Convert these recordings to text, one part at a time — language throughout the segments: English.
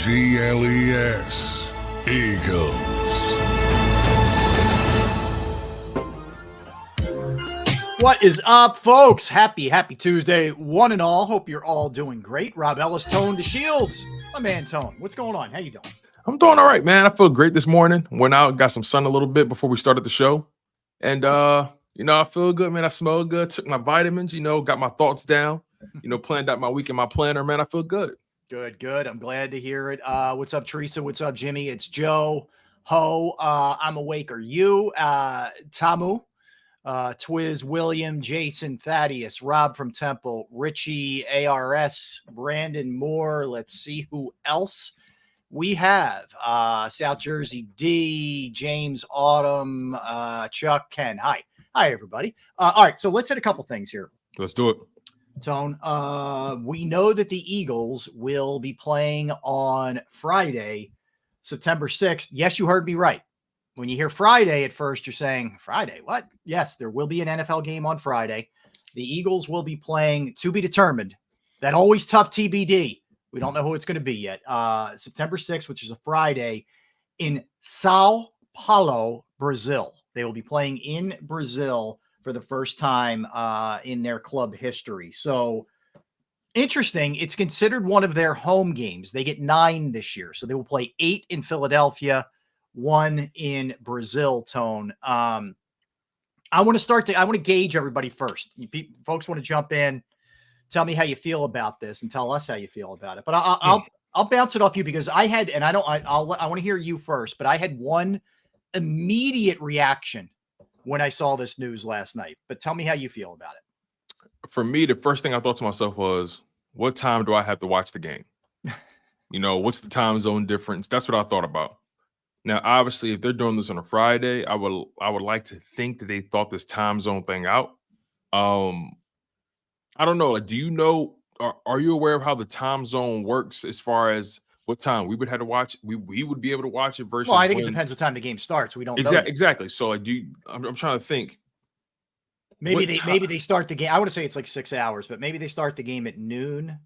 EAGLES, Eagles. What is up, folks? Happy Tuesday, one and all. Hope you're all doing great. Rob Ellis, Tone to Shields. My man, Tone. What's going on? How you doing? I'm doing all right, man. I feel great this morning. Went out, got some sun a little bit before we started the show. And, I feel good, man. I smell good. Took my vitamins, got my thoughts down, planned out my week in my planner, man. I feel good. Good. I'm glad to hear it. What's up, Teresa? What's up, Jimmy? It's Joe. Ho. I'm awake. Are you? Tamu. Twiz, William, Jason, Thaddeus, Rob from Temple, Richie, ARS, Brandon Moore. Let's see who else we have. South Jersey D, James Autumn, Chuck, Ken. Hi, everybody. All right, so let's hit a couple things here. Let's do it. Tone, we know that the Eagles will be playing on Friday, September 6th. Yes, you heard me right. When you hear Friday at first, you're saying, Friday, what? Yes, there will be an NFL game on Friday. The Eagles will be playing to be determined. That always tough TBD. We don't know who it's going to be yet. September 6th, which is a Friday, in Sao Paulo, Brazil. They will be playing in Brazil for the first time in their club history. So interesting. It's considered one of their home games. They get 9 this year. So they will play 8 in Philadelphia, 1 in Brazil. Tone. I want to gauge everybody first. Folks want to jump in, tell me how you feel about this, and tell us how you feel about it. But I'll bounce it off you because I want to hear you first. But I had one immediate reaction when I saw this news last night. But tell me how you feel about it. For me, the first thing I thought to myself was, what time do I have to watch the game? What's the time zone difference? That's what I thought about. Now, obviously, if they're doing this on a Friday, I would like to think that they thought this time zone thing out. I don't know. Like, do you know? Are you aware of how the time zone works as far as what time we would have to watch? We would be able to watch it versus. Well, I think it depends what time the game starts. We don't know yet. Exactly. So, like, I'm trying to think. Maybe they start the game. I want to say it's like 6 hours, but maybe they start the game at noon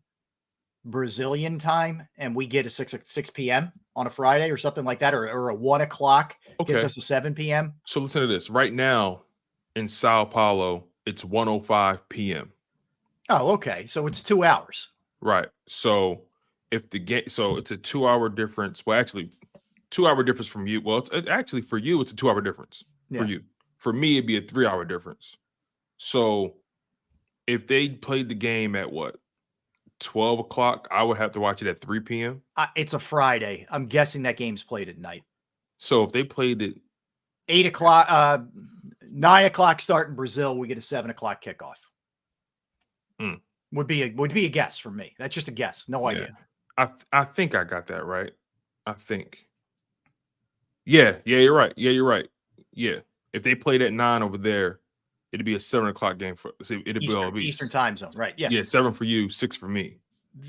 Brazilian time, and we get a 6 p.m. on a Friday or something like that, or a 1 o'clock gets us a 7 p.m. So listen to this. Right now in Sao Paulo, it's 1:05 p.m. Oh, okay. So it's 2 hours. Right. So if the game, so it's a 2-hour difference. Well, actually, 2-hour difference from you. Well, it's actually for you, it's a 2-hour difference for you. For me, it'd be a 3-hour difference. So if they played the game at what? 12 o'clock, I would have to watch it at 3 p.m. It's a Friday. I'm guessing that game's played at night. So if they played it 8 o'clock, 9 o'clock start in Brazil, we get a 7 o'clock kickoff. Would be a guess from me. That's just a guess. No idea. I think I got that right. I think. Yeah, you're right. Yeah. If they played at 9 over there, it'd be a 7 o'clock game for it'd be all Eastern time zone, right? Yeah. Yeah, 7 for you, 6 for me.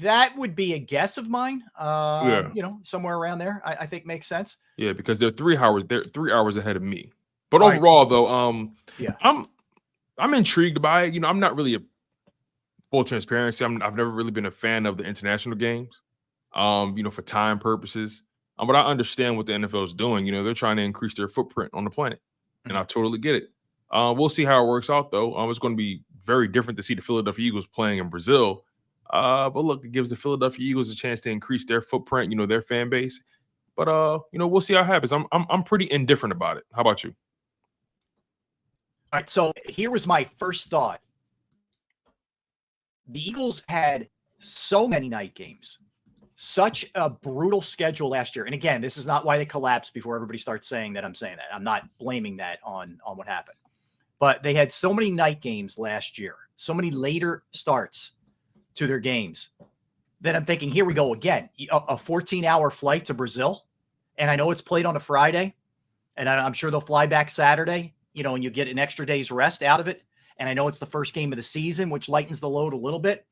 That would be a guess of mine. Somewhere around there, I think makes sense. Yeah, because they're 3 hours. They're 3 hours ahead of me. But overall, though, I'm intrigued by it. I'm not really a full transparency. I've never really been a fan of the international games. For time purposes. But I understand what the NFL is doing. They're trying to increase their footprint on the planet, and I totally get it. We'll see how it works out, though. It's going to be very different to see the Philadelphia Eagles playing in Brazil. But look, it gives the Philadelphia Eagles a chance to increase their footprint, their fan base. But we'll see how it happens. I'm pretty indifferent about it. How about you? All right, so here was my first thought. The Eagles had so many night games, such a brutal schedule last year. And again, this is not why they collapsed before everybody starts saying that I'm saying that. I'm not blaming that on what happened. But they had so many night games last year, so many later starts to their games, that I'm thinking, here we go again. A 14-hour flight to Brazil. And I know it's played on a Friday, and I'm sure they'll fly back Saturday, and you get an extra day's rest out of it. And I know it's the first game of the season, which lightens the load a little bit.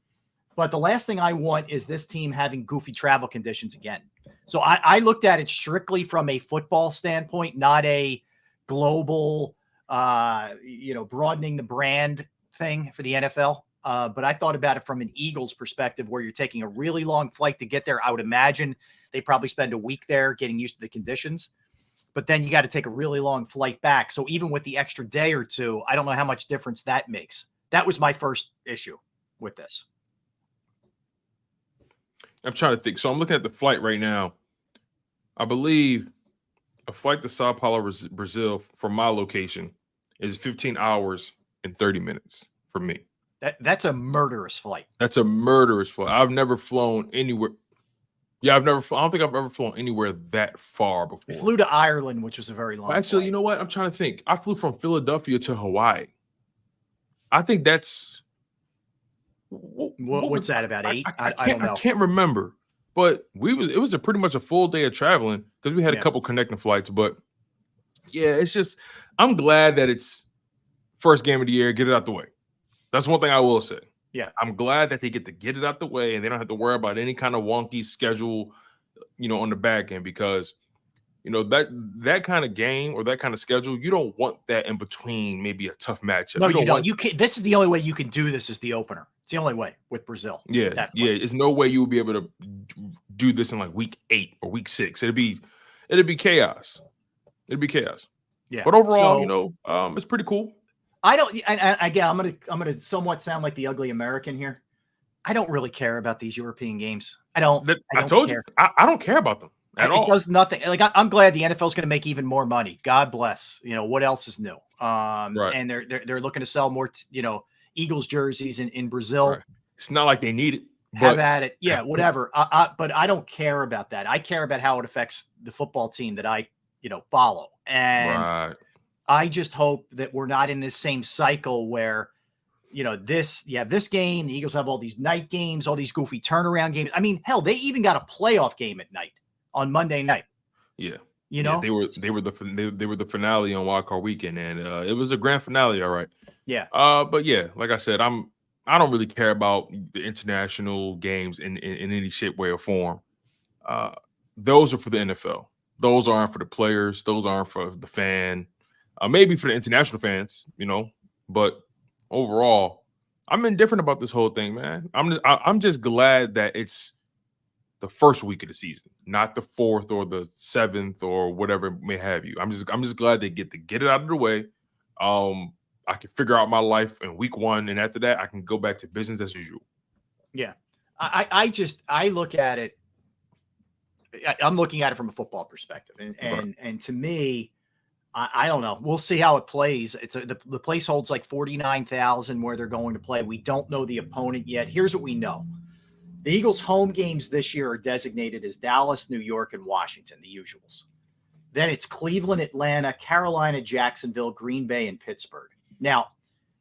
But the last thing I want is this team having goofy travel conditions again. So I looked at it strictly from a football standpoint, not a global, broadening the brand thing for the NFL. But I thought about it from an Eagles perspective, where you're taking a really long flight to get there. I would imagine they probably spend a week there getting used to the conditions. But then you got to take a really long flight back. So even with the extra day or two, I don't know how much difference that makes. That was my first issue with this. I'm trying to think. So I'm looking at the flight right now. I believe a flight to Sao Paulo, Brazil, from my location is 15 hours and 30 minutes for me. That's a murderous flight. That's a murderous flight. I've never flown anywhere. Yeah, I don't think I've ever flown anywhere that far before. We flew to Ireland, which was a very long Actually, flight. you know what? I'm trying to think. I flew from Philadelphia to Hawaii. I think that's what's that, about 8? I don't know. I can't remember. But it was pretty much a full day of traveling, because we had a couple connecting flights. But yeah, it's just, I'm glad that it's first game of the year. Get it out the way. That's one thing I will say. Yeah, I'm glad that they get to get it out the way, and they don't have to worry about any kind of wonky schedule, on the back end, because that kind of game or that kind of schedule, you don't want that in between maybe a tough matchup. No, you don't. You can't. This is the only way you can do this, is the opener. It's the only way with Brazil. Yeah, There's no way you will be able to do this in like week 8 or week 6. It'd be chaos. It'd be chaos. Yeah. But overall, it's pretty cool. I don't. And again, I'm gonna somewhat sound like the ugly American here. I don't really care about these European games. I don't. I told you, I don't care about them at all. It does nothing. Like, I'm glad the NFL is going to make even more money. God bless. What else is new? Right. And they're looking to sell more, Eagles jerseys in Brazil. Right. It's not like they need it. Have at it. Yeah, whatever. But I don't care about that. I care about how it affects the football team that I, follow. And I just hope that we're not in this same cycle where, this game, the Eagles have all these night games, all these goofy turnaround games. I mean, hell, they even got a playoff game at night on Monday night. Yeah. They were the finale on Wild Card Weekend, and it was a grand finale, all right. Yeah. But yeah, like I said, I don't really care about the international games in any shape, way, or form. Those are for the NFL. Those aren't for the players. Those aren't for the fan. Maybe for the international fans, but overall, I'm indifferent about this whole thing, man. I'm just glad that it's the first week of the season, not the 4th or the 7th or whatever may have you. I'm just glad they get it out of the way. I can figure out my life in week 1, and after that, I can go back to business as usual. Yeah, I look at it. I'm looking at it from a football perspective, and to me, I don't know. We'll see how it plays. The place holds like 49,000 where they're going to play. We don't know the opponent yet. Here's what we know. The Eagles' home games this year are designated as Dallas, New York, and Washington, the usuals. Then it's Cleveland, Atlanta, Carolina, Jacksonville, Green Bay, and Pittsburgh. Now,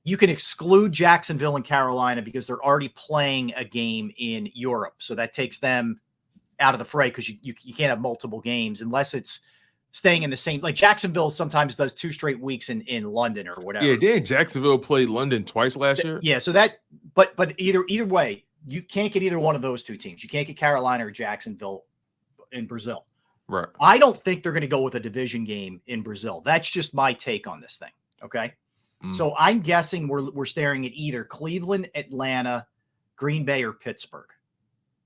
you can exclude Jacksonville and Carolina because they're already playing a game in Europe. So that takes them out of the fray, because you can't have multiple games unless it's staying in the same, like Jacksonville sometimes does 2 straight weeks in London or whatever. Yeah, didn't Jacksonville play London twice last year? Yeah, so that, but either way, you can't get either one of those 2 teams. You can't get Carolina or Jacksonville in Brazil. Right. I don't think they're going to go with a division game in Brazil. That's just my take on this thing. Okay. So I'm guessing we're staring at either Cleveland, Atlanta, Green Bay, or Pittsburgh.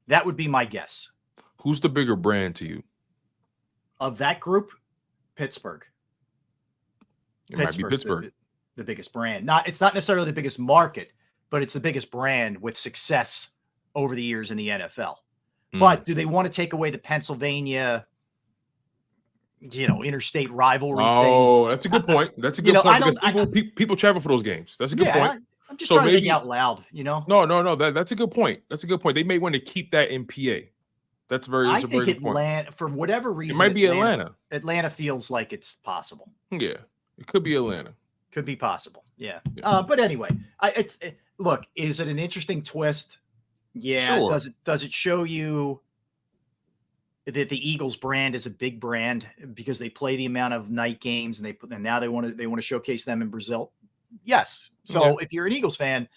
That would be my guess. Who's the bigger brand to you? Of that group, Pittsburgh. Might be Pittsburgh. The biggest brand. It's not necessarily the biggest market, but it's the biggest brand with success over the years in the NFL. But do they want to take away the Pennsylvania, interstate rivalry thing. Oh, that's a good point. That's a good point because people travel for those games. That's a good point. I'm just trying to think out loud, No. That's a good point. That's a good point. They may want to keep that in PA. That's I think Atlanta, for whatever reason, it might be Atlanta. Atlanta feels like it's possible. Yeah, it could be Atlanta. Could be possible. Yeah. But anyway, look, is it an interesting twist? Yeah. Sure. Does it show you that the Eagles brand is a big brand because they play the amount of night games and now they want to showcase them in Brazil? Yes. So if you're an Eagles fan,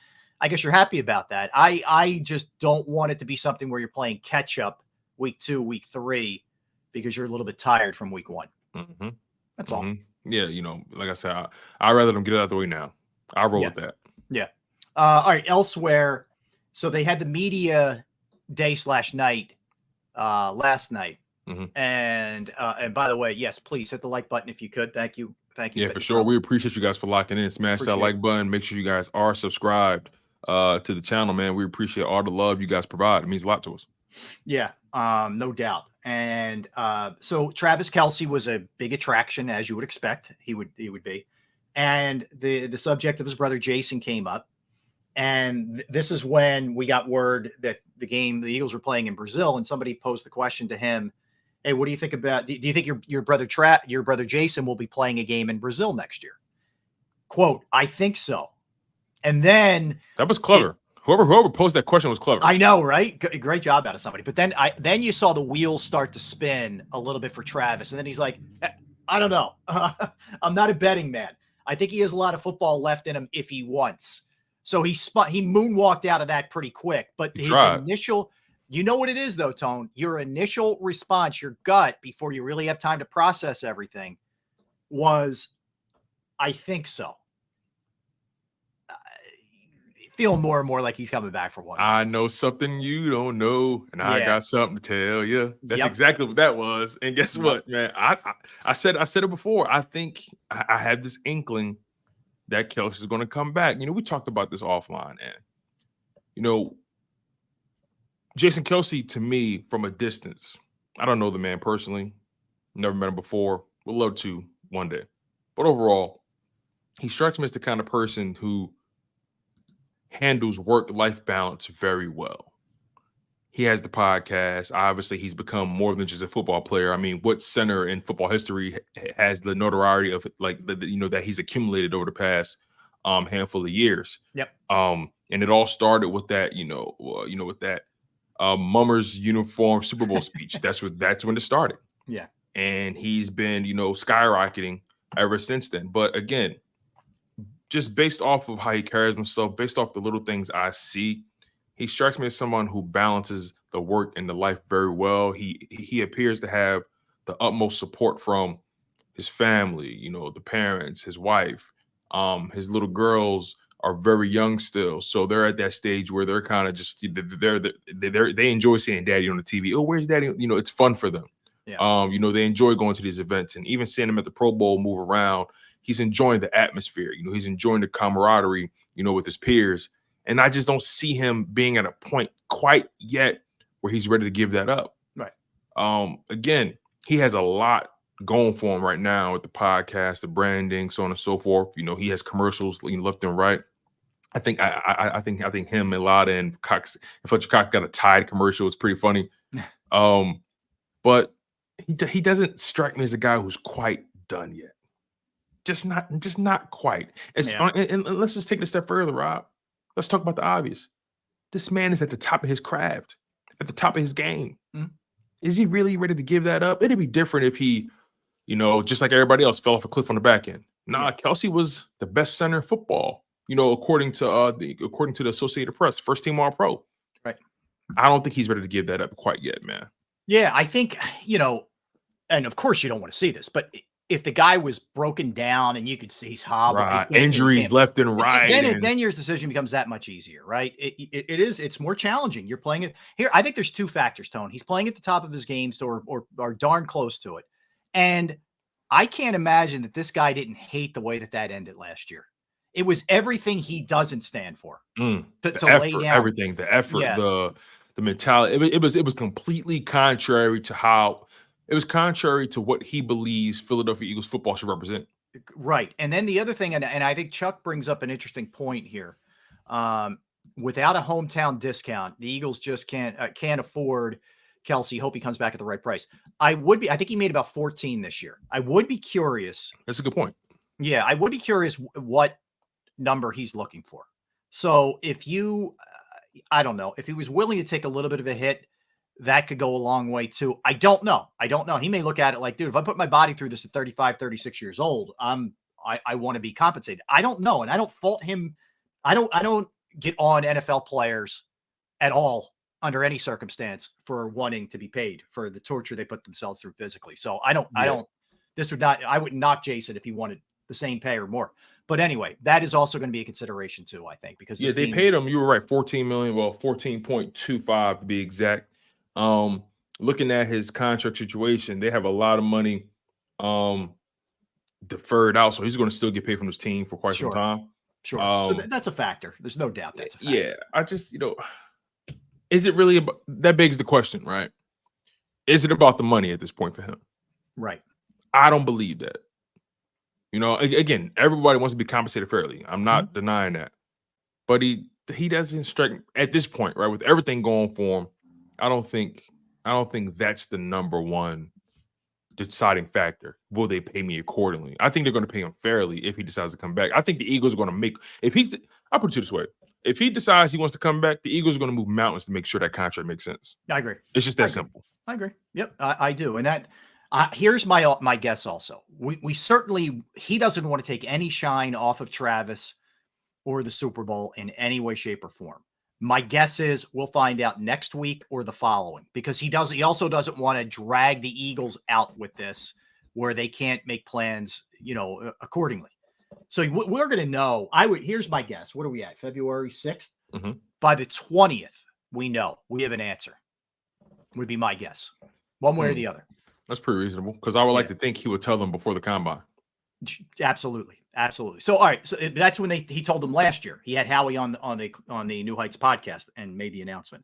I guess you're happy about that. I just don't want it to be something where you're playing catch up week 2, week 3, because you're a little bit tired from week 1. Mm-hmm. That's all. Yeah. Like I said, I'd rather them get it out of the way now. I'll roll with that. Yeah. All right. Elsewhere. So they had the media day / night last night. And by the way, yes, please hit the like button if you could. Thank you. Yeah, for sure. We appreciate you guys for locking in. Smash that like button. Make sure you guys are subscribed to the channel, man. We appreciate all the love you guys provide. It means a lot to us. Yeah, no doubt. And so Travis Kelce was a big attraction, as you would expect he would be. And the subject of his brother Jason came up. And this is when we got word that the Eagles were playing in Brazil, and somebody posed the question to him, hey, what do you think about, do you think your brother Jason will be playing a game in Brazil next year? Quote, I think so. And then that was clever. Whoever posed that question was clever. I know, right? Great job out of somebody. But then you saw the wheels start to spin a little bit for Travis. And then he's like, I don't know. I'm not a betting man. I think he has a lot of football left in him if he wants. So he moonwalked out of that pretty quick. But his initial, you know what it is though, Tone? Your initial response, your gut, before you really have time to process everything, was, I think so. Feeling more and more like he's coming back for one. I know something you don't know, and I got something to tell you. That's exactly what that was. And guess what, man? I said it before. I think I had this inkling that Kelce is going to come back. We talked about this offline, and Jason Kelce, to me, from a distance, I don't know the man personally, never met him before. Would love to one day, but overall, he strikes me as the kind of person who handles work-life balance very well. He has the podcast. Obviously, he's become more than just a football player. I mean, what center in football history has the notoriety of that he's accumulated over the past handful of years? Yep. And it all started with that, with that Mummers uniform Super Bowl speech. That's when it started. Yeah. And he's been, skyrocketing ever since then. But again, just based off of how he carries himself, based off the little things I see, he strikes me as someone who balances the work and the life very well. He appears to have the utmost support from his family, the parents, his wife. His little girls are very young still, so they're at that stage where they're kind of just they enjoy seeing daddy on the TV. Oh, where's daddy? It's fun for them. Yeah. They enjoy going to these events, and even seeing him at the Pro Bowl move around. He's enjoying the atmosphere. He's enjoying the camaraderie, with his peers. And I just don't see him being at a point quite yet where he's ready to give that up. Right. Again, he has a lot going for him right now with the podcast, the branding, so on and so forth. He has commercials left and right. I think him and Lada and Cox and Fletcher Cox got a Tide commercial. It's pretty funny. But he doesn't strike me as a guy who's quite done yet. Just not quite. And let's just take it a step further, Rob. Let's talk about the obvious. This man is at the top of his craft, at the top of his game. Mm-hmm. Is he really ready to give that up? It'd be different if he, just like everybody else, fell off a cliff on the back end. Nah, Kelce was the best center in football, according to the Associated Press, first team All-Pro. Right. I don't think he's ready to give that up quite yet, man. Yeah, I think, and of course you don't want to see this, but if the guy was broken down and you could see he's hobbling, right. Injuries left and right, then your decision becomes that much easier, right? It's more challenging. You're playing it here. I think there's two factors, Tone. He's playing at the top of his game, or darn close to it. And I can't imagine that this guy didn't hate the way that ended last year. It was everything he doesn't stand for. To lay down everything, the effort, the mentality. It was completely contrary to how it was contrary to what he believes Philadelphia Eagles football should represent. Right. And then the other thing, and I think Chuck brings up an interesting point here. Without a hometown discount, the Eagles just can't afford Kelsey. Hope he comes back at the right price. I think he made about 14 this year. I would be curious. That's a good point. Yeah, I would be curious what number he's looking for. So if you, I don't know, if he was willing to take a little bit of a hit, that could go a long way too. I don't know. He may look at it like, dude, if I put my body through this at 35, 36 years old, I want to be compensated. I don't know. And I don't fault him. I don't get on NFL players at all under any circumstance for wanting to be paid for the torture they put themselves through physically. So I wouldn't knock Jason if he wanted the same pay or more. But anyway, that is also going to be a consideration too, I think, because they paid him. You were right, 14 million. Well, 14.25 to be exact. Looking at his contract situation, they have a lot of money deferred out, so he's going to still get paid from his team for quite some time. Sure. So that's a factor. There's no doubt that's a factor. Yeah, I just, is it really about, that begs the question, right? Is it about the money at this point for him? Right. I don't believe that. Again, everybody wants to be compensated fairly. I'm not denying that. But he doesn't strike at this point, right? With everything going for him, I don't think that's the number one deciding factor. Will they pay me accordingly? I think they're going to pay him fairly if he decides to come back. I think the Eagles are going to make, I'll put it this way. If he decides he wants to come back, the Eagles are going to move mountains to make sure that contract makes sense. I agree. It's just that simple. I agree. Yep, I do. And that here's my guess also. We certainly, he doesn't want to take any shine off of Travis or the Super Bowl in any way, shape, or form. My guess is we'll find out next week or the following, because he also doesn't want to drag the Eagles out with this where they can't make plans, accordingly. So we're going to know. Here's my guess. What are we at? February 6th? Mm-hmm. By the 20th, we have an answer. Would be my guess. One way or the other. That's pretty reasonable, because I would like to think he would tell them before the combine. Absolutely. So, all right. So that's when he told them last year. He had Howie on the New Heights podcast and made the announcement.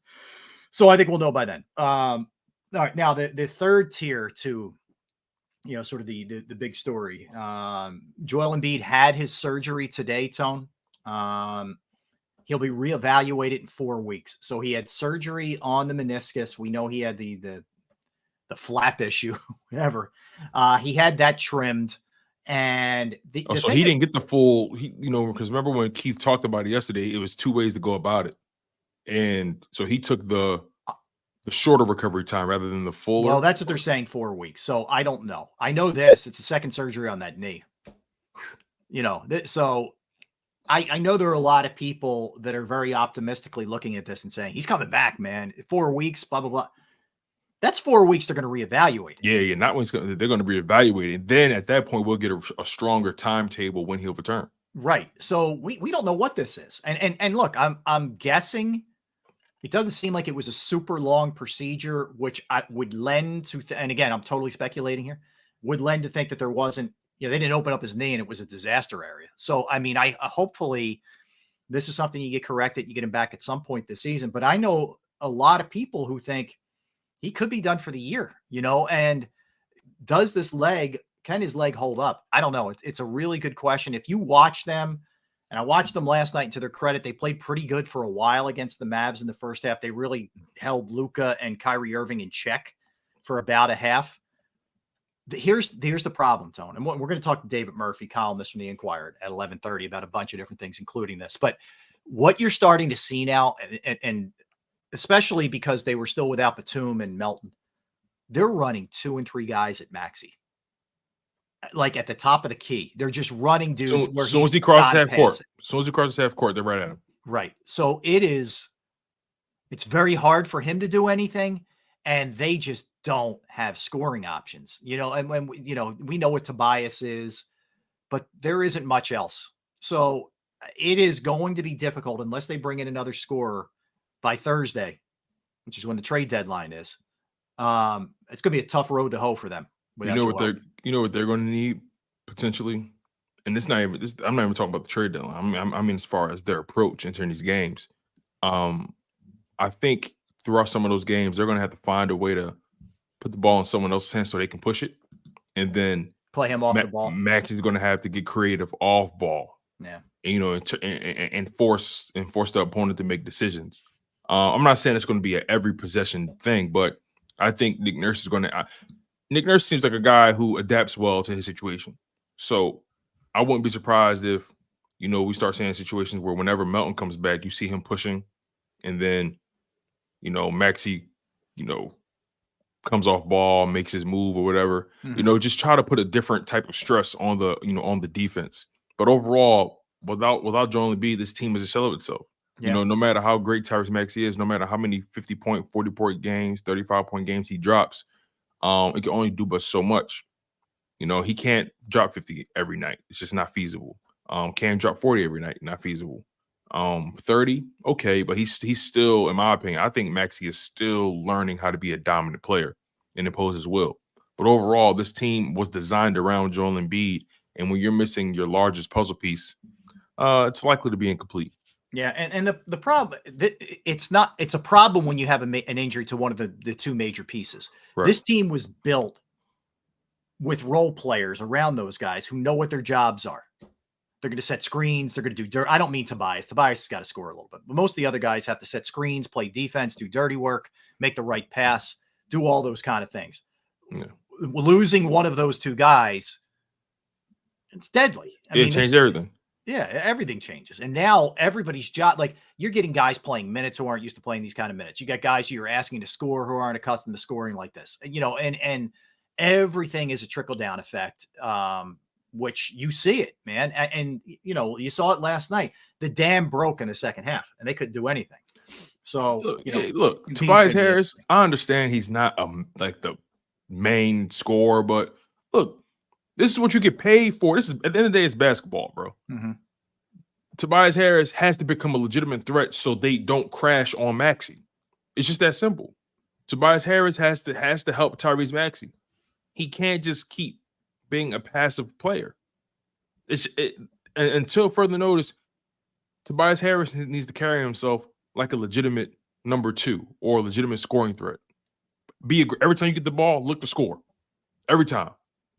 So I think we'll know by then. All right. Now the third tier to, sort of the big story. Joel Embiid had his surgery today, Tone. He'll be reevaluated in 4 weeks. So he had surgery on the meniscus. We know he had the flap issue, whatever. He had that trimmed. And so he didn't get the full, because remember when Keith talked about it yesterday, it was 2 ways to go about it. And so he took the shorter recovery time rather than the fuller. Well, that's what they're saying, 4 weeks. So I don't know. I know this, it's a second surgery on that knee. So I know there are a lot of people that are very optimistically looking at this and saying, he's coming back, man. 4 weeks, blah, blah, blah. That's 4 weeks they're going to reevaluate. Yeah. Not when they're going to reevaluate it. Then at that point, we'll get a stronger timetable when he'll return. Right. So we don't know what this is. And look, I'm guessing it doesn't seem like it was a super long procedure, which I would lend to, and again, I'm totally speculating here, would lend to think that there wasn't, they didn't open up his knee and it was a disaster area. So, I mean, I hopefully this is something you get corrected, you get him back at some point this season. But I know a lot of people who think he could be done for the year, and does his leg hold up? I don't know. It's a really good question. If you watch them, and I watched them last night, and to their credit, they played pretty good for a while against the Mavs in the first half. They really held Luka and Kyrie Irving in check for about a half. Here's the problem, Tone. And we're going to talk to David Murphy, columnist from the Inquirer, at 11:30 about a bunch of different things, including this. But what you're starting to see now, and especially because they were still without Batum and Melton, they're running 2 and 3 guys at Maxey. Like at the top of the key. They're just running dudes. As soon as he crosses half court, they're right at him. Right. So it's very hard for him to do anything, and they just don't have scoring options. And when we know what Tobias is, but there isn't much else. So it is going to be difficult unless they bring in another scorer by Thursday, which is when the trade deadline is. It's going to be a tough road to hoe for them. You know what they're going to need potentially, and it's not even. I'm not even talking about the trade deadline. I mean, as far as their approach entering these games, I think throughout some of those games, they're going to have to find a way to put the ball in someone else's hands so they can push it, and then Play him off the ball. Max is going to have to get creative off ball. Yeah. And force the opponent to make decisions. I'm not saying it's going to be an every possession thing, but I think Nick Nurse is going to. Nick Nurse seems like a guy who adapts well to his situation. So I wouldn't be surprised if, we start seeing situations where whenever Melton comes back, you see him pushing, and then, Maxey, comes off ball, makes his move or whatever. Just try to put a different type of stress on the, on the defense. But overall, without Joel Embiid, this team is a shell of itself. Yeah. No matter how great Tyrese Maxey is, no matter how many 50-point, 40-point games, 35-point games he drops, it can only do but so much. He can't drop 50 every night. It's just not feasible. Can't drop 40 every night, not feasible. 30, okay, but he's still, in my opinion, I think Maxey is still learning how to be a dominant player and impose his will. But overall, this team was designed around Joel Embiid, and when you're missing your largest puzzle piece, it's likely to be incomplete. Yeah, and the problem, it's a problem when you have an injury to one of the two major pieces. Right. This team was built with role players around those guys who know what their jobs are. They're going to set screens. They're going to do dirt. I don't mean Tobias. Tobias has got to score a little bit. But most of the other guys have to set screens, play defense, do dirty work, make the right pass, do all those kind of things. Yeah. Losing one of those two guys, it's deadly. It changed everything. Yeah, everything changes. And now everybody's job, like you're getting guys playing minutes who aren't used to playing these kind of minutes. You got guys who you're asking to score who aren't accustomed to scoring like this. And everything is a trickle-down effect. Which you see it, man. And you saw it last night. The dam broke in the second half, and they couldn't do anything. So, look, Tobias Harris, I understand he's not like the main scorer, but look, this is what you get paid for. This is, at the end of the day, it's basketball, bro. Tobias Harris has to become a legitimate threat so they don't crash on Maxey. It's just that simple. Tobias Harris has to help Tyrese Maxey. He can't just keep being a passive player. Until further notice, Tobias Harris needs to carry himself like a legitimate number 2 or a legitimate scoring threat. Every time you get the ball, look to score. Every time.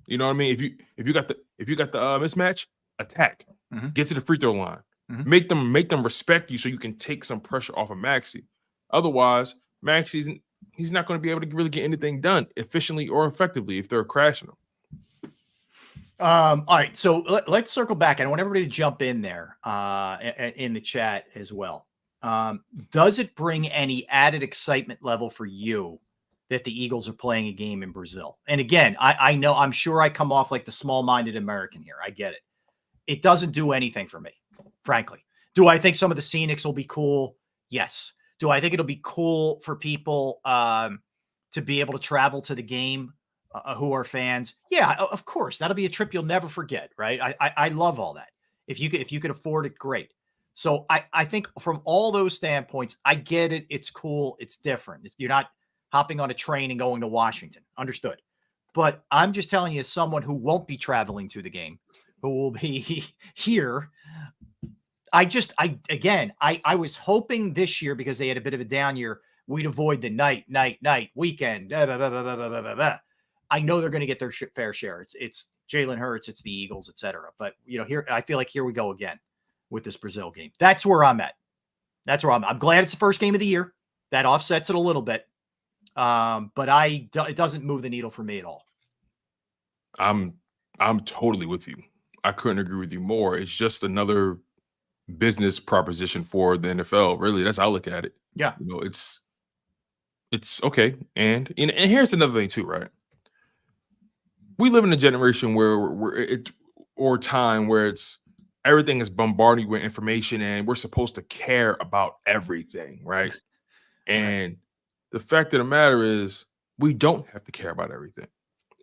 You know what I mean? If you got the mismatch, attack. Get to the free throw line. Make them respect you so you can take some pressure off of Maxey. Otherwise, Maxey's he's not going to be able to really get anything done efficiently or effectively if they're crashing him. All right, so let's circle back. I want everybody to jump in there in the chat as well. Does it bring any added excitement level for you that the Eagles are playing a game in Brazil? And again, I know, I'm sure I come off like the small-minded American here. I get it. It doesn't do anything for me, frankly. Do I think some of the scenics will be cool? Yes. Do I think it'll be cool for people to be able to travel to the game who are fans? Yeah, of course. That'll be a trip you'll never forget, right? I love all that. If you could afford it, great. So I think from all those standpoints, I get it. It's cool. It's different. You're not hopping on a train and going to Washington. Understood. But I'm just telling you, as someone who won't be traveling to the game, who will be here, I was hoping this year, because they had a bit of a down year, we'd avoid the night, weekend. Blah, blah, blah, blah, blah, blah, blah. I know they're going to get their fair share. It's Jalen Hurts, it's the Eagles, etc. But here I feel like here we go again with this Brazil game. That's where I'm at. I'm glad it's the first game of the year. That offsets it a little bit, but it doesn't move the needle for me at all. I'm totally with you. I couldn't agree with you more. It's just another business proposition for the NFL. Really, that's how I look at it. Yeah, it's okay. And here's another thing too, right? We live in a generation where it's everything is bombarding with information, and we're supposed to care about everything, right? And the fact of the matter is, we don't have to care about everything.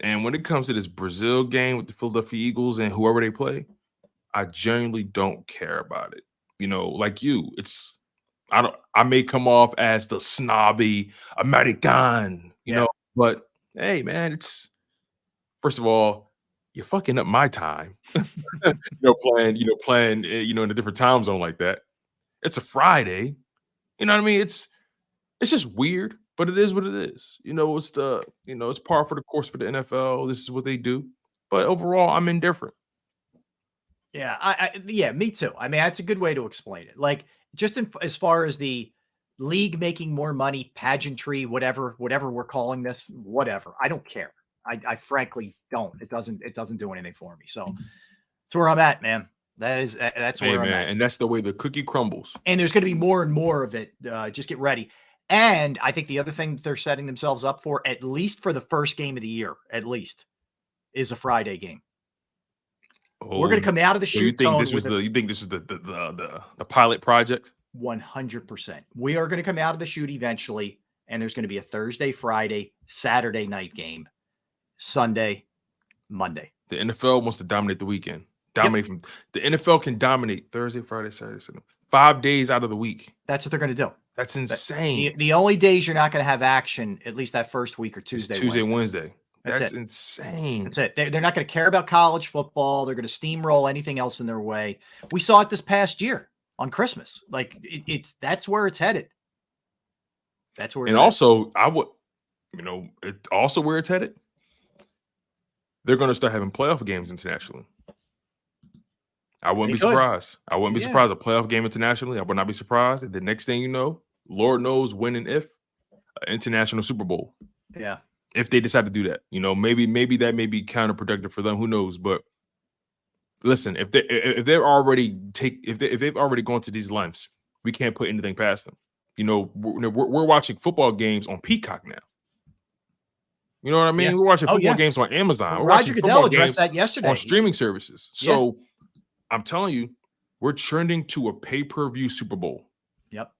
And when it comes to this Brazil game with the Philadelphia Eagles and whoever they play, I genuinely don't care about it. Like you, I may come off as the snobby American, but hey, man, first of all, you're fucking up my time. playing in a different time zone like that. It's a Friday. You know what I mean? It's just weird. But it is what it is. It's par for the course for the NFL. This is what they do. But overall, I'm indifferent. Yeah, yeah, me too. I mean, that's a good way to explain it. Like, just as far as the league making more money, pageantry, whatever we're calling this, whatever. I don't care. I frankly don't. It doesn't do anything for me. So that's where I'm at, man. That's where I'm at. And that's the way the cookie crumbles. And there's going to be more and more of it. Just get ready. And I think the other thing that they're setting themselves up for, at least for the first game of the year, at least, is a Friday game. Oh, we're going to come out of the shoot. You think this was the pilot project? 100%. We are going to come out of the shoot eventually, and there's going to be a Thursday, Friday, Saturday night game, Sunday, Monday. The NFL wants to dominate the weekend. The NFL can dominate Thursday, Friday, Saturday, Sunday. 5 days out of the week. That's what they're going to do. That's insane. The only days you're not going to have action, at least that first week, or Tuesday, Wednesday. That's it. insane. That's it. They're not going to care about college football. They're going to steamroll anything else in their way. We saw it this past year on Christmas. Like that's where it's headed. That's where. And also, also where it's headed. They're going to start having playoff games internationally. I wouldn't be surprised. I wouldn't be surprised a playoff game internationally. I would not be surprised. And the next thing you know, Lord knows when and if, international Super Bowl. Yeah. If they decide to do that, maybe that may be counterproductive for them. Who knows? But listen, if they've already gone to these lengths, we can't put anything past them. We're watching football games on Peacock now. You know what I mean? Yeah. We're watching football games on Amazon. We're Roger watching Goodell addressed that yesterday on streaming services. So I'm telling you, we're trending to a pay-per-view Super Bowl. Yep.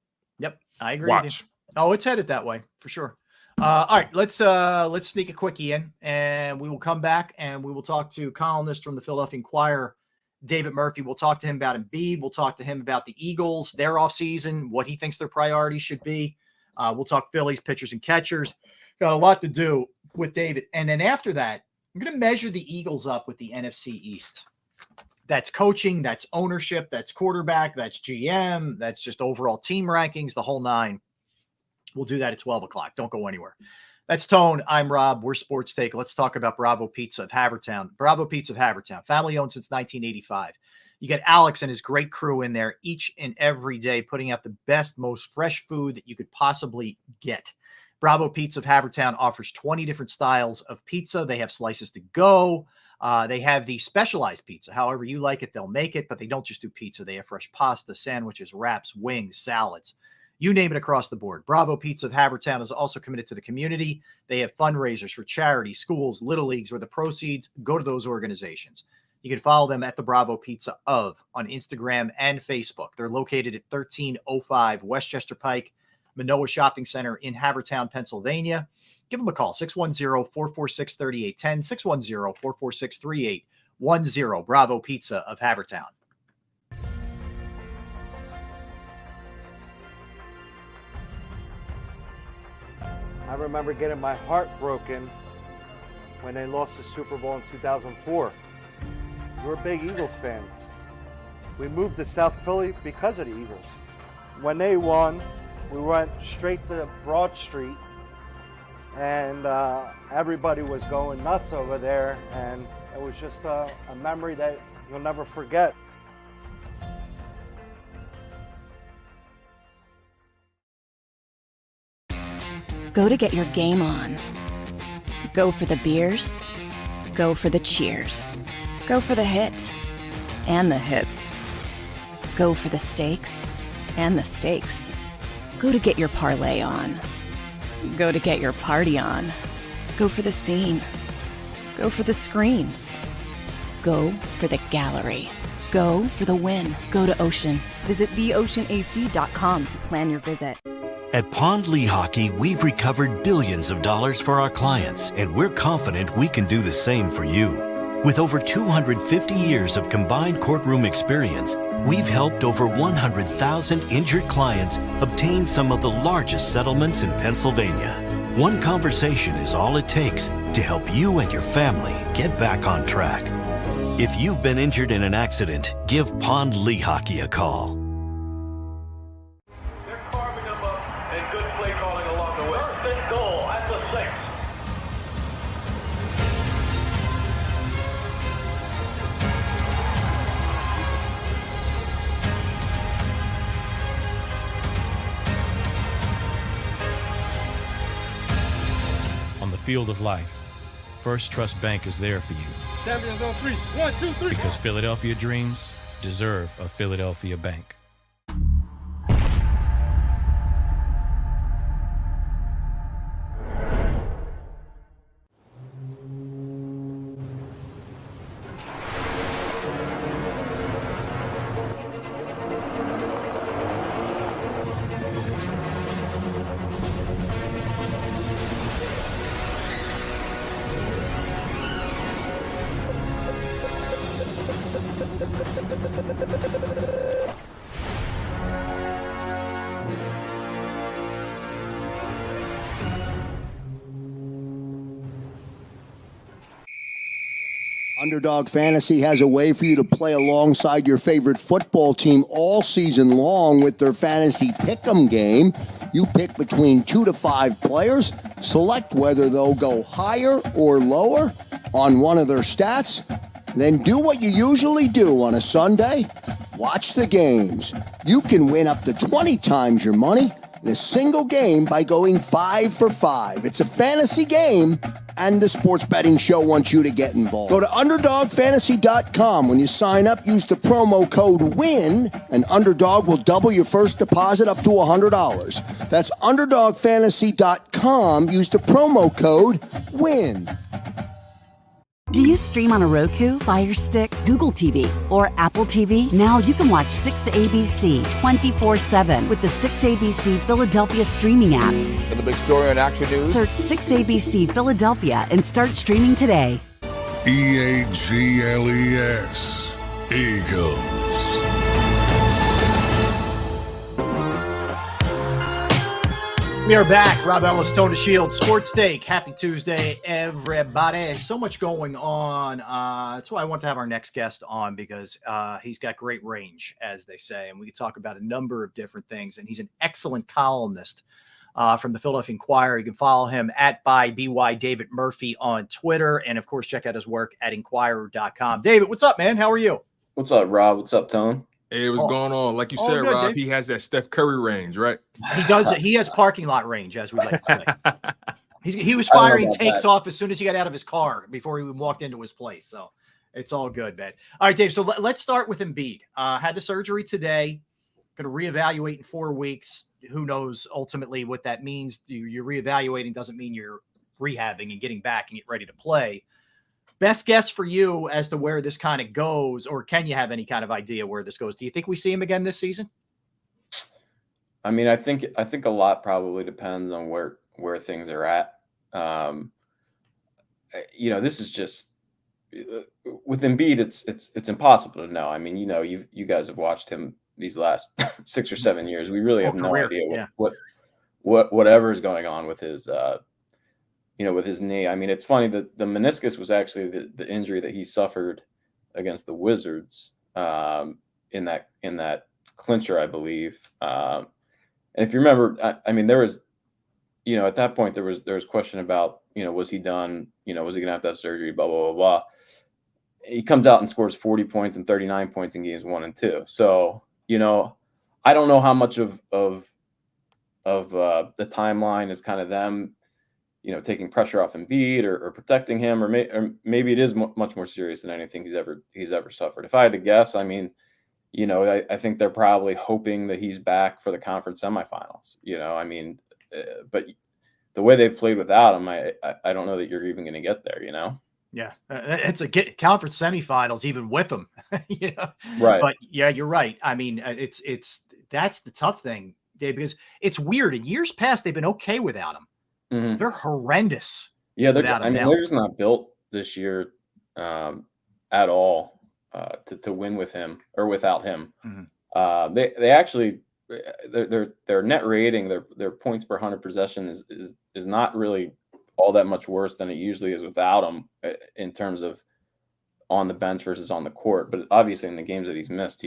I agree with you. Oh, it's headed that way for sure. All right, let's sneak a quickie in, and we will come back and we will talk to columnist from the Philadelphia Inquirer, David Murphy. We'll talk to him about Embiid. We'll talk to him about the Eagles, their offseason, what he thinks their priorities should be. We'll talk Phillies, pitchers and catchers. Got a lot to do with David. And then after that, I'm going to measure the Eagles up with the NFC East. That's coaching, that's ownership, that's quarterback, that's GM, that's just overall team rankings, the whole nine. We'll do that at 12 o'clock. Don't go anywhere. That's Tone. I'm Rob. We're Sports Take. Let's talk about Bravo Pizza of Havertown. Bravo Pizza of Havertown, family owned since 1985. You get Alex and his great crew in there each and every day, putting out the best, most fresh food that you could possibly get. Bravo Pizza of Havertown offers 20 different styles of pizza. They have slices to go. They have the specialized pizza. However you like it, they'll make it, but they don't just do pizza. They have fresh pasta, sandwiches, wraps, wings, salads. You name it across the board. Bravo Pizza of Havertown is also committed to the community. They have fundraisers for charities, schools, little leagues, where the proceeds go to those organizations. You can follow them at the Bravo Pizza of on Instagram and Facebook. They're located at 1305 Westchester Pike, Manoa Shopping Center in Havertown, Pennsylvania. Give them a call, 610-446-3810, 610-446-3810. Bravo Pizza of Havertown. I remember getting my heart broken when they lost the Super Bowl in 2004. We're big Eagles fans. We moved to South Philly because of the Eagles. When they won, we went straight to Broad Street, and everybody was going nuts over there, and it was just a memory that you'll never forget. Go to get your game on. Go for the beers. Go for the cheers. Go for the hit and the hits. Go for the stakes and the stakes. Go to get your parlay on. Go to get your party on. Go for the scene. Go for the screens. Go for the gallery. Go for the win. Go to Ocean. Visit theoceanac.com to plan your visit. At Pond Lehocky, we've recovered billions of dollars for our clients, and we're confident we can do the same for you. With over 250 years of combined courtroom experience, we've helped over 100,000 injured clients obtain some of the largest settlements in Pennsylvania. One conversation is all it takes to help you and your family get back on track. If you've been injured in an accident, give Pond Lehocky a call. They're carving them up and good play calling along the way. On the field of life, First Trust Bank is there for you. Champions on 3. 1, 2, 3. Because Philadelphia dreams deserve a Philadelphia bank. Underdog Fantasy has a way for you to play alongside your favorite football team all season long with their fantasy pick'em game. You pick between 2 to 5 players, select whether they'll go higher or lower on one of their stats, then do what you usually do on a Sunday, watch the games. You can win up to 20 times your money in a single game by going 5 for 5. It's a fantasy game, and the Sports Betting Show wants you to get involved. Go to UnderdogFantasy.com. When you sign up, use the promo code WIN, and Underdog will double your first deposit up to $100. That's UnderdogFantasy.com. Use the promo code WIN. Do you stream on a Roku, Fire Stick, Google TV, or Apple TV? Now you can watch 6ABC 24/7 with the 6ABC Philadelphia streaming app. For the big story on Action News, search 6ABC Philadelphia and start streaming today. EAGLES, Eagles. We are back. Rob Ellis, Tony Shields, Sports Take. Happy Tuesday, everybody. So much going on. That's why I want to have our next guest on, because he's got great range, as they say, and we can talk about a number of different things. And he's an excellent columnist from the Philadelphia Inquirer. You can follow him at BY David Murphy on Twitter. And, of course, check out his work at Inquirer.com. David, what's up, man? How are you? What's up, Rob? What's up, Tone? Hey, what's going on? Like you said, good, Rob, Dave. he has that Steph Curry range, right? He does it. He has parking lot range, as we like to say. He was firing takes off as soon as he got out of his car before he walked into his place. So it's all good, man. All right, Dave. So let's start with Embiid. Had the surgery today. Going to reevaluate in 4 weeks. Who knows ultimately what that means? You're reevaluating doesn't mean you're rehabbing and getting back and get ready to play. Best guess for you as to where this kind of goes, or can you have any kind of idea where this goes? Do you think we see him again this season? I mean, I think a lot probably depends on where things are at. This is just with Embiid. It's impossible to know. I mean, you guys have watched him these last 6 or 7 years. We really have no idea whatever is going on with his. With his knee. I mean, it's funny that the meniscus was actually the injury that he suffered against the Wizards in that clincher, I believe. And if you remember, I mean, there was, at that point there was question about, was he done? Was he going to have surgery? Blah blah blah blah. He comes out and scores 40 points and 39 points in games 1 and 2. So I don't know how much of the timeline is kind of them. Taking pressure off Embiid or protecting him, or maybe it is much more serious than anything he's ever suffered. If I had to guess, I mean, I think they're probably hoping that he's back for the conference semifinals. But the way they've played without him, I don't know that you're even going to get there. Yeah, it's a conference semifinals even with him. Right? But yeah, you're right. I mean, that's the tough thing, Dave, because it's weird. In years past, they've been okay without him. Mm-hmm. They're horrendous. Yeah, they're just not built this year at all to win with him or without him. Mm-hmm. They actually their net rating, their points per 100 possession is not really all that much worse than it usually is without him in terms of on the bench versus on the court. But obviously in the games that he's missed,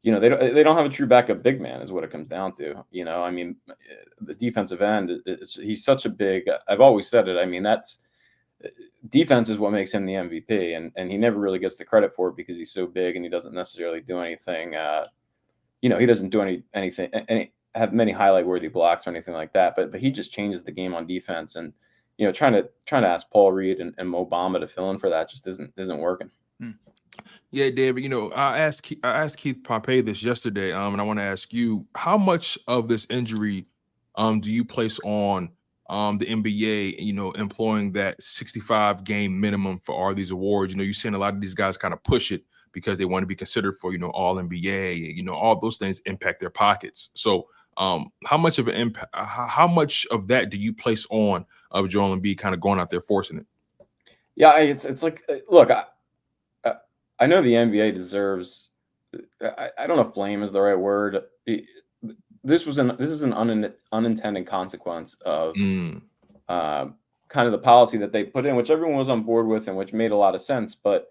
they don't have a true backup big man is what it comes down to. I mean, the defensive end, he's such a big, I've always said it. I mean, that's defense is what makes him the MVP, and he never really gets the credit for it because he's so big and he doesn't necessarily do anything. He doesn't do anything, have many highlight worthy blocks or anything like that. But he just changes the game on defense, and trying to ask Paul Reed and Mo Bamba to fill in for that just isn't working. Yeah, David. I asked Keith Pompey this yesterday, and I want to ask you, how much of this injury do you place on the NBA, employing that 65 game minimum for all these awards? You're seeing a lot of these guys kind of push it because they want to be considered for, all NBA, all those things impact their pockets. So how much of an impact, how much of that do you place on of Joel Embiid kind of going out there forcing it? Yeah, it's like, look, I know the NBA deserves, I don't know if blame is the right word. This is an unintended consequence of kind of the policy that they put in, which everyone was on board with and which made a lot of sense. But,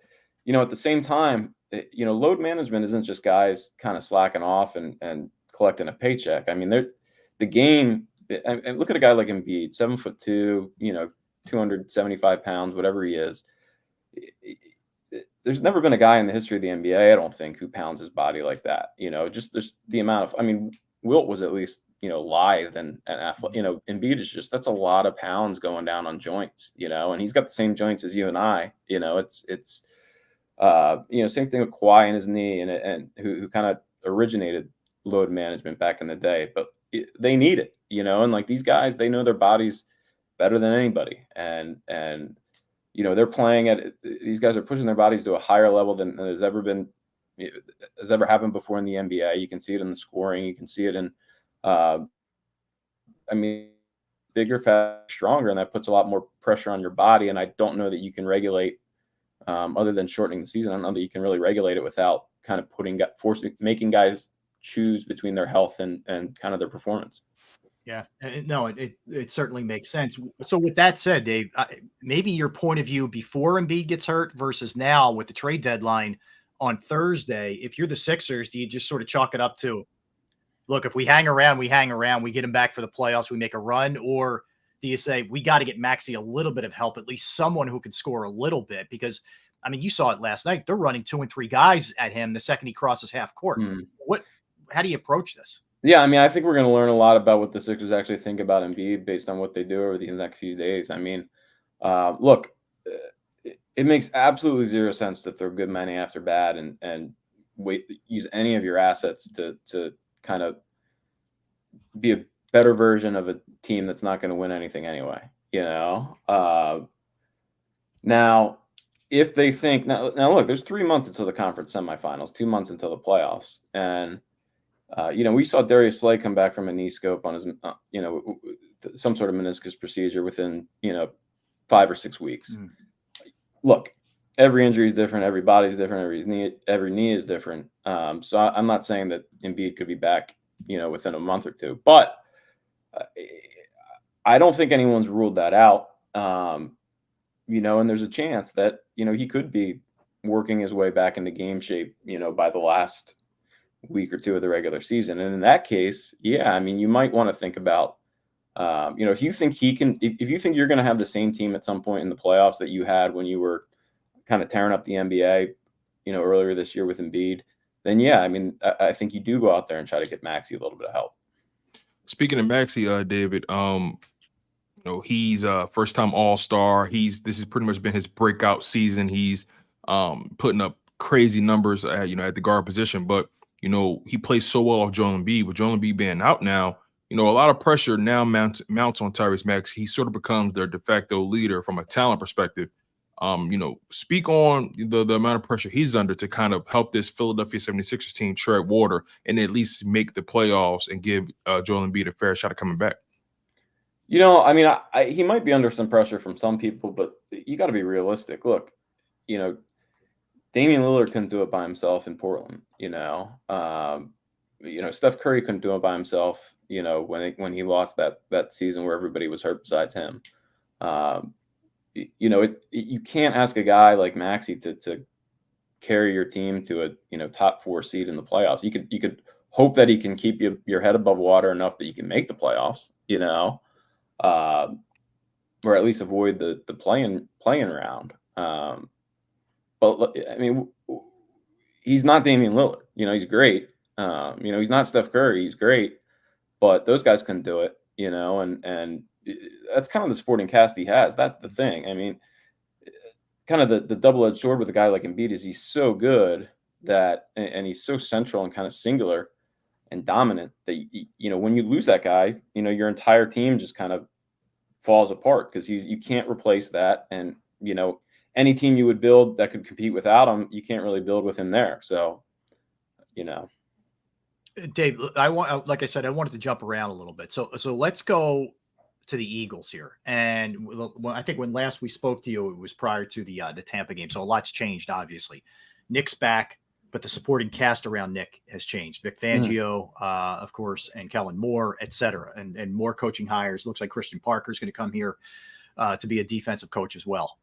at the same time, load management isn't just guys kind of slacking off and collecting a paycheck. I mean, the game, and look at a guy like Embiid, 7'2", 275 pounds, whatever he is. There's never been a guy in the history of the NBA, I don't think, who pounds his body like that. Just there's the amount of, I mean, Wilt was at least, lithe and athletic. Embiid is just, that's a lot of pounds going down on joints, and he's got the same joints as you and I. It's same thing with Kawhi and his knee, and who kind of originated load management back in the day. But they need it, and like these guys, they know their bodies better than anybody, and they're playing these guys are pushing their bodies to a higher level than has ever happened before in the NBA. You can see it in the scoring. You can see it in, bigger, faster, stronger, and that puts a lot more pressure on your body. And I don't know that you can regulate, other than shortening the season. I don't know that you can really regulate it without kind of making guys choose between their health and kind of their performance. Yeah, no, it certainly makes sense. So with that said, Dave, maybe your point of view before Embiid gets hurt versus now with the trade deadline on Thursday, if you're the Sixers, do you just sort of chalk it up to, look, if we hang around, we get him back for the playoffs, we make a run? Or do you say, we got to get Maxey a little bit of help, at least someone who can score a little bit? Because, I mean, you saw it last night. They're running 2 and 3 guys at him the second he crosses half court. How do you approach this? Yeah, I mean, I think we're going to learn a lot about what the Sixers actually think about Embiid based on what they do over these next few days. I mean, look, it makes absolutely zero sense to throw good money after bad and use any of your assets to kind of be a better version of a team that's not going to win anything anyway. Now, if they think now, look, there's 3 months until the conference semifinals, 2 months until the playoffs, and we saw Darius Slay come back from a knee scope on his, some sort of meniscus procedure within, 5 or 6 weeks. Look, every injury is different. Every body's different. Every knee is different. So I'm not saying that Embiid could be back, within a month or two, but I don't think anyone's ruled that out. And there's a chance that, he could be working his way back into game shape, by the last week or two of the regular season. And in that case, yeah, I mean, you might want to think about, if you think if you think you're going to have the same team at some point in the playoffs that you had when you were kind of tearing up the NBA, earlier this year with Embiid, then yeah, I mean, I think you do go out there and try to get Maxey a little bit of help. Speaking of Maxey, David, he's a first-time All-Star. This has pretty much been his breakout season. He's putting up crazy numbers, at the guard position, but he plays so well off Joel Embiid. With Joel Embiid being out now, a lot of pressure now mounts on Tyrese Maxey. He sort of becomes their de facto leader from a talent perspective. Speak on the amount of pressure he's under to kind of help this Philadelphia 76ers team tread water and at least make the playoffs and give Joel Embiid a fair shot at coming back. I mean, he might be under some pressure from some people, but you got to be realistic. Look, Damian Lillard couldn't do it by himself in Portland. Steph Curry couldn't do it by himself. When he lost that season where everybody was hurt besides him. You can't ask a guy like Maxey to carry your team to a top 4 seed in the playoffs. You could hope that he can keep your head above water enough that you can make the playoffs, or at least avoid the playing round. But I mean, he's not Damian Lillard. He's great. He's not Steph Curry. He's great, but those guys couldn't do it. And that's kind of the supporting cast he has. That's the thing. I mean, kind of the double-edged sword with a guy like Embiid is he's so good that, and he's so central and kind of singular and dominant that, when you lose that guy, your entire team just kind of falls apart because you can't replace that. And, any team you would build that could compete without him, you can't really build with him there. So, Dave, like I said, I wanted to jump around a little bit. So let's go to the Eagles here. And I think when last we spoke to you, it was prior to the Tampa game. So a lot's changed, obviously. Nick's back, but the supporting cast around Nick has changed. Vic Fangio, of course, and Kellen Moore, et cetera, and more coaching hires. Looks like Christian Parker is going to come here to be a defensive coach as well.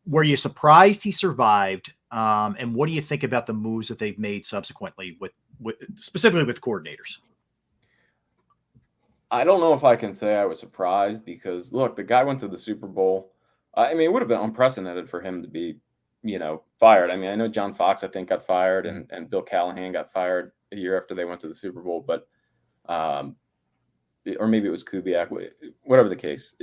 Were you surprised he survived? And what do you think about the moves that they've made subsequently with specifically with coordinators? I don't know if I can say I was surprised because, look, the guy went to the Super Bowl. I mean, it would have been unprecedented for him to be, fired. I mean, I know John Fox, I think, got fired, and Bill Callahan got fired a year after they went to the Super Bowl. But, or maybe it was Kubiak, whatever the case.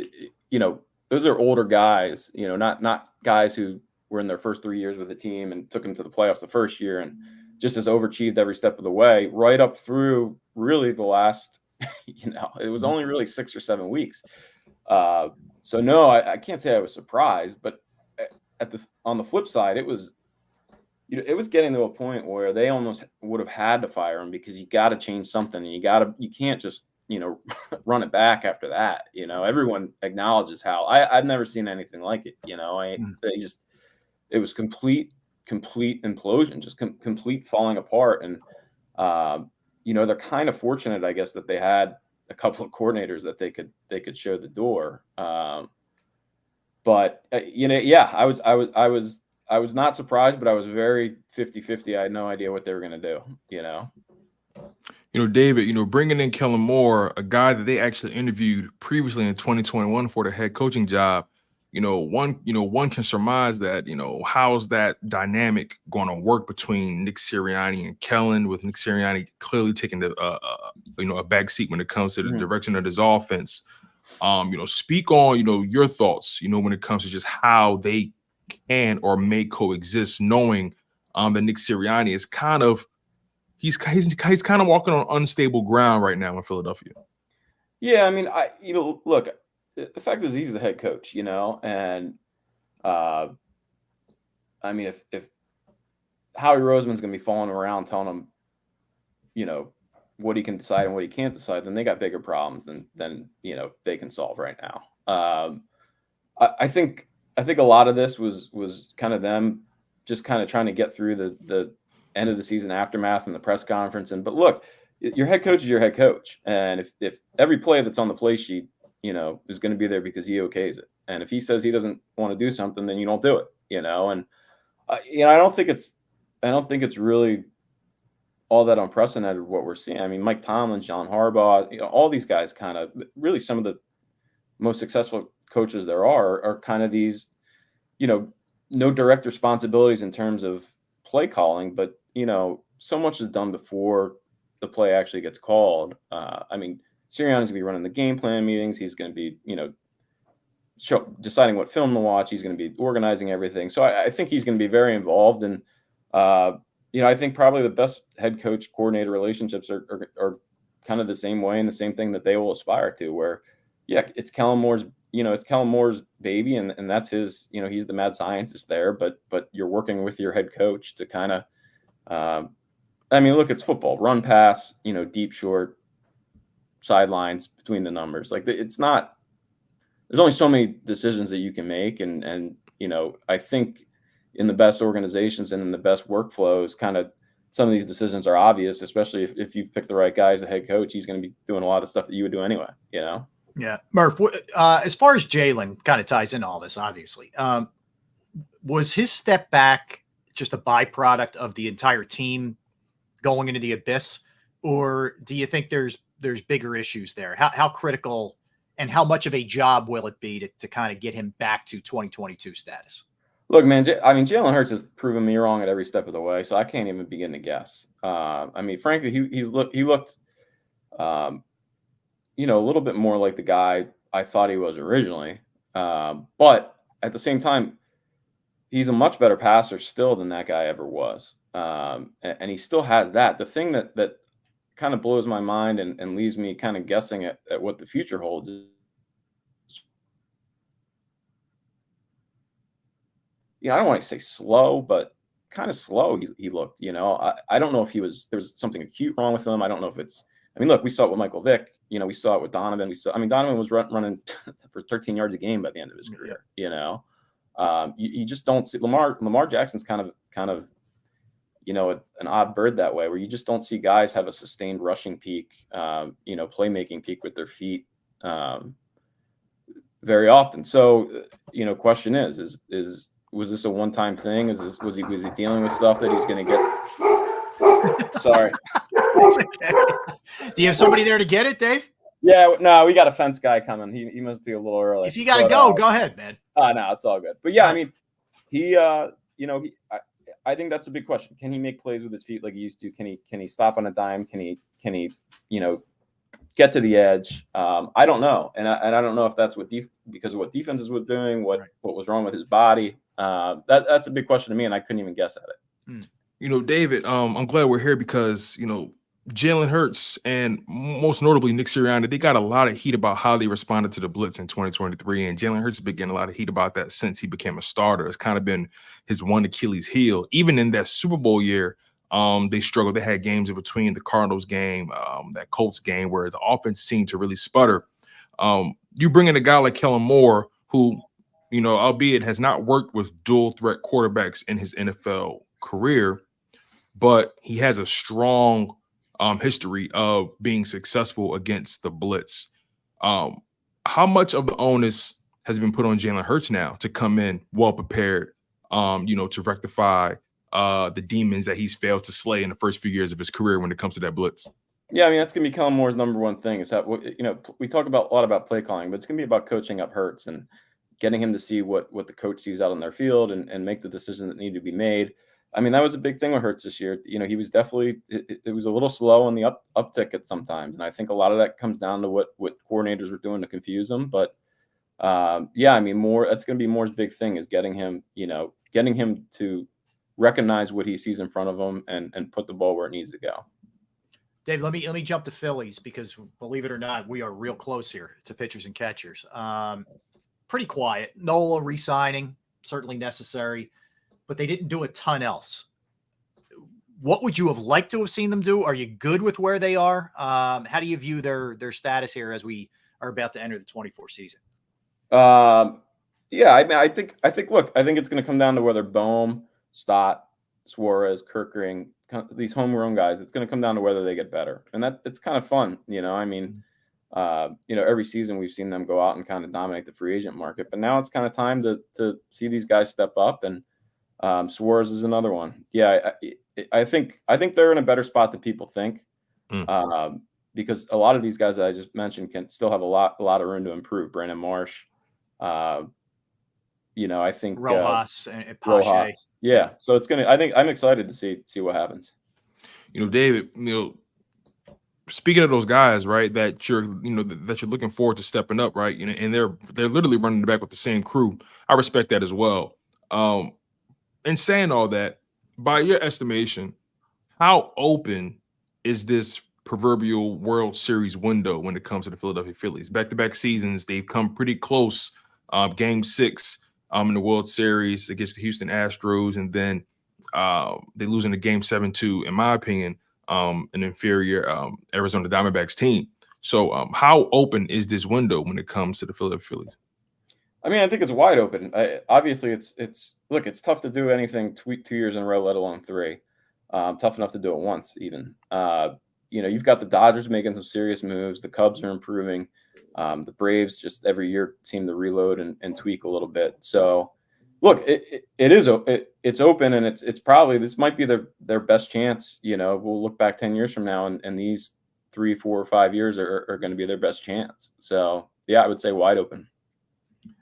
Those are older guys, not guys who were in their first 3 years with the team and took them to the playoffs the first year and just as overachieved every step of the way, right up through really the last, it was only really 6 or 7 weeks. So no, I can't say I was surprised, but on the flip side, it was getting to a point where they almost would have had to fire him because you got to change something. And you can't just, run it back after that. Everyone acknowledges how I've never seen anything like it. It was complete implosion, just complete falling apart. And, they're kind of fortunate, I guess, that they had a couple of coordinators that they could show the door. But I was not surprised, but I was very 50-50. I had no idea what they were going to do, David, bringing in Kellen Moore, a guy that they actually interviewed previously in 2021 for the head coaching job, one can surmise that, how's that dynamic going to work between Nick Sirianni and Kellen, with Nick Sirianni clearly taking a back seat when it comes to the direction of his offense. Speak on, your thoughts, when it comes to just how they can or may coexist, knowing that Nick Sirianni is kind of, he's kind of walking on unstable ground right now in Philadelphia. Yeah, I mean, look, the fact is he's the head coach, and I mean, if Howie Roseman's going to be falling around telling him, what he can decide and what he can't decide, then they got bigger problems than they can solve right now. I think a lot of this was kind of them just kind of trying to get through the end of the season aftermath and the press conference. But look, your head coach is your head coach. And if every play that's on the play sheet, is going to be there because he okays it. And if he says he doesn't want to do something, then you don't do it, and, I don't think it's really all that unprecedented what we're seeing. I mean, Mike Tomlin, John Harbaugh, all these guys kind of really some of the most successful coaches there are kind of these, no direct responsibilities in terms of play calling, but, so much is done before the play actually gets called. I mean, Sirianni's going to be running the game plan meetings. He's going to be, deciding what film to watch. He's going to be organizing everything. So I think he's going to be very involved. And, I think probably the best head coach coordinator relationships are kind of the same way and the same thing that they will aspire to, where, it's Kellen Moore's, it's Kellen Moore's baby. And that's his, he's the mad scientist there, but you're working with your head coach to kind of, I mean, look, it's football, run, pass, deep, short, sidelines, between the numbers. Like it's not, there's only so many decisions that you can make. And I think in the best organizations and in the best workflows, kind of some of these decisions are obvious, especially if you've picked the right guy as the head coach. He's going to be doing a lot of stuff that you would do anyway, Yeah. Murph, as far as Jalen kind of ties in all this, obviously, was his step back just a byproduct of the entire team going into the abyss, or do you think there's bigger issues there? How critical and how much of a job will it be to kind of get him back to 2022 status? Look, man, I mean, Jalen Hurts has proven me wrong at every step of the way, so I can't even begin to guess. I mean, frankly, he looked, a little bit more like the guy I thought he was originally. But at the same time, he's a much better passer still than that guy ever was. And he still has that. The thing that kind of blows my mind and leaves me kind of guessing at what the future holds is, I don't want to say slow, but kind of slow. He looked, I don't know if there was something acute wrong with him. I don't know if look, we saw it with Michael Vick, we saw it with Donovan. Donovan was running for 13 yards a game by the end of his career, you just don't see Lamar Jackson's kind of an odd bird that way, where you just don't see guys have a sustained rushing peak, playmaking peak with their feet very often. So, question is was this a one-time thing? Was he dealing with stuff that he's going to get? Sorry. It's okay. Do you have somebody there to get it, Dave? Yeah, no, we got a fence guy coming. He must be a little early. If you got to go ahead, man. No, it's all good. But yeah, I mean, I think that's a big question. Can he make plays with his feet like he used to? Can he stop on a dime? Can he get to the edge? I don't know, and I don't know if that's because of what defenses were doing, what was wrong with his body. That's a big question to me, and I couldn't even guess at it. David, I'm glad we're here because Jalen Hurts and most notably Nick Sirianni, they got a lot of heat about how they responded to the blitz in 2023, and Jalen Hurts has been getting a lot of heat about that since he became a starter. It's kind of been his one Achilles heel. Even in that Super Bowl year, they struggled. They had games in between the Cardinals game, that Colts game, where the offense seemed to really sputter. You bring in a guy like Kellen Moore, who, albeit has not worked with dual threat quarterbacks in his NFL career, but he has a strong history of being successful against the blitz. How much of the onus has been put on Jalen Hurts now to come in well prepared, to rectify the demons that he's failed to slay in the first few years of his career when it comes to that blitz? Yeah, I mean, that's going to be Kellen Moore's number one thing. Is that, we talk a lot about play calling, but it's going to be about coaching up Hurts and getting him to see what the coach sees out on their field and make the decisions that need to be made. I mean, that was a big thing with Hurts this year. He was definitely, it was a little slow on the uptick at sometimes. And I think a lot of that comes down to what coordinators were doing to confuse him. But yeah, I mean, that's going to be Moore's big thing, is getting him to recognize what he sees in front of him and put the ball where it needs to go. Dave, let me jump to Phillies, because believe it or not, we are real close here to pitchers and catchers. Pretty quiet. Nola re-signing, certainly necessary, but they didn't do a ton else. What would you have liked to have seen them do? Are you good with where they are? How do you view their status here as we are about to enter the 24 season? Yeah, I mean, I think it's going to come down to whether Bohm, Stott, Suarez, Kerkering, these homegrown guys, it's going to come down to whether they get better. And it's kind of fun, I mean, every season we've seen them go out and kind of dominate the free agent market, but now it's kind of time to see these guys step up. And Suarez is another one. Yeah, I think they're in a better spot than people think, because a lot of these guys that I just mentioned can still have a lot of room to improve. Brandon Marsh, I think Rojas and Pache. Yeah, so it's gonna. I think I'm excited to see what happens. David, speaking of those guys, right, that you're looking forward to stepping up, right, and they're literally running the back with the same crew. I respect that as well. In saying all that, by your estimation, how open is this proverbial World Series window when it comes to the Philadelphia Phillies? Back-to-back seasons, they've come pretty close. Game 6 in the World Series against the Houston Astros, and then they lose in the Game 7 to, in my opinion, an inferior Arizona Diamondbacks team. So how open is this window when it comes to the Philadelphia Phillies? I mean, I think it's wide open. Obviously, it's tough to do anything 2 years in a row, let alone 3. Tough enough to do it once, even. You've got the Dodgers making some serious moves. The Cubs are improving. The Braves just every year seem to reload and tweak a little bit. So, Look, it's open, and it's probably, this might be their best chance. We'll look back 10 years from now, and these 3, 4, or 5 years are going to be their best chance. So yeah, I would say wide open.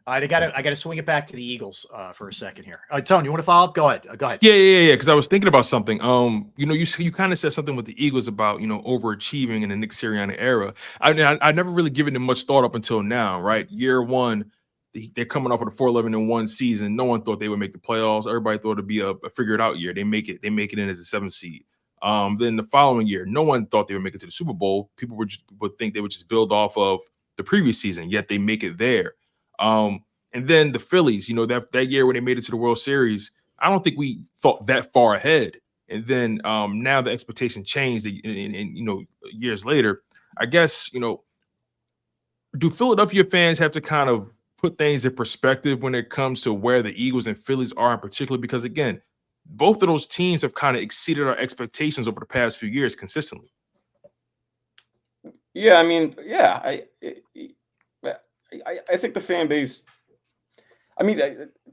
All right, I gotta swing it back to the Eagles for a second here. Tony, you want to follow up? Go ahead. Go ahead. Yeah. Because I was thinking about something. You kind of said something with the Eagles about overachieving in the Nick Sirianni era. I never really given it much thought up until now. Right, year one, they're coming off with a 4-11-1 season. No one thought they would make the playoffs. Everybody thought it'd be a figured out year. They make it in as a 7th seed. Then the following year, no one thought they would make it to the Super Bowl. People would think they would just build off of the previous season, yet they make it there. And then the Phillies, that year when they made it to the World Series, I don't think we thought that far ahead. And then now the expectation changed, and years later, I guess, do Philadelphia fans have to kind of put things in perspective when it comes to where the Eagles and Phillies are in particular? Because again, both of those teams have kind of exceeded our expectations over the past few years consistently. Yeah, I mean, yeah, I think the fan base. I mean,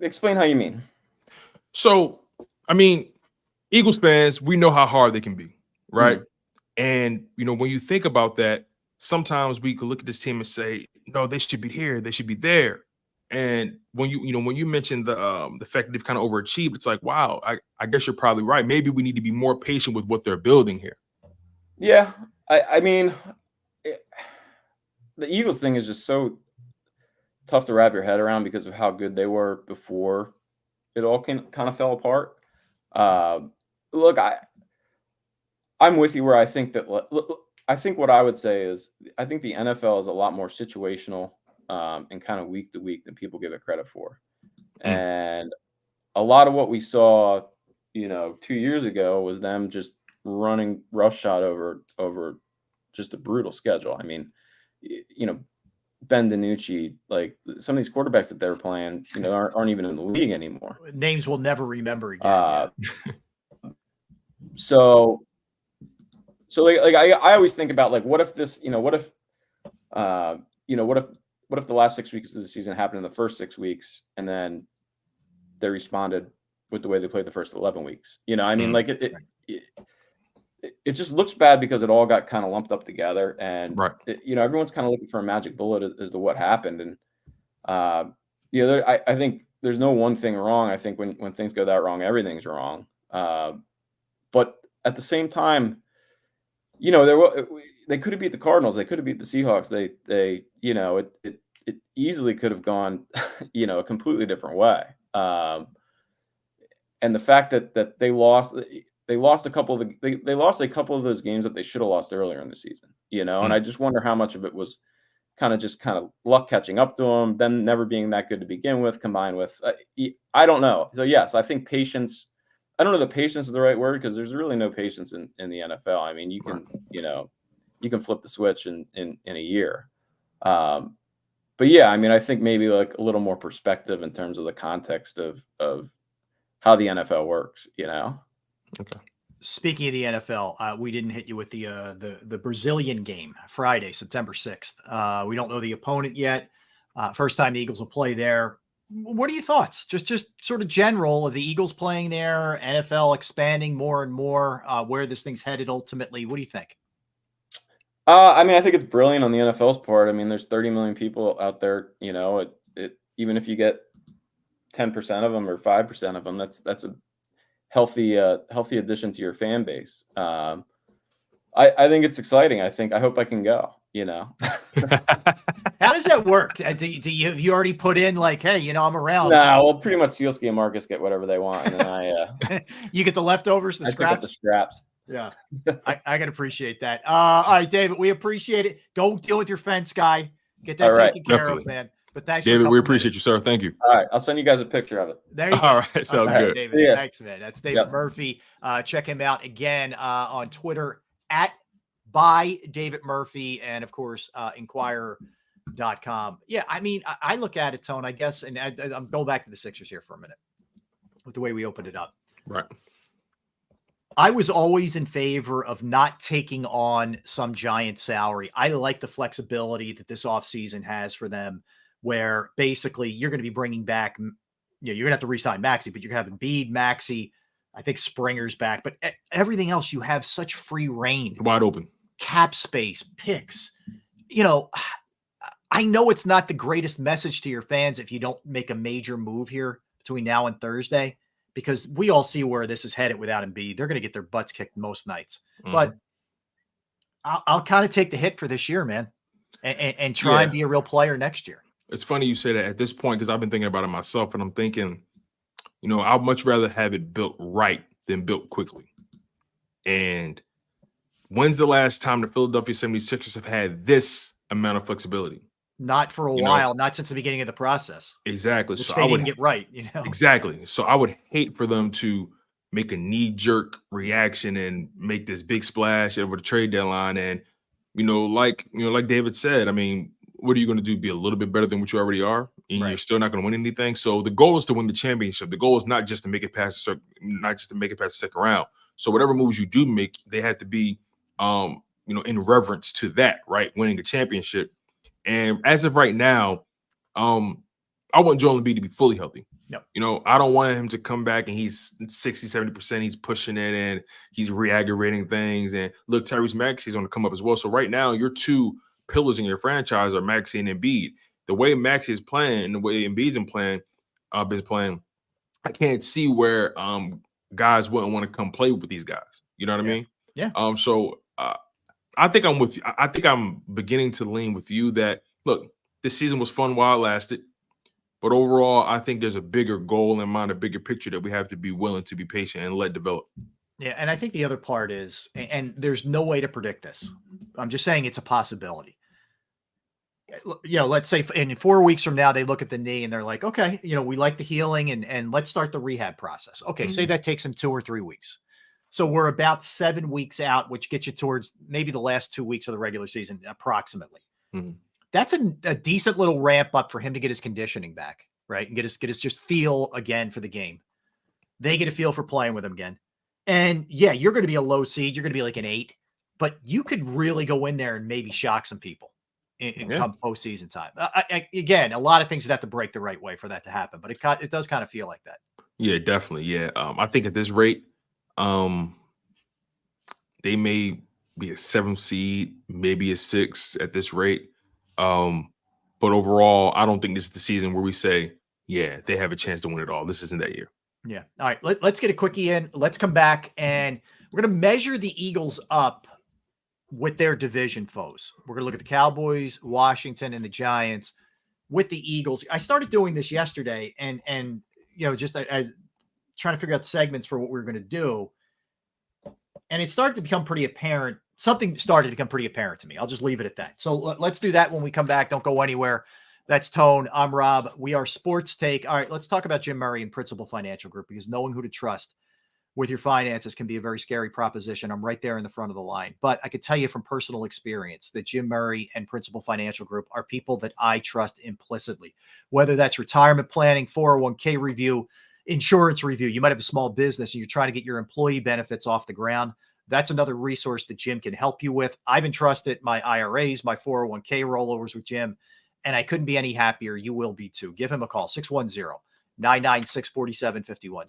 explain how you mean. So, I mean, Eagles fans, we know how hard they can be, right? Mm-hmm. And, when you think about that, sometimes we could look at this team and say, no, they should be here, they should be there. And when you mentioned the fact that they've kind of overachieved, it's like, wow, I guess you're probably right. Maybe we need to be more patient with what they're building here. Yeah, I mean, the Eagles thing is just so tough to wrap your head around because of how good they were before it all kind of fell apart. Look, I'm with you where I think that. I think what I would say is I think the NFL is a lot more situational and kind of week to week than people give it credit for. And a lot of what we saw, 2 years ago was them just running roughshod over just a brutal schedule. I mean, Ben DiNucci, like some of these quarterbacks that they're playing, aren't even in the league anymore. Names we'll never remember again. So like I always think about like, what if this, what if the last 6 weeks of the season happened in the first 6 weeks, and then they responded with the way they played the first 11 weeks. I mean, like it just looks bad because it all got kind of lumped up together, and right. Everyone's kind of looking for a magic bullet as to what happened. And I think there's no one thing wrong. I think when things go that wrong, everything's wrong. But at the same time, they could have beat the Cardinals. They could have beat the Seahawks. It easily could have gone, a completely different way. And the fact that they lost a couple of they lost a couple of those games that they should have lost earlier in the season, and I just wonder how much of it was kind of luck catching up to them, them never being that good to begin with, combined with, I don't know. So yes, I think patience. I don't know that patience is the right word, because there's really no patience in the NFL. I mean, you can, you can flip the switch in a year. But yeah, I mean, I think maybe like a little more perspective in terms of the context of how the NFL works, Okay. Speaking of the NFL, we didn't hit you with the Brazilian game Friday, September 6th. We don't know the opponent yet. First time the Eagles will play there. What are your thoughts? Just sort of general of the Eagles playing there, NFL expanding more and more, where this thing's headed ultimately. What do you think? I mean, I think it's brilliant on the NFL's part. I mean, there's 30 million people out there. Even if you get 10% of them or 5% of them, that's a healthy addition to your fan base. I think it's exciting. I hope I can go. How does that work? Have you already put in like, hey, I'm around? No, well, pretty much Sealski and Marcus get whatever they want, and then you get the leftovers, the scraps. Pick up the scraps. Yeah, I can appreciate that. All right, David, we appreciate it. Go deal with your fence guy. Get that taken care of, man. But thanks, David. We appreciate you, sir. Thank you. All right, I'll send you guys a picture of it. There you go. All right, sounds good. David, yeah. Thanks, man. That's David Murphy. Check him out again on Twitter by David Murphy, and of course, Inquirer.com. Yeah, I mean, I look at it, Tone, I guess, and I'm going back to the Sixers here for a minute with the way we opened it up. Right. I was always in favor of not taking on some giant salary. I like the flexibility that this offseason has for them, where basically you're going to be bringing back you're going to have to re-sign Maxey, but you're going to have Embiid, Maxey. I think Springer's back. But everything else, you have such free reign. Wide open. Cap space, picks. I know it's not the greatest message to your fans if you don't make a major move here between now and Thursday, because we all see where this is headed without Embiid. They're going to get their butts kicked most nights. But I'll kind of take the hit for this year, man, and try and be a real player next year. It's funny you say that at this point, because I've been thinking about it myself, and I'm thinking, I'd much rather have it built right than built quickly. And when's the last time the Philadelphia 76ers have had this amount of flexibility? Not for a while, not since the beginning of the process. Exactly. Which so they I would didn't get right, Exactly. So I would hate for them to make a knee-jerk reaction and make this big splash over the trade deadline. And, like David said, I mean, what are you going to do? Be a little bit better than what you already are, and you're still not going to win anything. So the goal is to win the championship. The goal is not just to make it past the second round. So whatever moves you do make, they have to be, in reverence to that, right? Winning a championship. And as of right now, I want Joel Embiid to be fully healthy. No. I don't want him to come back and he's 60, 70%. He's pushing it and he's re-aggravating things. And look, Tyrese Maxey's on the come up as well. So right now, your two pillars in your franchise are Maxey and Embiid. The way Maxey is playing and the way Embiid's been playing, I can't see where guys wouldn't want to come play with these guys. You know what I mean? Yeah. So I think I'm with you. I think I'm beginning to lean with you that, look, this season was fun while it lasted. But overall, I think there's a bigger goal in mind, a bigger picture that we have to be willing to be patient and let develop. Yeah, and I think the other part is, and there's no way to predict this. I'm just saying it's a possibility. Let's say in 4 weeks from now, they look at the knee and they're like, okay, we like the healing and let's start the rehab process. Okay, say that takes them 2 or 3 weeks. So we're about 7 weeks out, which gets you towards maybe the last 2 weeks of the regular season, approximately. That's a decent little ramp up for him to get his conditioning back, right? And get his just feel again for the game. They get a feel for playing with him again. And yeah, you're going to be a low seed. You're going to be like an 8, but you could really go in there and maybe shock some people in come postseason time. Again, a lot of things would have to break the right way for that to happen, but it does kind of feel like that. Yeah, definitely. Yeah. I think at this rate, they may be a 7 seed, maybe a 6 at this rate. But overall, I don't think this is the season where we say, yeah, they have a chance to win it all. This isn't that year. Yeah. All right. Let's get a quickie in. Let's come back and we're going to measure the Eagles up with their division foes. We're going to look at the Cowboys, Washington, and the Giants with the Eagles. I started doing this yesterday and just I trying to figure out segments for what we were going to do. And it started to become pretty apparent. Something started to become pretty apparent to me. I'll just leave it at that. So let's do that when we come back. Don't go anywhere. That's Tone. I'm Rob. We are Sports Take. All right, let's talk about Jim Murray and Principal Financial Group, because knowing who to trust with your finances can be a very scary proposition. I'm right there in the front of the line. But I could tell you from personal experience that Jim Murray and Principal Financial Group are people that I trust implicitly, whether that's retirement planning, 401k review, insurance review. You might have a small business and you're trying to get your employee benefits off the ground. That's another resource that Jim can help you with. I've entrusted my IRAs, my 401k rollovers with Jim, and I couldn't be any happier. You will be too. Give him a call, 610-996-4751,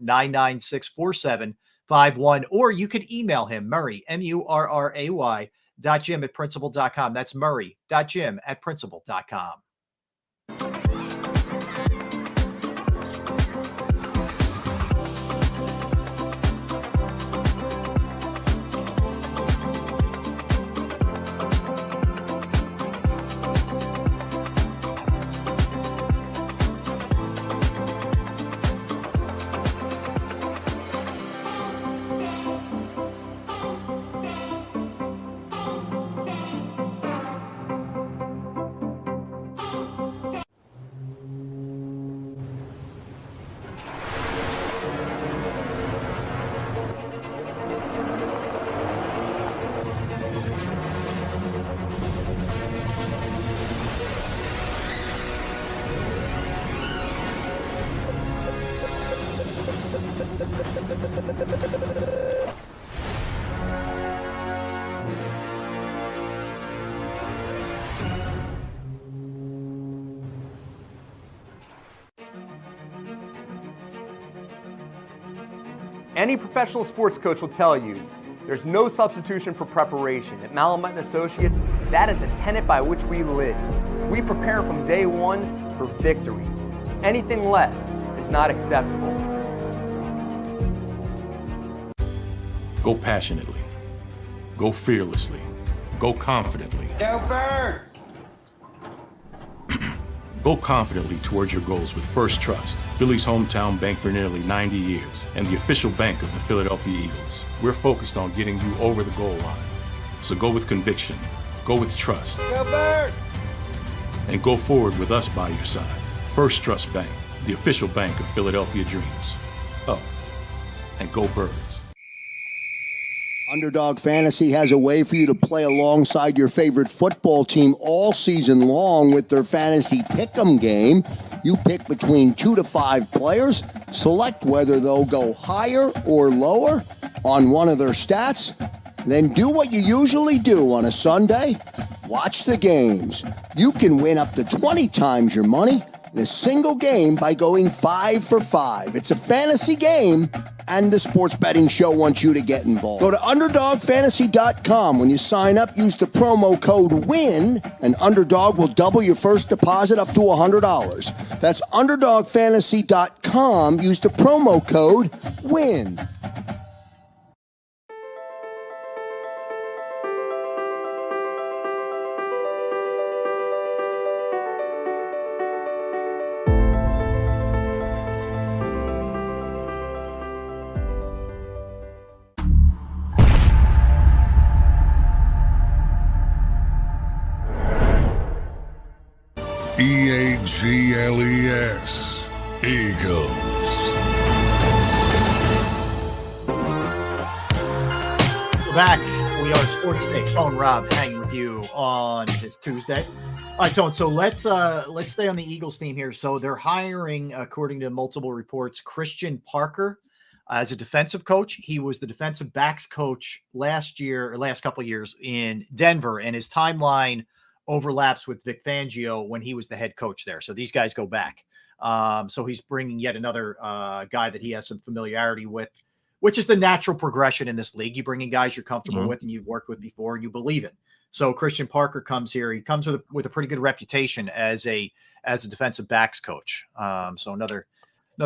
610-996-4751, or you could email him, Murray, MURRAY, .jim@principal.com. That's Murray.jim@principal.com. Any professional sports coach will tell you there's no substitution for preparation. At Malamut & Associates, that is a tenet by which we live. We prepare from day one for victory. Anything less is not acceptable. Go passionately. Go fearlessly. Go confidently. Go Birds! Go confidently towards your goals with First Trust, Philly's hometown bank for nearly 90 years, and the official bank of the Philadelphia Eagles. We're focused on getting you over the goal line. So go with conviction, go with trust, Go Birds! and go forward with us by your side. First Trust Bank, the official bank of Philadelphia dreams. Oh, and go Birds. Underdog Fantasy has a way for you to play alongside your favorite football team all season long with their fantasy pick'em game. You pick between 2 to 5 players, select whether they'll go higher or lower on one of their stats, then do what you usually do on a Sunday, watch the games. You can win up to 20 times your money in a single game by going 5 for 5. It's a fantasy game, and the Sports Betting Show wants you to get involved. Go to UnderdogFantasy.com. When you sign up, use the promo code WIN, and Underdog will double your first deposit up to $100. That's UnderdogFantasy.com. Use the promo code WIN. EAGLES, Eagles. We're back. We are Sports Day. Tone Rob hanging with you on this Tuesday. All right, Tone. So let's stay on the Eagles theme here. So they're hiring, according to multiple reports, Christian Parker as a defensive coach. He was the defensive backs coach last couple of years in Denver, and his timeline overlaps with Vic Fangio when he was the head coach there. So these guys go back. So he's bringing yet another guy that he has some familiarity with, which is the natural progression in this league. You bring in guys you're comfortable with and you've worked with before and you believe in. So Christian Parker comes here. He comes with a pretty good reputation as a defensive backs coach. So another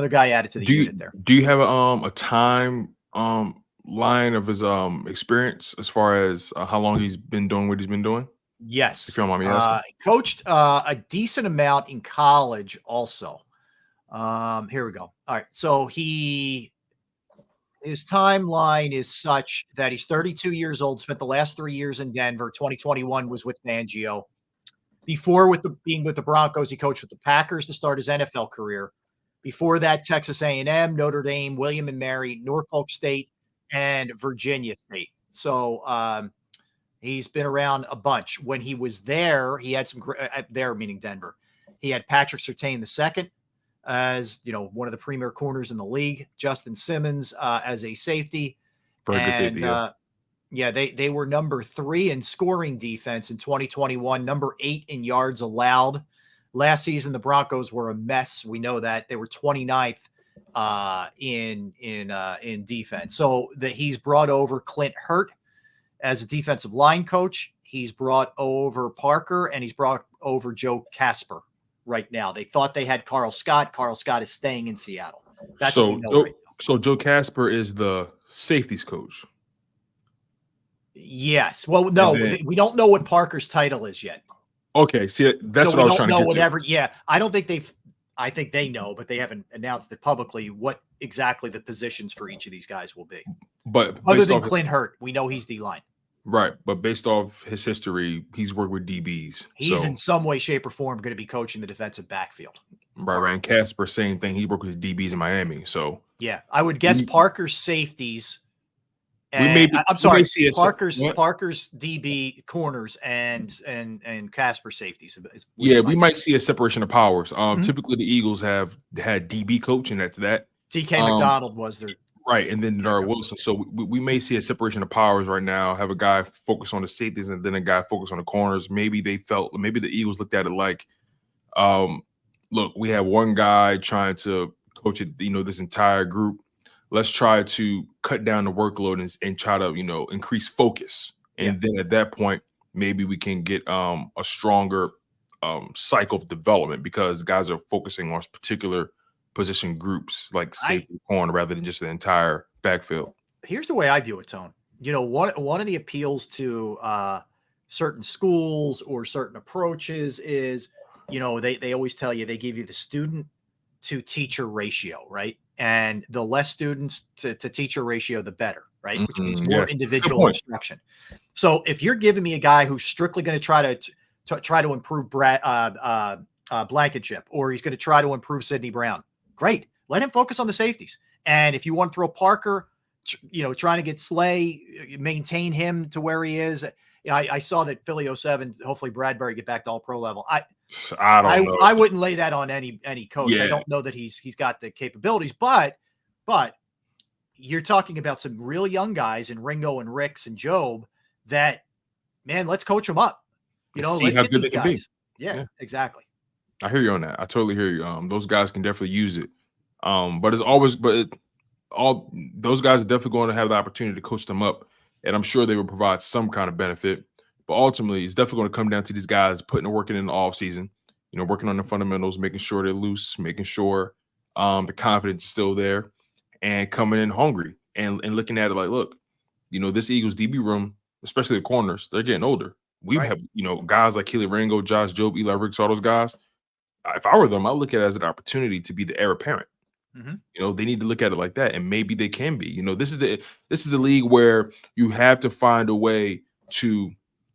guy added to the unit there. Do you have a time line of his experience as far as how long he's been doing what he's been doing? Yes. If you don't mind me asking. Coached a decent amount in college also. Here we go. All right. So his timeline is such that he's 32 years old, spent the last 3 years in Denver. 2021 was with Fangio. Before being with the Broncos, he coached with the Packers to start his NFL career. Before that, Texas A&M, Notre Dame, William and Mary, Norfolk State, and Virginia State. So he's been around a bunch. When he was there, he had some there, meaning Denver. He had Patrick Surtain II as one of the premier corners in the league. Justin Simmons as a safety. Very good safety. They were number 3 in scoring defense in 2021, number 8 in yards allowed. Last season, the Broncos were a mess. We know that they were 29th in defense. So that he's brought over Clint Hurt as a defensive line coach. He's brought over Parker and he's brought over Joe Casper right now. They thought they had Carl Scott. Carl Scott is staying in Seattle. That's what we know right now. So Joe Casper is the safeties coach. Yes. Well, no, we don't know what Parker's title is yet. Okay. See, that's what I was trying to get to. Yeah. I don't think I think they know, but they haven't announced it publicly what exactly the positions for each of these guys will be. But other than Clint Hurt, we know he's D-line. Right. But based off his history, he's worked with DBs. He's in some way, shape, or form going to be coaching the defensive backfield. Right. And Casper, same thing. He worked with DBs in Miami. So yeah, I would guess Parker's safeties. Parker's DB corners and Casper safeties. We might see a separation of powers. Typically the Eagles have had DB coach, and that's that. DK McDonald was their right, and then Darrell Wilson. So we may see a separation of powers right now. Have a guy focus on the safeties, and then a guy focus on the corners. Maybe the Eagles looked at it like, look, we have one guy trying to coach it, this entire group. let's try to cut down the workload and try to, increase focus. And then at that point, maybe we can get a stronger cycle of development because guys are focusing on particular position groups like safety, corner, rather than just the entire backfield. Here's the way I view it, Tone. One of the appeals to certain schools or certain approaches is, they always tell you, they give you the student to teacher ratio, right? And the less students to teacher ratio, the better, right? Which means more individual instruction. So if you're giving me a guy who's strictly going to try to improve Blankenship, or he's going to try to improve Sidney Brown, great. Let him focus on the safeties. And if you want to throw Parker, trying to get Slay, maintain him to where he is. I saw that Philly 07, hopefully Bradbury get back to all pro level. I don't know. I wouldn't lay that on any coach. Yeah. I don't know that he's got the capabilities, but you're talking about some real young guys in Ringo and Ricks and Job that, man, let's coach them up. See how good they can be. Yeah, exactly. I hear you on that. I totally hear you. Those guys can definitely use it. All those guys are definitely going to have the opportunity to coach them up, and I'm sure they will provide some kind of benefit. But ultimately, it's definitely going to come down to these guys putting the work in the off season, working on the fundamentals, making sure they're loose, making sure the confidence is still there, and coming in hungry and looking at it like, look, this Eagles DB room, especially the corners, they're getting older. We have, guys like Keely Ringo, Josh Jobe, Eli Ricks, all those guys. If I were them, I'd look at it as an opportunity to be the heir apparent. They need to look at it like that, and maybe they can be. This is a league where you have to find a way to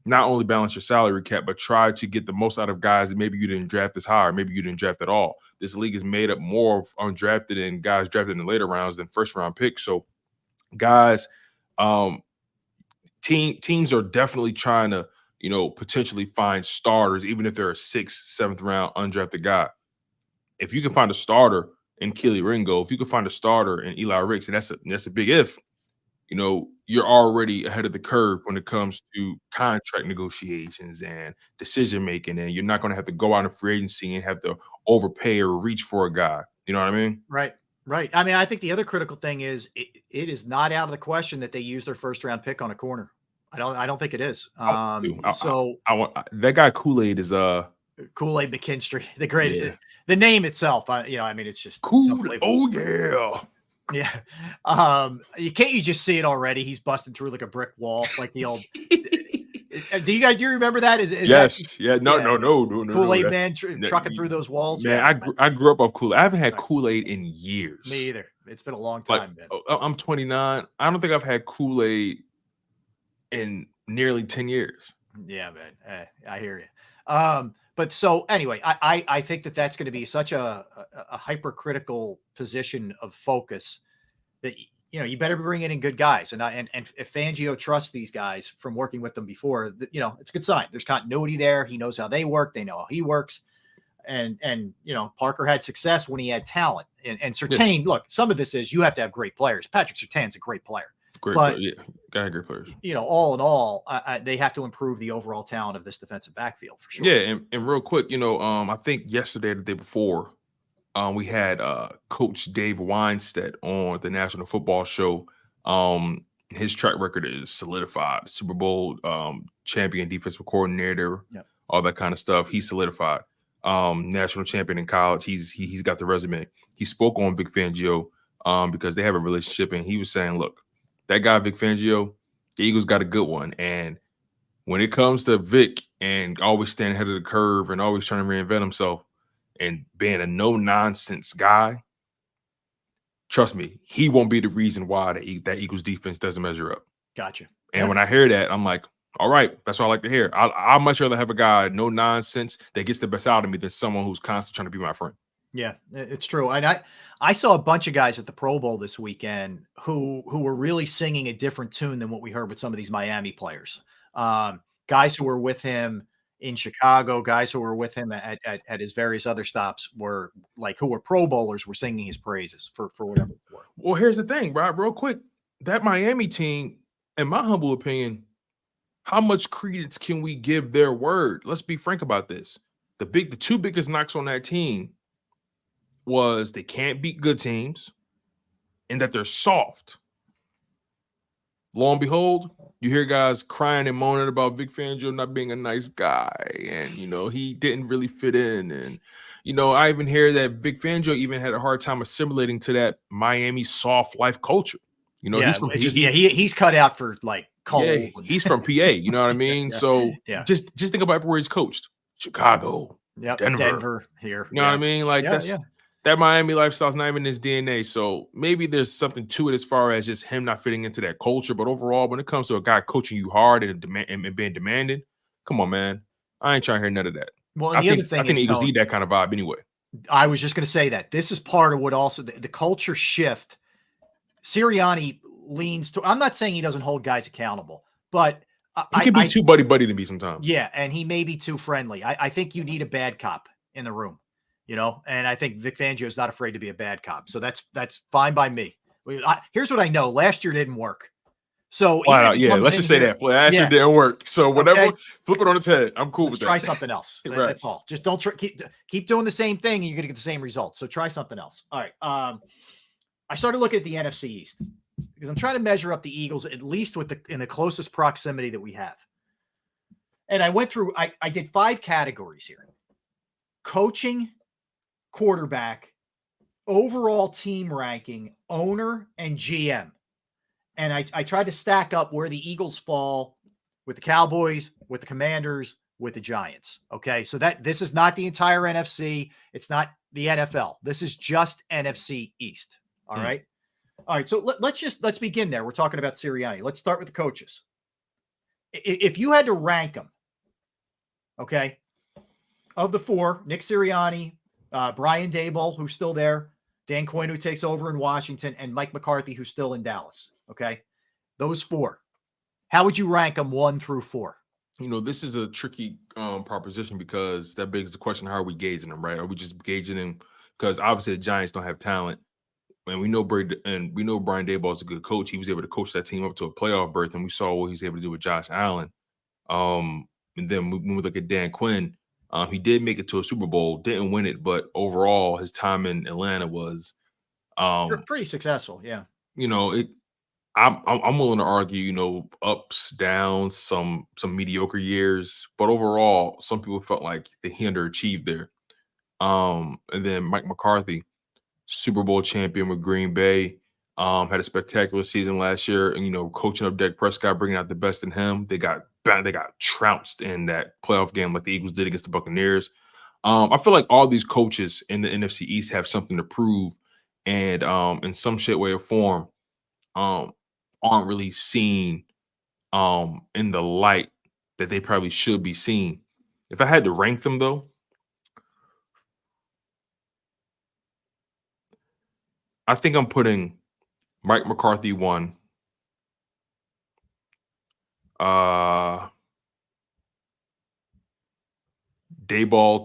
not only balance your salary cap, but try to get the most out of guys that maybe you didn't draft as high, or maybe you didn't draft at all. This league is made up more of undrafted and guys drafted in the later rounds than first round picks. So, guys, teams are definitely trying to potentially find starters, even if they're a 6th, 7th round undrafted guy. If you can find a starter in Keely Ringo, if you can find a starter in Eli Ricks, and that's a big if, you're already ahead of the curve when it comes to contract negotiations and decision making, and you're not going to have to go out in free agency and have to overpay or reach for a guy. You know what I mean? Right. I mean, I think the other critical thing is it is not out of the question that they use their first round pick on a corner. I don't think it is. So that guy Kool-Aid is Kool-Aid McKinstry, the great. Yeah. The name itself, it's just cool. Oh yeah. Yeah. You just see it already. He's busting through like a brick wall, like the old. Do you remember that? Yes. No. Kool-Aid man trucking through those walls. Man, I grew up off Kool-Aid. I haven't had Kool-Aid in years. Me either. It's been a long time. I'm 29. I don't think I've had Kool-Aid in nearly 10 years. Yeah, man. I hear you. But so anyway, I think that's going to be such a hypercritical position of focus that you better be bringing in good guys. And if Fangio trusts these guys from working with them before, it's a good sign. There's continuity there. He knows how they work. They know how he works. And Parker had success when he had talent. And Surtain, look, some of this is you have to have great players. Patrick Surtain's a great player. Great players. All in all, they have to improve the overall talent of this defensive backfield for sure. Yeah, and real quick, I think yesterday or the day before, we had Coach Dave Weinstedt on the National Football Show. His track record is solidified. Super Bowl champion, defensive coordinator, all that kind of stuff. He's solidified. National champion in college. He's got the resume. He spoke on Vic Fangio because they have a relationship, and he was saying, look, that guy, Vic Fangio, the Eagles got a good one. And when it comes to Vic and always staying ahead of the curve and always trying to reinvent himself and being a no-nonsense guy, trust me, he won't be the reason why that Eagles defense doesn't measure up. Gotcha. And when I hear that, I'm like, all right, that's what I like to hear. I'd much rather have a guy, no nonsense, that gets the best out of me than someone who's constantly trying to be my friend. Yeah, it's true. And I saw a bunch of guys at the Pro Bowl this weekend who were really singing a different tune than what we heard with some of these Miami players. Guys who were with him in Chicago, guys who were with him at his various other stops who were Pro Bowlers were singing his praises for whatever it's worth. Well, here's the thing, Rob, real quick. That Miami team, in my humble opinion, how much credence can we give their word? Let's be frank about this. The two biggest knocks on that team was they can't beat good teams and that they're soft. Lo and behold, you hear guys crying and moaning about Vic Fangio not being a nice guy, and he didn't really fit in. And I even hear that Vic Fangio even had a hard time assimilating to that Miami soft life culture. He's from he's cut out for like cold. Yeah, he's from PA. You know what I mean? So just think about everywhere he's coached: Chicago, Denver here. You know what I mean? Like that Miami lifestyle is not even in his DNA. So maybe there's something to it as far as just him not fitting into that culture. But overall, when it comes to a guy coaching you hard and being demanding, come on, man. I ain't trying to hear none of that. Well, and I think the Eagles need that kind of vibe anyway. I was just going to say that this is part of what also the culture shift. Sirianni leans to. I'm not saying he doesn't hold guys accountable, but he can be too buddy to me sometimes. Yeah, and he may be too friendly. I think you need a bad cop in the room. And I think Vic Fangio is not afraid to be a bad cop. So that's fine by me. Here's what I know. Last year didn't work. So let's just say that. Last year didn't work. So whatever, flip it on its head. I'm cool with that. Try something else. Right. That's all. Just don't keep doing the same thing and you're going to get the same results. So try something else. All right. I started looking at the NFC East because I'm trying to measure up the Eagles, at least in the closest proximity that we have. And I went through, I did 5 categories here: coaching, quarterback, overall team ranking, owner, and GM. And I tried to stack up where the Eagles fall with the Cowboys, with the Commanders, with the Giants. Okay. So this is not the entire NFC. It's not the NFL. This is just NFC East. All right. All right. So let's begin there. We're talking about Sirianni. Let's start with the coaches. If you had to rank them, okay, of the 4, Nick Sirianni, Brian Daboll, who's still there, Dan Quinn, who takes over in Washington, and Mike McCarthy, who's still in Dallas. Okay. Those 4. How would you rank them 1 through 4? This is a tricky proposition because that begs the question, how are we gauging them, right? Are we just gauging them? Because obviously the Giants don't have talent. And we know Brian Daboll is a good coach. He was able to coach that team up to a playoff berth, and we saw what he was able to do with Josh Allen. And then when we look at Dan Quinn, he did make it to a Super Bowl, didn't win it, but overall his time in Atlanta was pretty successful. Yeah. I'm willing to argue, ups, downs, some mediocre years, but overall, some people felt like that he underachieved there. And then Mike McCarthy, Super Bowl champion with Green Bay, had a spectacular season last year, and coaching up Dak Prescott, bringing out the best in him. They got trounced in that playoff game like the Eagles did against the Buccaneers. I feel like all these coaches in the NFC East have something to prove, and in some shape, way, or form, aren't really seen in the light that they probably should be seen. If I had to rank them, though, I think I'm putting Mike McCarthy 1, Daboll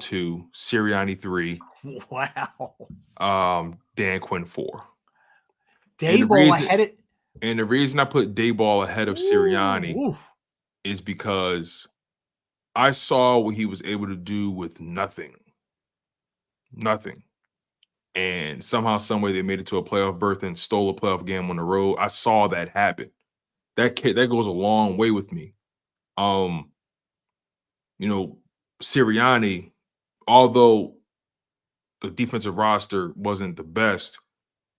2, Sirianni 3. Wow. Dan Quinn 4. Daboll ahead of. And the reason I put Daboll ahead of Sirianni is because I saw what he was able to do with nothing. And somehow, some way, they made it to a playoff berth and stole a playoff game on the road. I saw that happen. That goes a long way with me. Sirianni, although the defensive roster wasn't the best,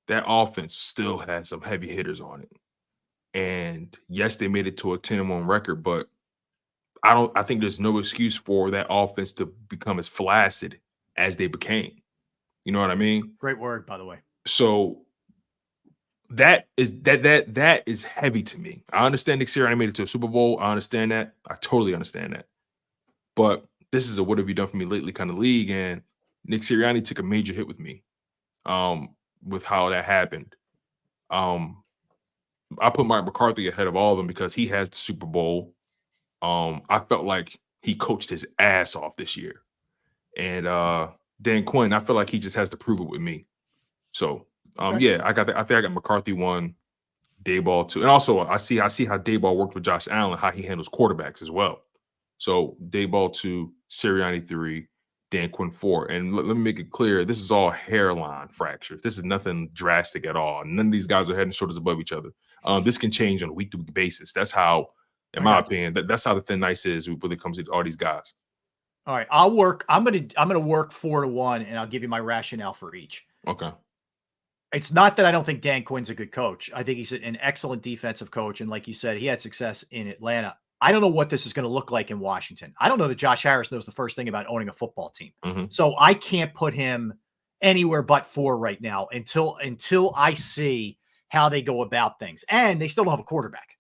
that offense still had some heavy hitters on it. And yes, they made it to a 10-1 record, but I think there's no excuse for that offense to become as flaccid as they became. You know what I mean? Great word, by the way. So that is heavy to me. I understand Nick Sirianni made it to a Super Bowl. I understand that. I totally understand that. But this is a what have you done for me lately kind of league, and Nick Sirianni took a major hit with me with how that happened. I put Mike McCarthy ahead of all of them because he has the Super Bowl. I felt like he coached his ass off this year. And Dan Quinn, I feel like he just has to prove it with me. So I think I got McCarthy 1, Daboll 2. And also I see how Daboll worked with Josh Allen, how he handles quarterbacks as well. So Daboll 2, Sirianni 3, Dan Quinn for. And let me make it clear, this is all hairline fractures. This is nothing drastic at all. None of these guys are head and shoulders above each other. This can change on a week-to-week basis. That's how, in my opinion, that's how the thin ice is when it comes to all these guys. All right, I'm gonna work 4-1, and I'll give you my rationale for each. Okay. It's not that I don't think Dan Quinn's a good coach. I think he's an excellent defensive coach, and like you said, he had success in Atlanta. I don't know what this is going to look like in Washington. I don't know that Josh Harris knows the first thing about owning a football team. So I can't put him anywhere but 4 right now until I see how they go about things. And they still don't have a quarterback.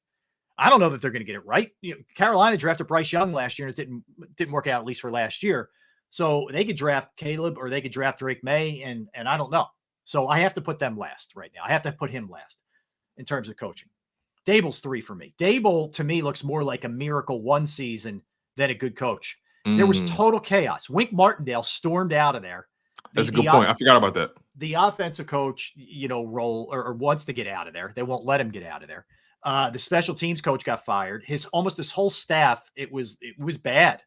I don't know that they're going to get it right. You know, Carolina drafted Bryce Young last year, and it didn't work out, at least for last year. So they could draft Caleb or they could draft Drake May, and I don't know. So I have to put them last right now. I have to put him last in terms of coaching. Dable's 3 for me. Dable, to me, looks more like a miracle one season than a good coach. There was total chaos. Wink Martindale stormed out of there. That's a good point. I forgot about that. The offensive coach, role or wants to get out of there. They won't let him get out of there. The special teams coach got fired. Almost this whole staff, it was bad.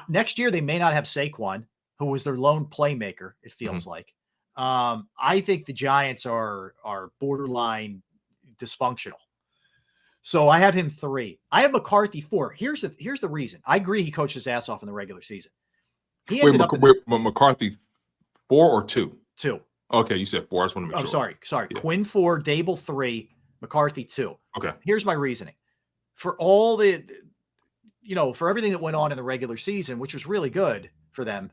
Next year, they may not have Saquon, who was their lone playmaker, it feels like. I think the Giants are borderline dysfunctional. So I have him 3. I have McCarthy 4. Here's the reason. I agree he coached his ass off in the regular season. McCarthy 4 or 2? 2. Okay, you said 4. I just want to make sure. Sorry. Yeah. Quinn 4, Dable 3, McCarthy 2. Okay. Here's my reasoning. For all for everything that went on in the regular season, which was really good for them,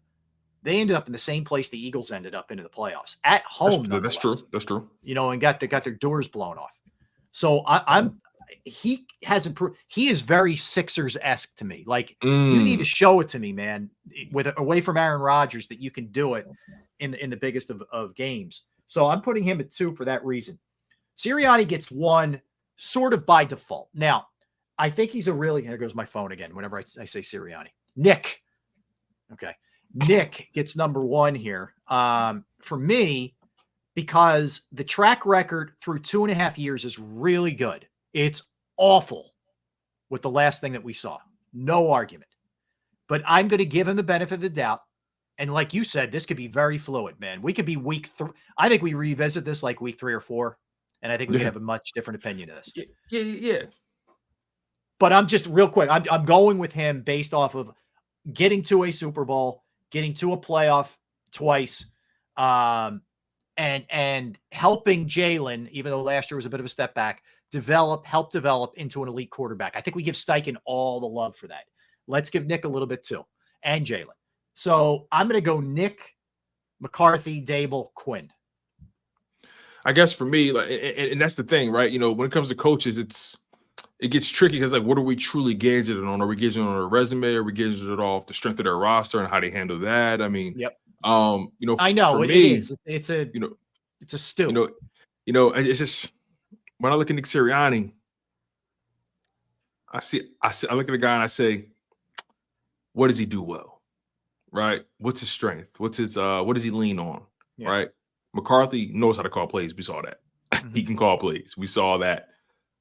they ended up in the same place the Eagles ended up into the playoffs at home. That's true. That's true. And got their doors blown off. So he has improved. He is very Sixers-esque to me. Like you need to show it to me, man, away from Aaron Rodgers, that you can do it in the biggest of games. So I'm putting him at 2 for that reason. Sirianni gets 1 sort of by default. Now, I think he's here goes my phone again whenever I say Sirianni. Nick. Okay. Nick gets number 1 here. For me, because the track record through 2.5 years is really good. It's awful with the last thing that we saw. No argument. But I'm going to give him the benefit of the doubt. And like you said, this could be very fluid, man. We could be week 3. I think we revisit this like week 3 or 4. And I think we could have a much different opinion of this. Yeah. But I'm just real quick. I'm going with him based off of getting to a Super Bowl, getting to a playoff twice, and helping Jalen, even though last year was a bit of a step back, help develop into an elite quarterback. I think we give Steichen all the love for that. Let's give Nick a little bit too, and Jalen. So I'm going to go Nick, McCarthy, Dable, Quinn. I guess for me, and that's the thing, right? When it comes to coaches, it gets tricky because, what are we truly gauging it on? Are we gauging it on a resume? Are we gauging it off the strength of their roster and how they handle that? I mean, yep. I know for it me, is. It's a stew. It's just when I look at Nick Sirianni, I look at the guy and I say, what does he do well? Right? What's his strength? What does he lean on? Yeah. Right? McCarthy knows how to call plays. We saw that. He can call plays. We saw that.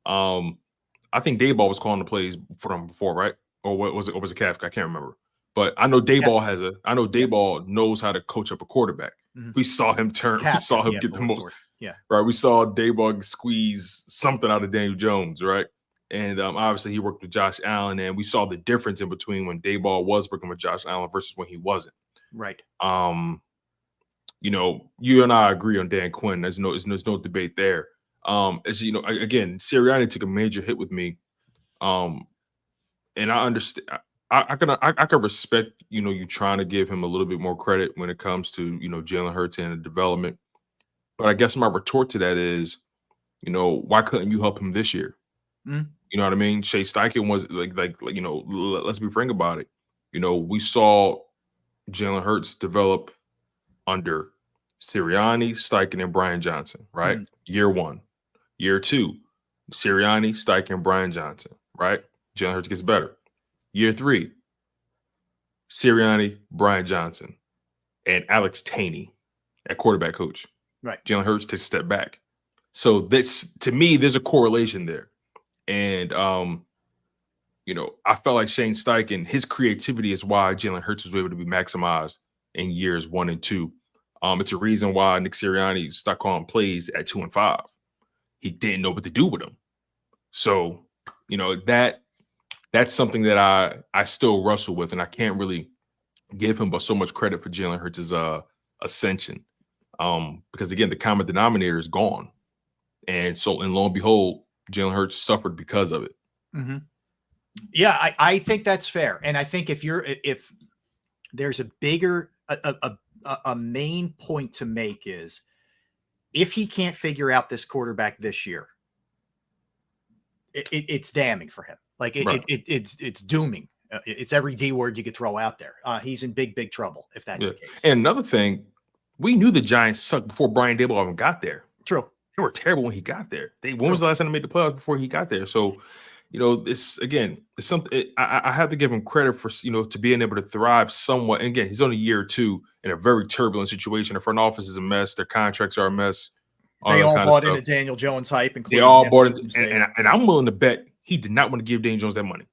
I think Dayball was calling the plays for them before, right? Or what was it? Or was it Kafka? I can't remember. But I know Dayball knows how to coach up a quarterback. We saw him turn. We saw him get the most. Yeah. Right. We saw Dayball squeeze something out of Daniel Jones, right? And obviously he worked with Josh Allen, and we saw the difference in between when Dayball was working with Josh Allen versus when he wasn't. Right. You and I agree on Dan Quinn. There's no debate there. Again, Sirianni took a major hit with me. And I understand. I can respect, you trying to give him a little bit more credit when it comes to, Jalen Hurts and the development. But I guess my retort to that is, why couldn't you help him this year? You know what I mean? Shea Steichen was let's be frank about it. We saw Jalen Hurts develop under Sirianni, Steichen, and Brian Johnson, right? Year 1. Year 2, Sirianni, Steichen, Brian Johnson, right? Jalen Hurts gets better. Year 3, Sirianni, Brian Johnson, and Alex Taney at quarterback coach. Right. Jalen Hurts takes a step back. So that's, to me, there's a correlation there. And, I felt like Shane Steichen, his creativity is why Jalen Hurts was able to be maximized in years 1 and 2. It's a reason why Nick Sirianni stuck on plays at 2 and 5. He didn't know what to do with them. So, that's something that I still wrestle with, and I can't really give him but so much credit for Jalen Hurts' ascension. Because again, the common denominator is gone. And lo and behold, Jalen Hurts suffered because of it. Mm-hmm. Yeah, I think that's fair. And I think if there's a bigger, a main point to make is if he can't figure out this quarterback this year, it's damning for him. Like it's dooming. It's every D word you could throw out there. He's in big trouble if that's the case. And another thing, we knew the Giants sucked before Brian Daboll even got there. True. They were terrible when he got there. When was the last time they made the playoffs before he got there? So, it's something I have to give him credit for, to being able to thrive somewhat. And again, he's on a year or two in a very turbulent situation. The front office is a mess. Their contracts are a mess. They all bought into Daniel Jones hype. They all bought into, and I'm willing to bet he did not want to give Daniel Jones that money.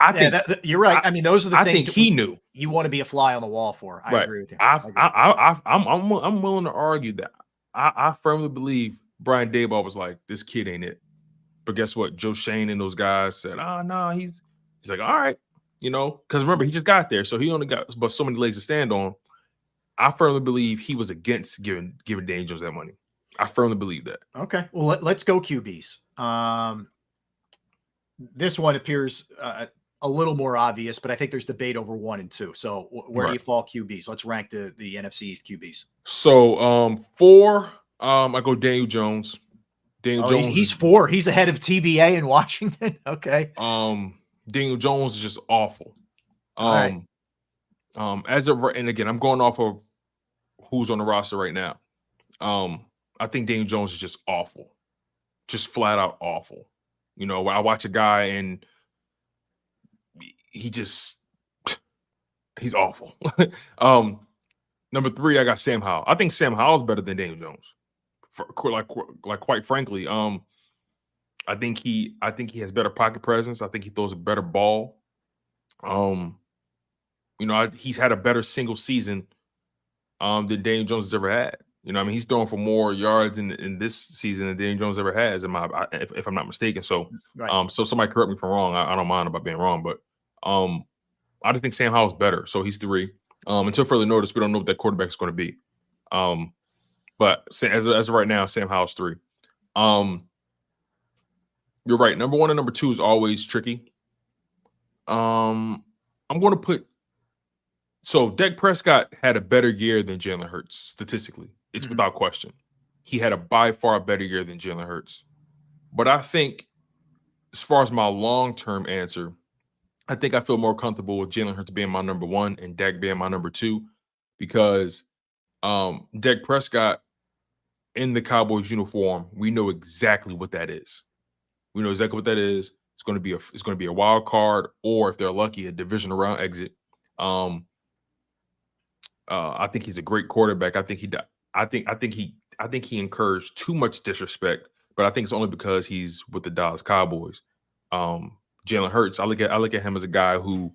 I think you're right. I mean, those are the things he knew you want to be a fly on the wall for. I agree with you. I'm willing to argue that. I firmly believe Brian Daboll was like, this kid ain't it. But guess what? Joe Shane and those guys said, no, he's like, all right, because remember, he just got there. So he only got but so many legs to stand on. I firmly believe he was against giving Daniel Jones that money. I firmly believe that. Okay. Well, let's go QBs. This one appears a little more obvious, but I think there's debate over 1 and 2. So where do you fall QBs? Let's rank the NFC East QBs. So 4, I go Daniel Jones. Jones. He's 4. He's ahead of TBA in Washington. Okay. Daniel Jones is just awful. Right. And again, I'm going off of who's on the roster right now. I think Daniel Jones is just awful, just flat out awful. I watch a guy and he's awful. Number 3, I got Sam Howell. I think Sam Howell's better than Daniel Jones. Quite frankly, I think he has better pocket presence. I think he throws a better ball. He's had a better single season than Daniel Jones has ever had. He's throwing for more yards in this season than Daniel Jones ever has, if I'm not mistaken. So, right. So somebody correct me if I'm wrong. I don't mind about being wrong, but I just think Sam Howell's better. So he's 3. Until further notice, we don't know what that quarterback is going to be. But as of right now, Sam Howell's 3. You're right. Number 1 and number 2 is always tricky. I'm going to put. So Dak Prescott had a better year than Jalen Hurts statistically. It's without question. He had a by far better year than Jalen Hurts. But I think, as far as my long-term answer, I think I feel more comfortable with Jalen Hurts being my number 1 and Dak being my number 2, because Dak Prescott in the Cowboys uniform, we know exactly what that is. We know exactly what that is. It's going to be a wild card, or if they're lucky, a divisional round exit. I think he's a great quarterback. I think he incurs too much disrespect, but I think it's only because he's with the Dallas Cowboys. Jalen Hurts, I look at him as a guy who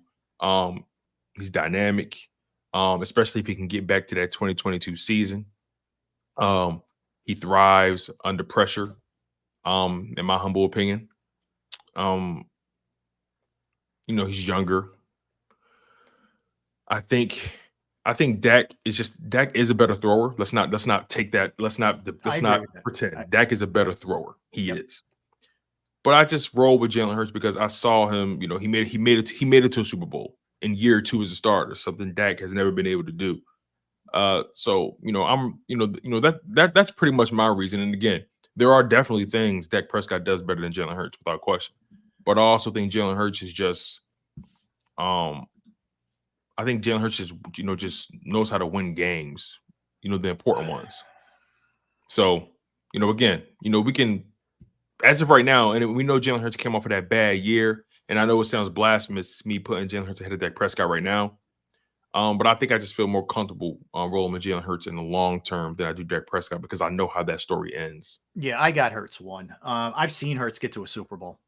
he's dynamic, especially if he can get back to that 2022 season. He thrives under pressure, in my humble opinion. He's younger. I think Dak is a better thrower. Let's not pretend. Dak is a better thrower. He is. But I just roll with Jalen Hurts because I saw him, he made it to a Super Bowl in year 2 as a starter, something Dak has never been able to do. So that's pretty much my reason. And again, there are definitely things Dak Prescott does better than Jalen Hurts without question. But I also think Jalen Hurts is just I think Jalen Hurts just knows how to win games, the important ones. So, again, we can, as of right now, and we know Jalen Hurts came off of that bad year, and I know it sounds blasphemous, me putting Jalen Hurts ahead of Dak Prescott right now. But I think I just feel more comfortable rolling with Jalen Hurts in the long term than I do Dak Prescott because I know how that story ends. Yeah, I got Hurts 1. I've seen Hurts get to a Super Bowl.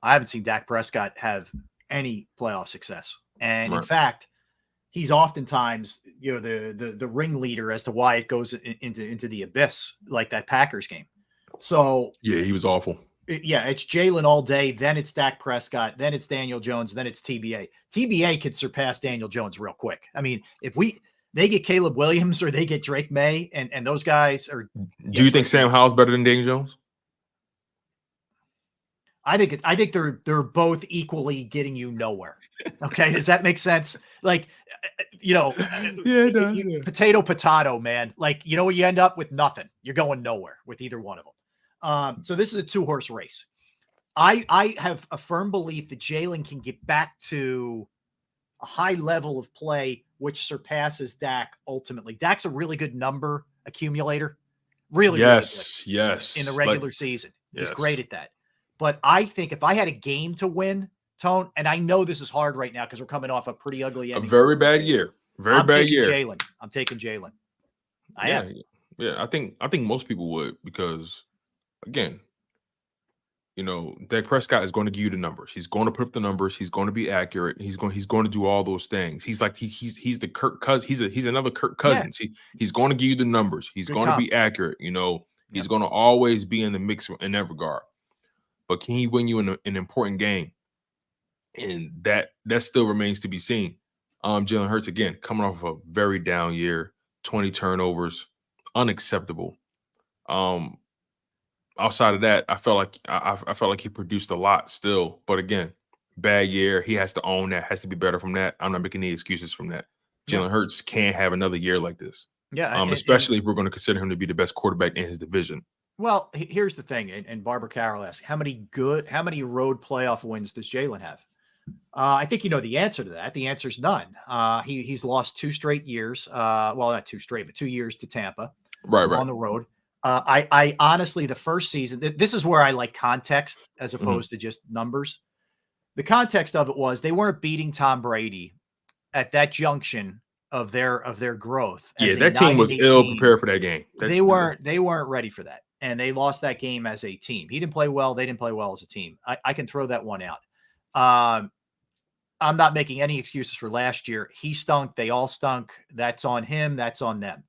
I haven't seen Dak Prescott have any playoff success. And in Right. fact, he's oftentimes, the ringleader as to why it goes into the abyss, like that Packers game. So Yeah, he was awful. it's Jalen all day. Then it's Dak Prescott. Then it's Daniel Jones. Then it's TBA. TBA could surpass Daniel Jones real quick. I mean, if they get Caleb Williams or they get Drake May and those guys are. Do you think Sam Howell's better than Daniel Jones? I think they're both equally getting you nowhere. Okay, does that make sense? Like, Yeah, it does. Potato, man. Like, you end up with nothing. You're going nowhere with either one of them. So this is a 2-horse race. I have a firm belief that Jalen can get back to a high level of play, which surpasses Dak ultimately. Dak's a really good number accumulator. Really, yes, really good in the regular season. He's great at that. But I think if I had a game to win, Tone, and I know this is hard right now because we're coming off a pretty ugly ending. A very bad year. Very bad year. I'm taking Jalen. I yeah, am. Yeah, I think most people would because, again, Dak Prescott is going to give you the numbers. He's going to put up the numbers. He's going to be accurate. He's going to do all those things. He's like he's the Kirk Cousins. He's another Kirk Cousins. Yeah. He's going to give you the numbers. He's going to be accurate. He's going to always be in the mix in that regard. But can he win you in an important game? And that still remains to be seen. Jalen Hurts, again, coming off of a very down year, 20 turnovers, unacceptable. Outside of that, I felt like he produced a lot still. But again, bad year. He has to own that, has to be better from that. I'm not making any excuses from that. Jalen Hurts can't have another year like this. Yeah. Especially if we're going to consider him to be the best quarterback in his division. Well, here's the thing, and Barbara Carroll asked, how many road playoff wins does Jalen have? I think you know the answer to that. The answer is none. He's lost 2 straight years. Well, not 2 straight, but 2 years to Tampa. Right. On the road. I honestly, the first season, this is where I like context as opposed to just numbers. The context of it was they weren't beating Tom Brady at that junction of their growth. Yeah, that team was ill prepared for that game. They weren't ready for that. And they lost that game as a team. He didn't play well. They didn't play well as a team. I can throw that one out. I'm not making any excuses for last year. He stunk. They all stunk. That's on him. That's on them.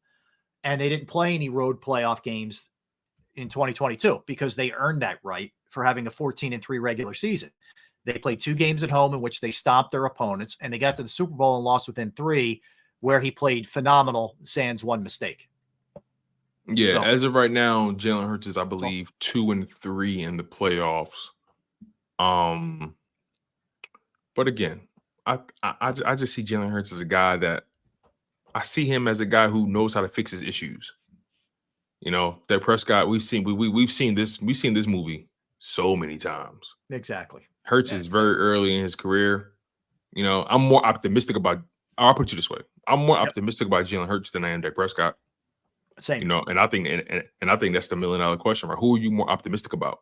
And they didn't play any road playoff games in 2022 because they earned that right for having a 14-3 regular season. They played 2 games at home in which they stomped their opponents, and they got to the Super Bowl and lost within 3, where he played phenomenal sans one mistake. Yeah, So, as of right now, Jalen Hurts is, I believe, 2-3 in the playoffs. But again, I just see Jalen Hurts as a guy that I see him as a guy who knows how to fix his issues. Dak Prescott, we've seen this movie so many times. exactly. Hurts is very early in his career. I'm more optimistic about. I'll put it this way: I'm more optimistic about Jalen Hurts than I am Dak Prescott. Same. And I think and I think that's the $1 million question, right? Who are you more optimistic about?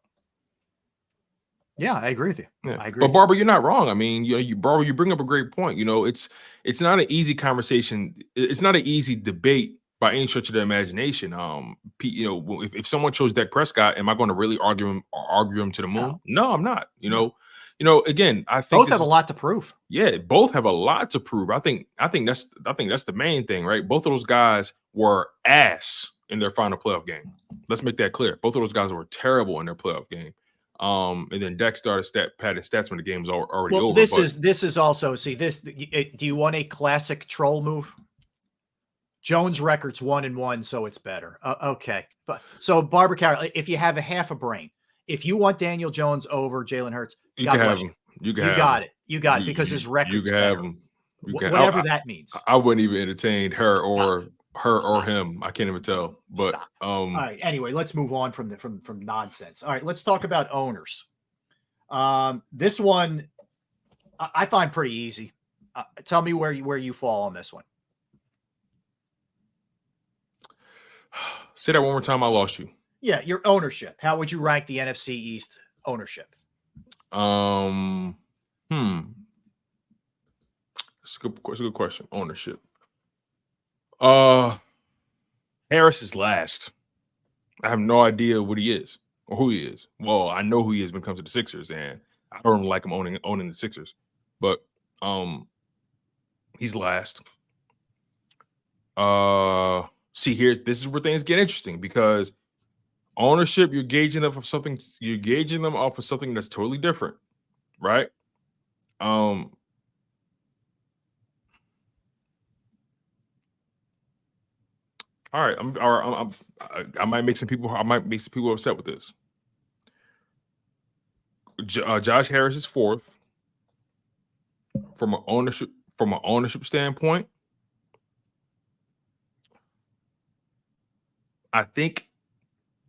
Yeah, I agree with you. Yeah. I agree. But Barbara, you're not wrong. I mean, Barbara, you bring up a great point. It's not an easy conversation. It's not an easy debate by any stretch of the imagination. If someone chose Dak Prescott, am I going to really argue him to the moon? No, I'm not. Again, I think both have a lot to prove. Yeah, both have a lot to prove. I think that's the main thing, right? Both of those guys were ass in their final playoff game. Let's make that clear. Both of those guys were terrible in their playoff game. And then Dak started padding stats when the game was already over. This is also, see this. Do you want a classic troll move? Jones record's 1-1, so it's better. Okay, but so Barbara Carroll, if you have a half a brain, if you want Daniel Jones over Jalen Hurts, you can have him. You got it because his record's better. Have him. Whatever that means. I wouldn't even entertain her or him. I can't even tell. But all right. Anyway, let's move on from nonsense. All right, let's talk about owners. This one I find pretty easy. Tell me where you fall on this one. Say that one more time. I lost you. Yeah, your ownership. How would you rank the NFC East ownership? It's a good question. Ownership. Harris is last. I have no idea what he is or who he is. Well, I know who he is when it comes to the Sixers, and I don't like him owning the Sixers, but he's last. See, this is where things get interesting, because ownership, you're gauging them off of something that's totally different, right? All right, I might make some people upset with this. Josh Harris is fourth from an ownership standpoint. I think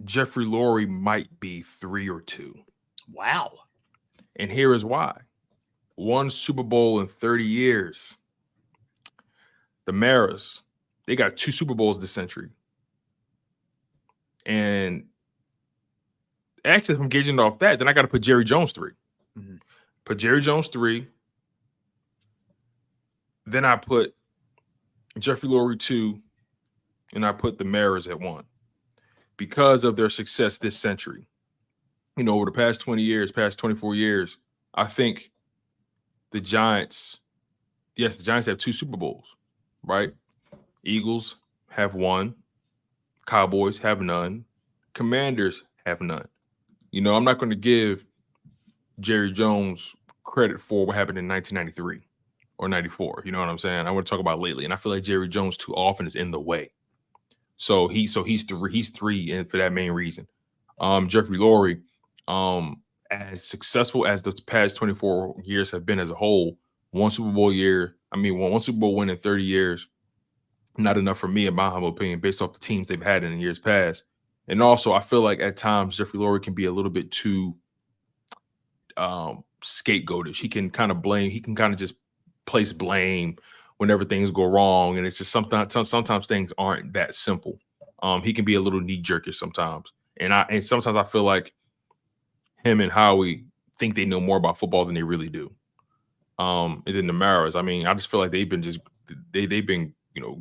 Jeffrey Lurie might be 3 or 2. Wow. And here is why. 1 Super Bowl in 30 years. The Maras, they got 2 Super Bowls this century. And actually, if I'm gauging it off that, then I got to put Jerry Jones 3. Mm-hmm. Put Jerry Jones 3. Then I put Jeffrey Lurie 2. And I put the Maras at 1 because of their success this century. You know, over the past 20 years, past 24 years, I think the Giants have 2 Super Bowls, right? Eagles have 1. Cowboys have none. Commanders have none. You know, I'm not going to give Jerry Jones credit for what happened in 1993 or 94. You know what I'm saying? I want to talk about lately. And I feel like Jerry Jones too often is in the way. So he's 3, and for that main reason. Jeffrey Lurie, as successful as the past 24 years have been as a whole, 1 Super Bowl win in 30 years, not enough for me, in my humble opinion, based off the teams they've had in the years past. And also, I feel like at times Jeffrey Lurie can be a little bit too scapegoatish. He can kind of just place blame whenever things go wrong, and it's just sometimes things aren't that simple. He can be a little knee-jerkish sometimes, and sometimes I feel like him and Howie think they know more about football than they really do. And then the Maras, I mean, I just feel like they've been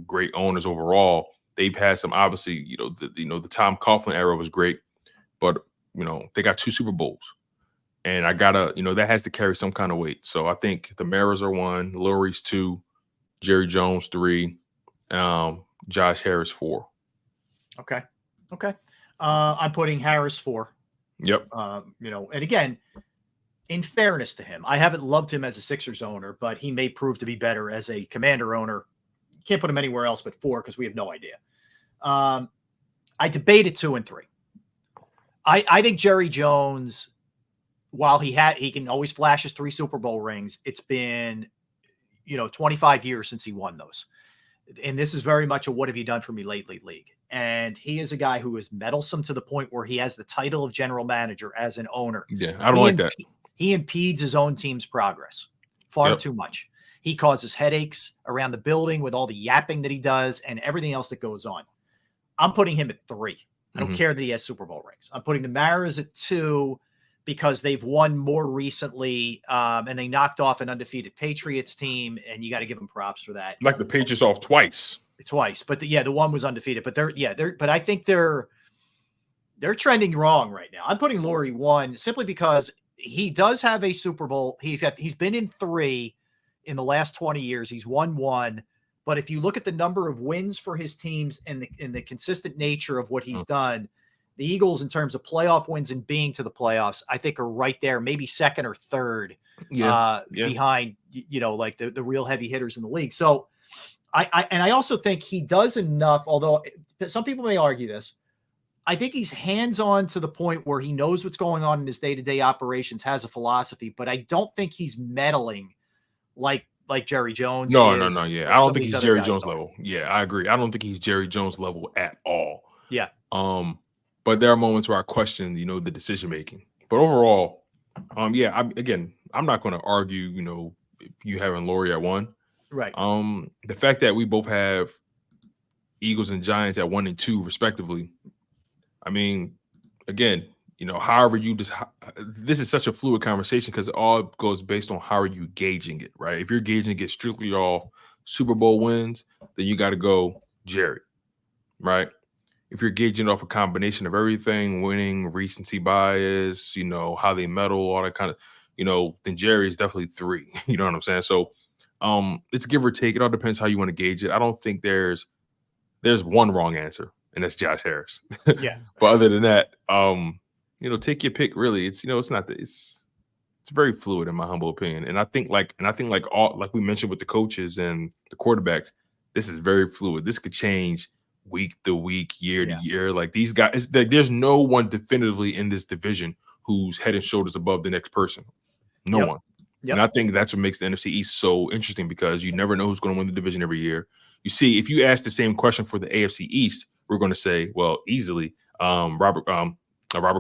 great owners overall. They've had some, obviously, the Tom Coughlin era was great, but they got 2 Super Bowls, and I gotta, that has to carry some kind of weight. So I think the Maras are 1, Lurie's 2. Jerry Jones 3, Josh Harris 4. Okay. I'm putting Harris 4. Yep. And again, in fairness to him, I haven't loved him as a Sixers owner, but he may prove to be better as a Commander owner. Can't put him anywhere else but 4 because we have no idea. I debated 2 and 3. I think Jerry Jones, while he can always flash his 3 Super Bowl rings, it's been 25 years since he won those. And this is very much a what have you done for me lately league. And he is a guy who is meddlesome to the point where he has the title of general manager as an owner. Yeah, I don't like that. He impedes his own team's progress far too much. He causes headaches around the building with all the yapping that he does and everything else that goes on. I'm putting him at 3. I don't care that he has Super Bowl rings. I'm putting the Maras at 2. Because they've won more recently, and they knocked off an undefeated Patriots team, and you got to give them props for that. Like the Patriots off twice, but the one was undefeated. But but I think they're trending wrong right now. I'm putting Lurie 1 simply because he does have a Super Bowl. He's been in 3 in the last 20 years. He's won 1. But if you look at the number of wins for his teams and the consistent nature of what he's done. The Eagles, in terms of playoff wins and being to the playoffs, I think are right there, maybe 2nd or 3rd behind, like the real heavy hitters in the league. So I also think he does enough, although some people may argue this. I think he's hands-on to the point where he knows what's going on in his day-to-day operations, has a philosophy, but I don't think he's meddling like Jerry Jones. No. Yeah. I don't think he's Jerry Jones level. Yeah, I agree. I don't think he's Jerry Jones level at all. Yeah. But there are moments where I question, the decision making. But overall, I'm not going to argue, you having Lurie at 1. Right. The fact that we both have Eagles and Giants at 1 and 2 respectively. I mean, again, however this is such a fluid conversation because it all goes based on how are you gauging it, right? If you're gauging it strictly off Super Bowl wins, then you got to go Jerry, right? If you're gauging off a combination of everything, winning, recency bias, how they medal, all that kind of, then Jerry is definitely 3. You know what I'm saying? So it's give or take. It all depends how you want to gauge it. I don't think there's one wrong answer, and that's Josh Harris. Yeah. But other than that, take your pick. Really, it's not it's very fluid in my humble opinion. And I think like we mentioned with the coaches and the quarterbacks, this is very fluid. This could change week to week, year to year. Like these guys, there's no one definitively in this division who's head and shoulders above the next person. No one. Yep. And I think that's what makes the NFC East so interesting, because you never know who's going to win the division every year. You see, if you ask the same question for the AFC East, we're going to say, well, easily, Robert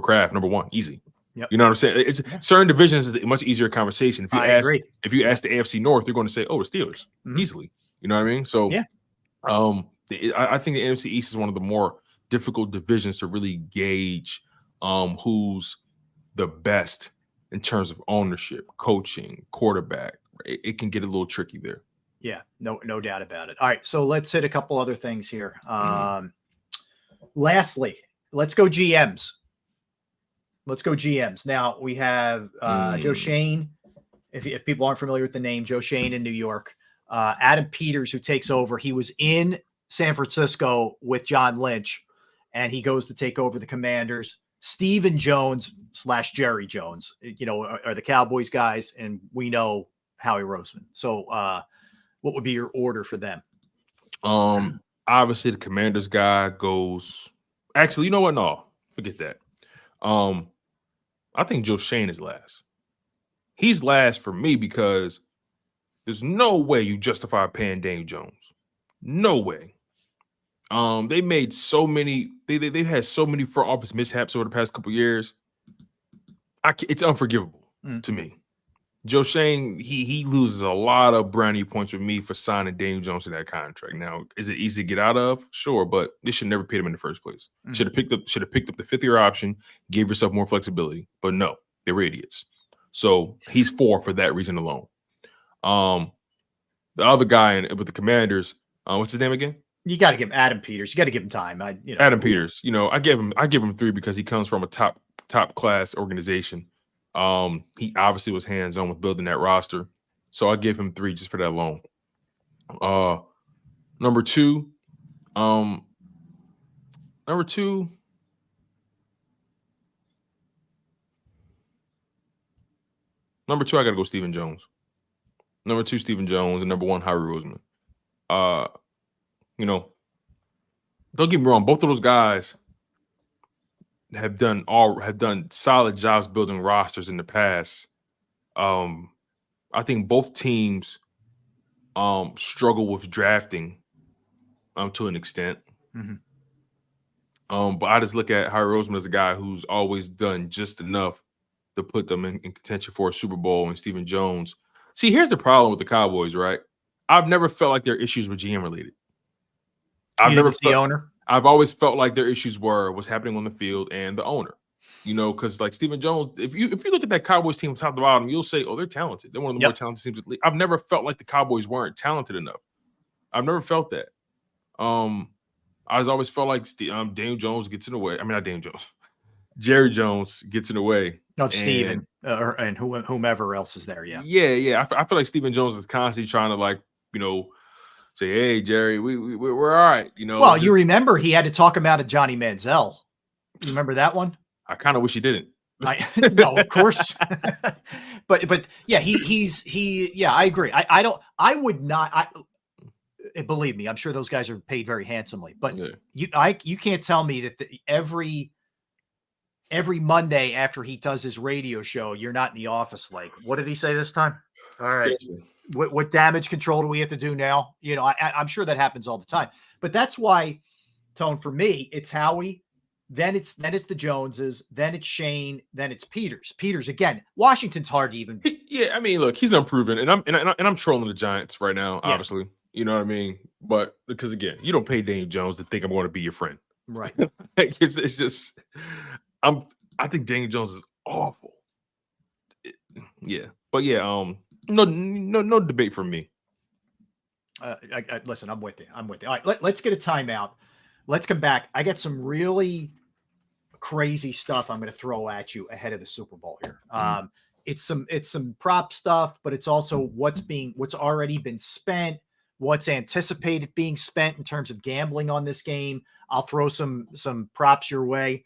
Kraft, number 1, easy. Yep. You know what I'm saying? It's certain divisions is a much easier conversation. If you ask the AFC North, you're going to say, oh, the Steelers, easily. You know what I mean? So I think the NFC East is one of the more difficult divisions to really gauge who's the best in terms of ownership, coaching, quarterback. It can get a little tricky there. Yeah, no doubt about it. All right, so let's hit a couple other things here. Lastly, let's go GMs. Now we have Joe Schoen. If people aren't familiar with the name, Joe Schoen in New York. Adam Peters, who takes over. He was in San Francisco with John Lynch, and he goes to take over the Commanders. Stephen Jones / Jerry Jones, are the Cowboys guys, and we know Howie Roseman. So what would be your order for them? Obviously the Commanders guy goes. Actually, you know what? No, forget that. I think Joe Schoen is last. He's last for me because there's no way you justify paying Daniel Jones. No way. They made so many. They've had so many front office mishaps over the past couple of years. It's unforgivable to me. Joe Schoen, he loses a lot of brownie points with me for signing Daniel Jones to that contract. Now, is it easy to get out of? Sure, but they should never paid him in the first place. Should have picked up the 5th-year option, gave yourself more flexibility. But no, they were idiots. So he's 4 for that reason alone. The other guy with the Commanders, what's his name again? You got to give him Adam Peters. You got to give him time. Adam Peters. I give him 3 because he comes from a top class organization. He obviously was hands-on with building that roster. So I give him 3 just for that alone. Number 2, I got to go Stephen Jones. Number 2, Stephen Jones, and number 1, Howie Roseman. Don't get me wrong, both of those guys have done solid jobs building rosters in the past. I think both teams struggle with drafting to an extent. But I just look at Howie Roseman as a guy who's always done just enough to put them in contention for a Super Bowl. And Stephen Jones. See, here's the problem with the Cowboys, right? I've never felt like their issues were GM related. The owner. I've always felt like their issues were what's happening on the field and the owner. Because like Stephen Jones, if you look at that Cowboys team top to bottom, you'll say, oh, they're talented. They're one of the more talented teams in the league. I've never felt like the Cowboys weren't talented enough. I've never felt that. I always felt like Daniel Jones gets in the way. I mean, not Daniel Jones. Jerry Jones gets in the way. Not Steven and whomever else is there. Yeah. Yeah. I feel like Stephen Jones is constantly trying to say, hey, Jerry, we're all right. Well, you remember he had to talk him out of Johnny Manziel. You remember that one? I kind of wish he didn't. No, of course. but yeah, I agree. I would not. Believe me, I'm sure those guys are paid very handsomely, but you can't tell me that every Monday after he does his radio show, you're not in the office. Like, what did he say this time? All right. What damage control do we have to do now? I'm sure that happens all the time, but that's why, Tone, for me, it's Howie. Then it's the Joneses, then it's Shane, then it's Peters. Peters again. Washington's hard to even. Yeah, I mean, look, he's unproven, and I'm trolling the Giants right now. Obviously, you know what I mean. But because again, you don't pay Daniel Jones to think I'm going to be your friend, right? It's just, I think Daniel Jones is awful. No debate from me. Listen, I'm with you. All right, let's get a timeout. Let's come back. I got some really crazy stuff I'm going to throw at you ahead of the Super Bowl here. It's some prop stuff, but it's also what's already been spent, what's anticipated being spent in terms of gambling on this game. I'll throw some props your way.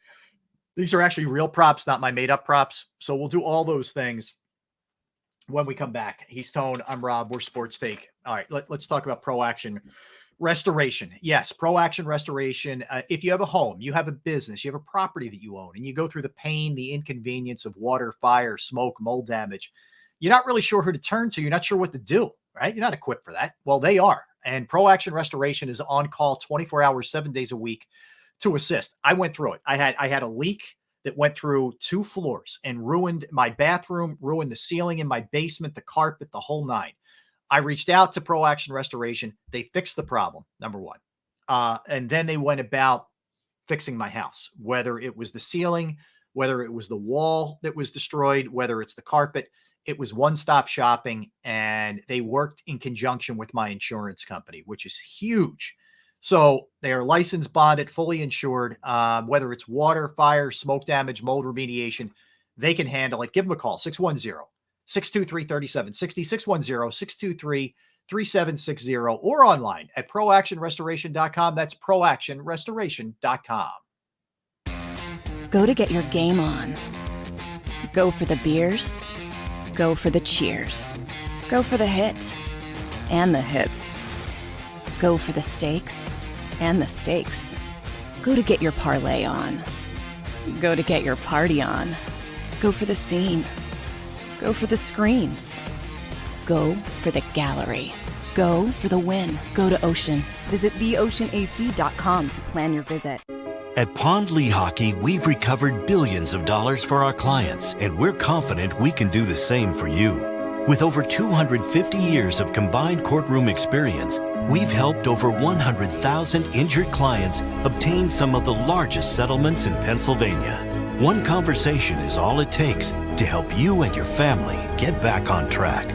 These are actually real props, not my made up props. So we'll do all those things when we come back. He's Tone. I'm Rob. We're Sports Take. All right, let's talk about Pro Action Restoration. Yes, Pro Action Restoration. If you have a home, you have a business, you have a property that you own, and you go through the pain, the inconvenience of water, fire, smoke, mold damage, you're not really sure who to turn to. You're not sure what to do, right? You're not equipped for that. Well, they are. And Pro Action Restoration is on call 24 hours, 7 days a week to assist. I went through it. I had a leak that went through 2 floors and ruined my bathroom, ruined the ceiling in my basement, the carpet, the whole nine. I reached out to Pro Action Restoration. They fixed the problem, number one. And then they went about fixing my house, whether it was the ceiling, whether it was the wall that was destroyed, whether it's the carpet. It was one-stop shopping, and they worked in conjunction with my insurance company, which is huge. So they are licensed, bonded, fully insured, whether it's water, fire, smoke damage, mold remediation, they can handle it. Give them a call, 610-623-3760, 610-623-3760, or online at proactionrestoration.com. That's proactionrestoration.com. Go to get your game on. Go for the beers. Go for the cheers. Go for the hit and the hits. Go for the stakes and the stakes. Go to get your parlay on. Go to get your party on. Go for the scene. Go for the screens. Go for the gallery. Go for the win. Go to Ocean. Visit theoceanac.com to plan your visit. At Pond Lehocky, we've recovered billions of dollars for our clients, and we're confident we can do the same for you. With over 250 years of combined courtroom experience, we've helped over 100,000 injured clients obtain some of the largest settlements in Pennsylvania. One conversation is all it takes to help you and your family get back on track.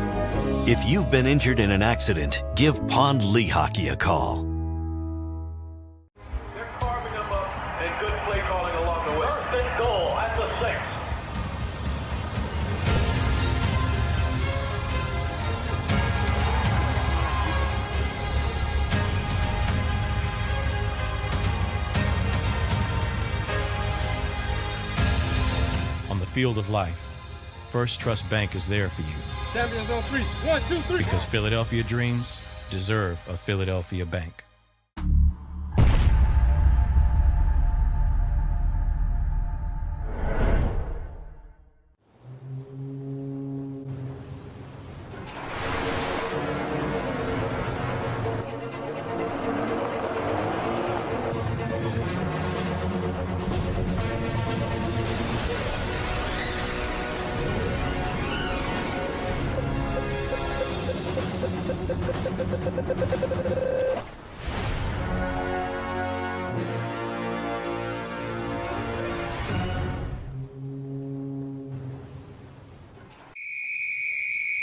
If you've been injured in an accident, give Pond Lehocky a call. Field of life, First Trust Bank is there for you. Champions on 3. 1, 2, 3. Because Philadelphia dreams deserve a Philadelphia bank.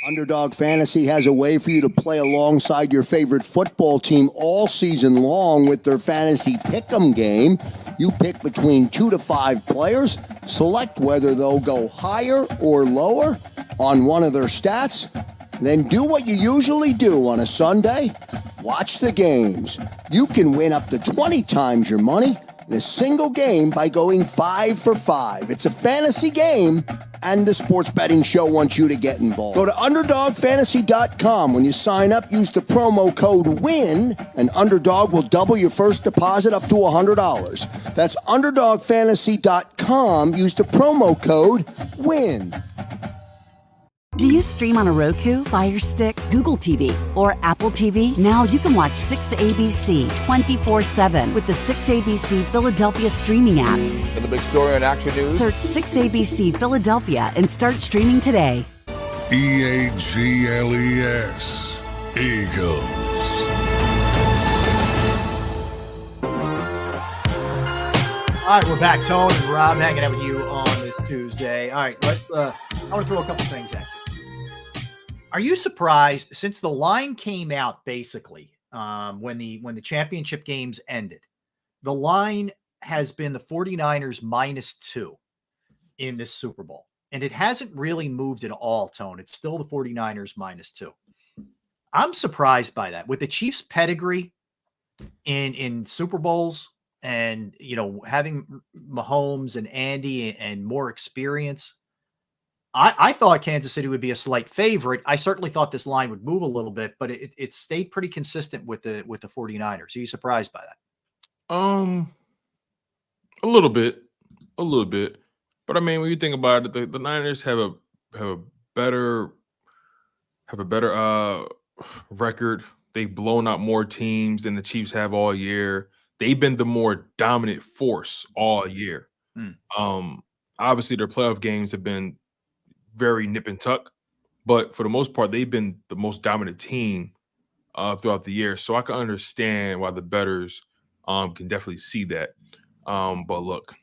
Underdog Fantasy has a way for you to play alongside your favorite football team all season long with their fantasy pick'em game. You pick between 2 to 5 players, select whether they'll go higher or lower on one of their stats, then do what you usually do on a Sunday, watch the games. You can win up to 20 times your money in a single game by going 5 for 5. It's a fantasy game, and the Sports Betting Show wants you to get involved. Go to UnderdogFantasy.com. When you sign up, use the promo code WIN, and Underdog will double your first deposit up to $100. That's UnderdogFantasy.com. Use the promo code WIN. Do you stream on a Roku, Fire Stick, Google TV, or Apple TV? Now you can watch 6ABC 24/7 with the 6ABC Philadelphia streaming app. For the big story on Action News, search 6ABC Philadelphia and start streaming today. EAGLES, Eagles. All right, we're back. Tone and Rob hanging out with you on this Tuesday. All right, I want to throw a couple things at you. Are you surprised, since the line came out basically when the championship games ended, the line has been the 49ers -2 in this Super Bowl. and it hasn't really moved at all, Tone. It's still the 49ers -2. I'm surprised by that. With the Chiefs' pedigree in Super Bowls and, having Mahomes and Andy and more experience, I thought Kansas City would be a slight favorite. I certainly thought this line would move a little bit, but it stayed pretty consistent with the 49ers. Are you surprised by that? A little bit. But I mean, when you think about it, the Niners have a better record. They've blown out more teams than the Chiefs have all year. They've been the more dominant force all year. Obviously, their playoff games have been very nip and tuck, but for the most part, they've been the most dominant team throughout the year. So I can understand why the bettors can definitely see that. But look,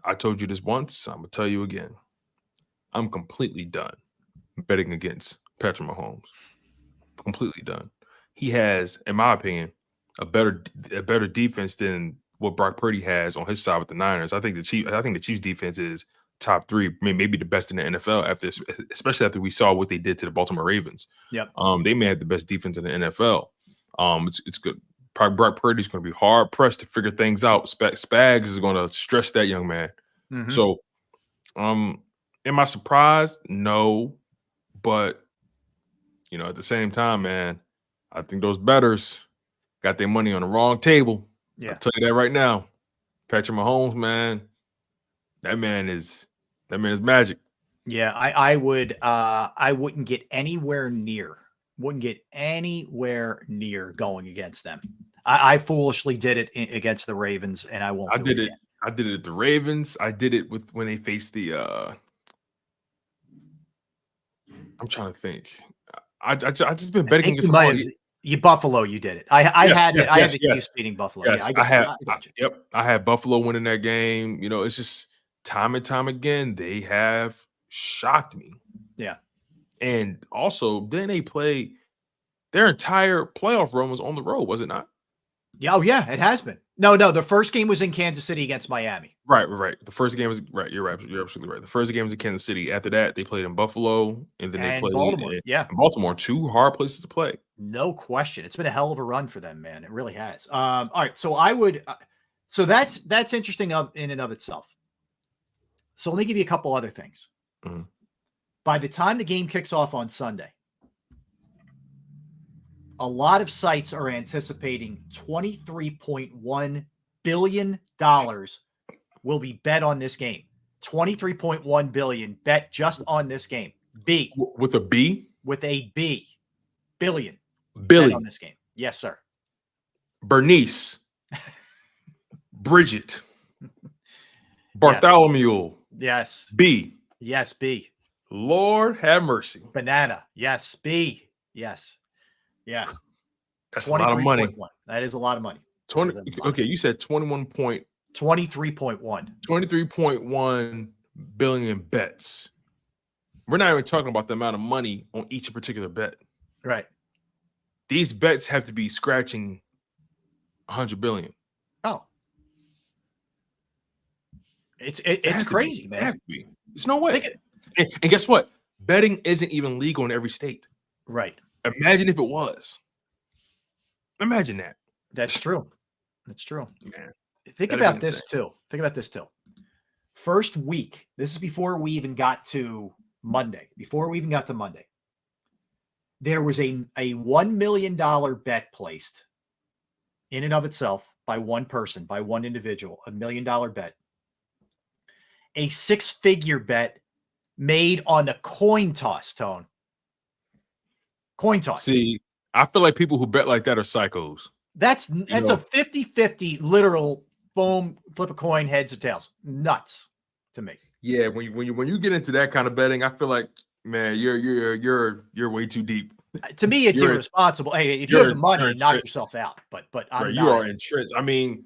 I told you this once. I'm gonna tell you again. I'm completely done betting against Patrick Mahomes. Completely done. He has, in my opinion, a better defense than what Brock Purdy has on his side with the Niners. I think the Chiefs defense is top 3, maybe the best in the NFL especially after we saw what they did to the Baltimore Ravens. Yep. They may have the best defense in the NFL. It's good. Probably Brock Purdy's going to be hard pressed to figure things out. Spags is going to stress that young man. So, am I surprised? No, but at the same time, man, I think those bettors got their money on the wrong table. Yeah, I'll tell you that right now. Patrick Mahomes, man, that man is magic. Yeah, I wouldn't get anywhere near going against them. I foolishly did it against the Ravens, and I won't. I did it at the Ravens. I did it when they faced the. I'm trying to think. I just been betting against Buffalo. You did it. I had the Chiefs beating Buffalo. Yes, Yeah, Yep, I had Buffalo winning that game. It's just time and time again they have shocked me. Yeah, and also then they play their entire playoff run was on the road, was it not? Yeah, it has been. No, the first game was in Kansas City against Miami. Right. The first game was right. You're absolutely right. The first game was in Kansas City. After that, they played in Buffalo, and then they played Baltimore. in Baltimore. 2 hard places to play. No question. It's been a hell of a run for them, man. It really has. All right. So I would. So that's interesting in and of itself. So let me give you a couple other things. By the time the game kicks off on Sunday, a lot of sites are anticipating $23.1 billion will be bet on this game. $23.1 billion bet just on this game. B. With a B? With a B. Billion. Billy. Bet on this game. Yes, sir. Bernice. Bridget. Bartholomew. Yes. B. Yes, B. Lord have mercy. Banana. Yes, B. Yes. Yeah. That's a lot of money. That is a lot of money. Okay, you said 23.1. 23.1 billion bets. We're not even talking about the amount of money on each particular bet. Right. These bets have to be scratching 100 billion. Oh. It's crazy, man. There's no way. And guess what? Betting isn't even legal in every state. Right. Imagine if it was. Imagine that. That's true. That's true. Man. Think about this too. First week, this is before we even got to Monday. There was a $1 million bet placed in and of itself by one person, by one individual, $1 million bet. A 6-figure bet made on the coin toss, Tone. Coin toss. See, I feel like people who bet like that are psychos. That's a 50-50 literal boom, flip a coin, heads or tails. Nuts to me. Yeah, when you get into that kind of betting, I feel like, man, you're way too deep. To me, it's irresponsible. Hey, if you have the money, knock yourself out. But I'm you are entrenched. I mean,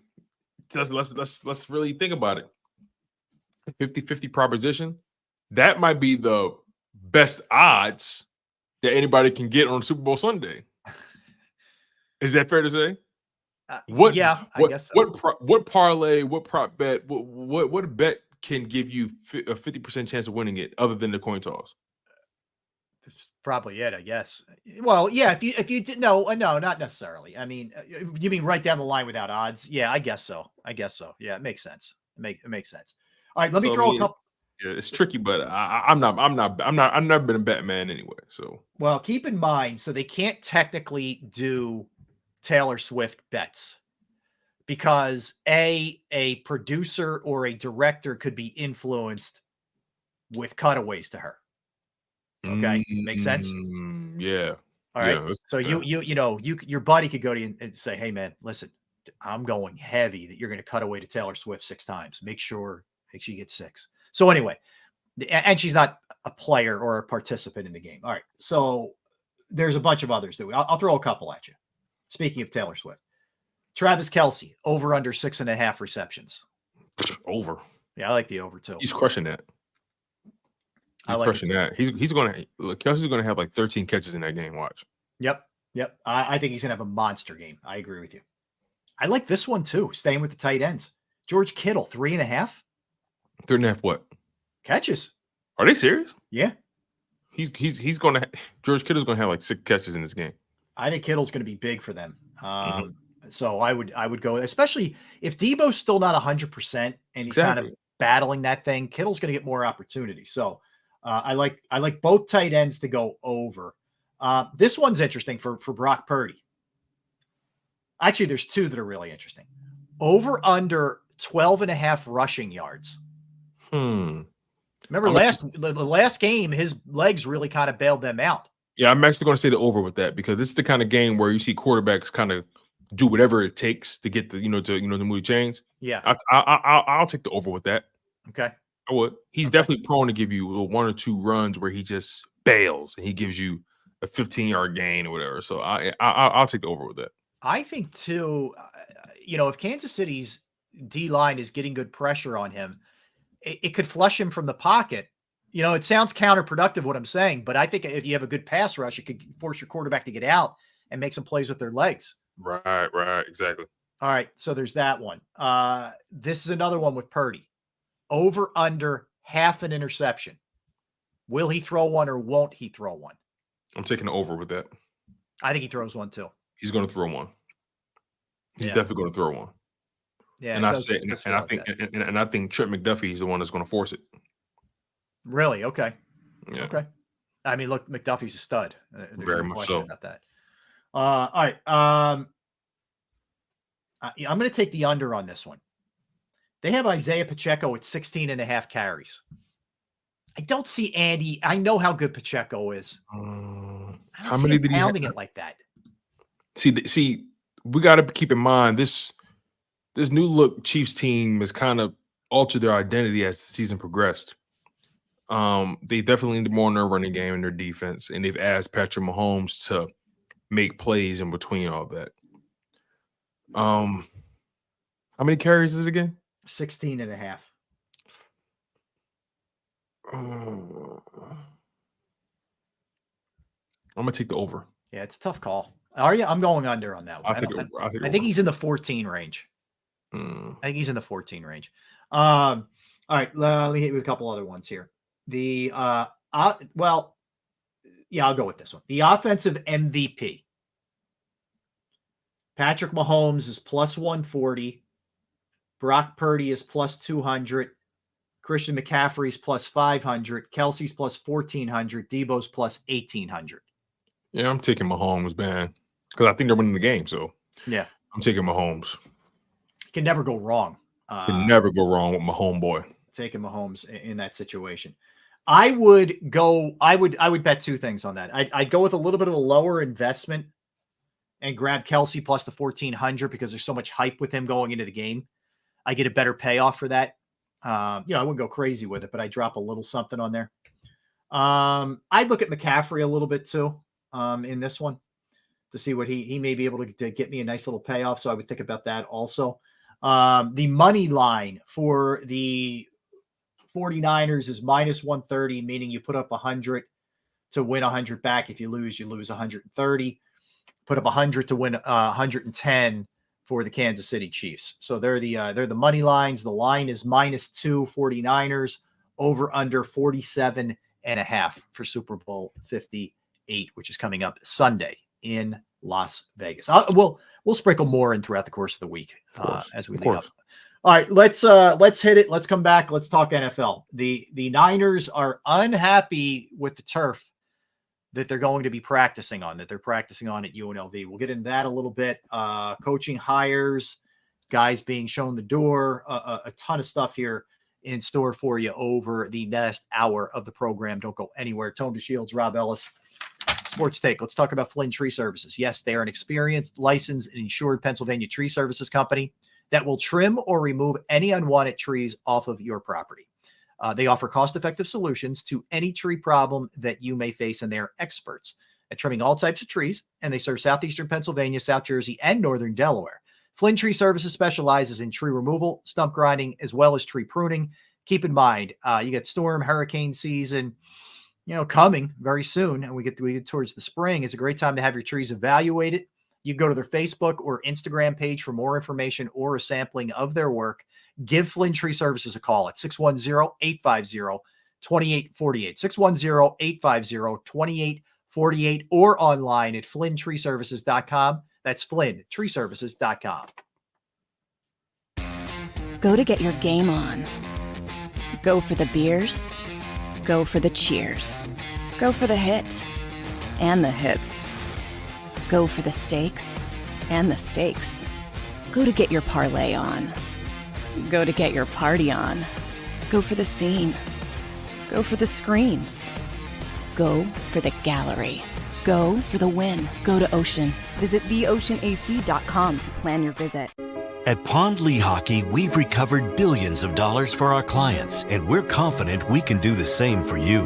let's really think about it. 50-50 proposition. That might be the best odds that anybody can get on Super Bowl Sunday. Is that fair to say? I guess so. What parlay, what prop bet, what bet can give you a 50% chance of winning it other than the coin toss? That's probably it, I guess. Well, yeah, if you did no, not necessarily. I mean, you mean right down the line without odds? Yeah, I guess so. Yeah, it makes sense. It makes sense. All right, let me throw a couple. Yeah, it's tricky, but I've never been a bet man anyway. So, well, keep in mind, so they can't technically do Taylor Swift bets because a producer or a director could be influenced with cutaways to her. Okay, makes sense. Yeah. All right. Yeah, So your buddy could go to you and say, "Hey, man, listen, I'm going heavy that you're going to cut away to Taylor Swift 6 times. Make sure you get 6." So anyway, and she's not a player or a participant in the game. All right. So there's a bunch of others that I'll throw a couple at you. Speaking of Taylor Swift, Travis Kelce over under 6.5 receptions. Over. Yeah, I like the over too. He's crushing that. He's crushing that. He's going to Kelsey's going to have like 13 catches in that game. Watch. Yep. I think he's going to have a monster game. I agree with you. I like this one too. Staying with the tight ends, George Kittle 3.5. 3.5 what? Catches. Are they serious? Yeah. He's going to George Kittle's going to have like 6 catches in this game. I think Kittle's going to be big for them. So I would go, especially if Debo's still not 100% and he's kind of battling that thing. Kittle's going to get more opportunity. So I like both tight ends to go over. This one's interesting for Brock Purdy. Actually, there's 2 that are really interesting. Over under 12.5 rushing yards. Remember the last game, his legs really kind of bailed them out. Yeah, I'm actually going to say the over with that because this is the kind of game where you see quarterbacks kind of do whatever it takes to get the to move the chains. Yeah, I'll take the over with that. Okay, I would. He's definitely prone to give you 1 or 2 runs where he just bails and he gives you a 15-yard gain or whatever. So I'll take the over with that. I think too. If Kansas City's D line is getting good pressure on him, it could flush him from the pocket. It sounds counterproductive what I'm saying, but I think if you have a good pass rush, it could force your quarterback to get out and make some plays with their legs. Right, exactly. All right, so there's that one. This is another one with Purdy. Over under half an interception. Will he throw one or won't he throw one? I'm taking the over with that. I think he throws one too. He's going to throw one. He's definitely going to throw one. Yeah, and I think Trent McDuffie is the one that's going to force it. Really? Okay. Yeah. Okay. I mean, look, McDuffie's a stud. There's Very no much question so about that. All right. I'm going to take the under on this one. They have Isaiah Pacheco at 16.5 carries. I don't see Andy. I know how good Pacheco is. How many did he pounding it like that? See, we got to keep in mind this new look Chiefs team has kind of altered their identity as the season progressed. They definitely need more in their running game and their defense, and they've asked Patrick Mahomes to make plays in between all that. How many carries is it again? 16.5. I'm gonna take the over. Yeah, it's a tough call. Are you? I'm going under on that one. I think he's in the 14 range. I think he's in the 14 range. All right, let me hit you with a couple other ones here. I'll go with this one. The offensive MVP. Patrick Mahomes is plus 140. Brock Purdy is plus 200. Christian McCaffrey's plus 500. Kelsey's plus 1,400. Debo's plus 1,800. Yeah, I'm taking Mahomes, man, because I think they're winning the game. So yeah, I'm taking Mahomes. Can never go wrong. Can never go wrong with my homeboy. Taking Mahomes in that situation. I would bet 2 things on that. I'd go with a little bit of a lower investment and grab Kelsey plus the 1,400 because there's so much hype with him going into the game. I get a better payoff for that. I wouldn't go crazy with it, but I drop a little something on there. I'd look at McCaffrey a little bit too in this one to see what he may be able to get me a nice little payoff. So I would think about that also. The money line for the 49ers is minus 130, meaning you put up 100 to win 100 back. If you lose 130. Put up 100 to win 110 for the Kansas City Chiefs. So they're the money lines. The line is -2 49ers, over under 47.5 for Super Bowl 58, which is coming up Sunday in Las Vegas. We'll sprinkle more in throughout the course of the week as we lead up. All right, let's hit it. Let's come back. Let's talk NFL. The Niners are unhappy with the turf that they're going to be practicing on, that they're practicing on at UNLV. We'll get into that a little bit. Coaching hires, guys being shown the door, a ton of stuff here in store for you over the next hour of the program. Don't go anywhere. Tone DeShields, Rob Ellis, Sports Take. Let's talk about Flynn Tree Services. Yes, they are an experienced, licensed, and insured Pennsylvania tree services company that will trim or remove any unwanted trees off of your property. They offer cost-effective solutions to any tree problem that you may face, and they're experts at trimming all types of trees, and they serve southeastern Pennsylvania, South Jersey, and northern Delaware. Flynn Tree Services specializes in tree removal, stump grinding, as well as tree pruning. Keep in mind, you get storm, hurricane season, coming very soon, and we get towards the spring. It's a great time to have your trees evaluated. You can go to their Facebook or Instagram page for more information or a sampling of their work. Give Flynn Tree Services a call at 610-850-2848, 610-850-2848, or online at flynntreeservices.com. That's flynntreeservices.com. Go to get your game on. Go for the beers. Go for the cheers. Go for the hit and the hits. Go for the stakes and the stakes. Go to get your parlay on. Go to get your party on. Go for the scene. Go for the screens. Go for the gallery. Go for the win. Go to Ocean. Visit theoceanac.com to plan your visit. At Pond Lehocky, we've recovered billions of dollars for our clients, and we're confident we can do the same for you.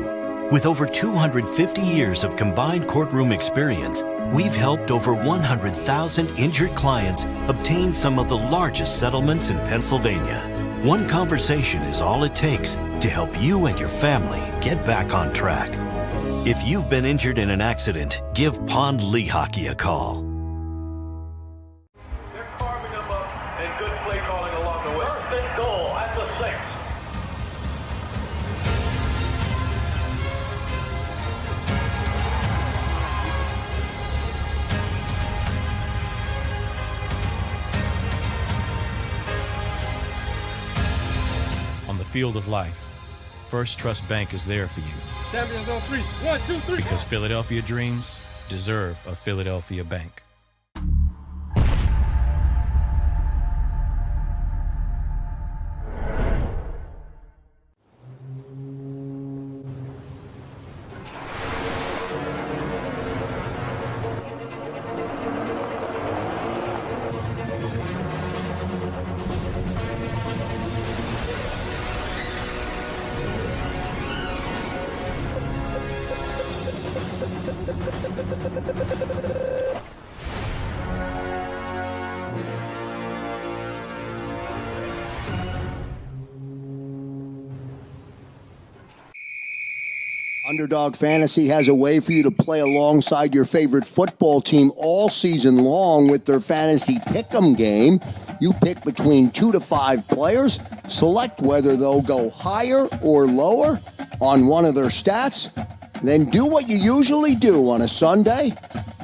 With over 250 years of combined courtroom experience, we've helped over 100,000 injured clients obtain some of the largest settlements in Pennsylvania. One conversation is all it takes to help you and your family get back on track. If you've been injured in an accident, give Pond Lehocky a call. They're carving them up and good play calling along the way. First and goal at the 6. On the field of life, First Trust Bank is there for you. Champions on 3. 1, 2, 3. Because Philadelphia dreams deserve a Philadelphia bank. Underdog Fantasy has a way for you to play alongside your favorite football team all season long with their fantasy pick'em game. You pick between 2 to 5 players, select whether they'll go higher or lower on one of their stats, then do what you usually do on a Sunday,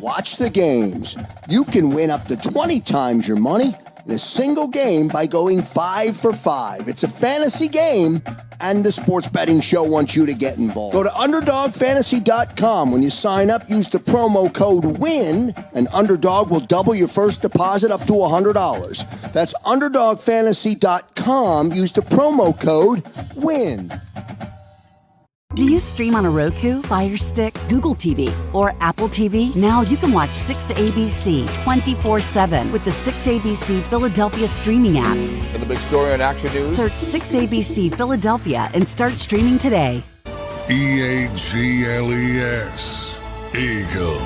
watch the games. You can win up to 20 times your money in a single game by going 5 for 5. It's a fantasy game, and the Sports Betting Show wants you to get involved. Go to UnderdogFantasy.com. When you sign up, use the promo code WIN, and Underdog will double your first deposit up to $100. That's UnderdogFantasy.com. Use the promo code WIN. Do you stream on a Roku, Fire Stick, Google TV, or Apple TV? Now you can watch 6ABC 24/7 with the 6ABC Philadelphia streaming app. And the big story on Action News? Search 6ABC Philadelphia and start streaming today. EAGLES. Eagles.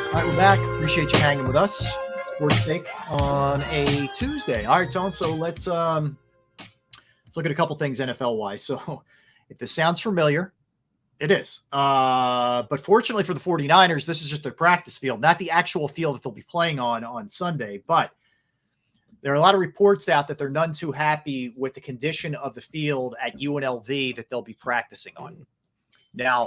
All right, we're back. Appreciate you hanging with us. Sports Take on a Tuesday. All right, Tone. So let's look at a couple things NFL wise. So if this sounds familiar, It is. But fortunately for the 49ers, this is just their practice field, not the actual field that they'll be playing on Sunday. But there are a lot of reports out that they're none too happy with the condition of the field at UNLV that they'll be practicing on. Now,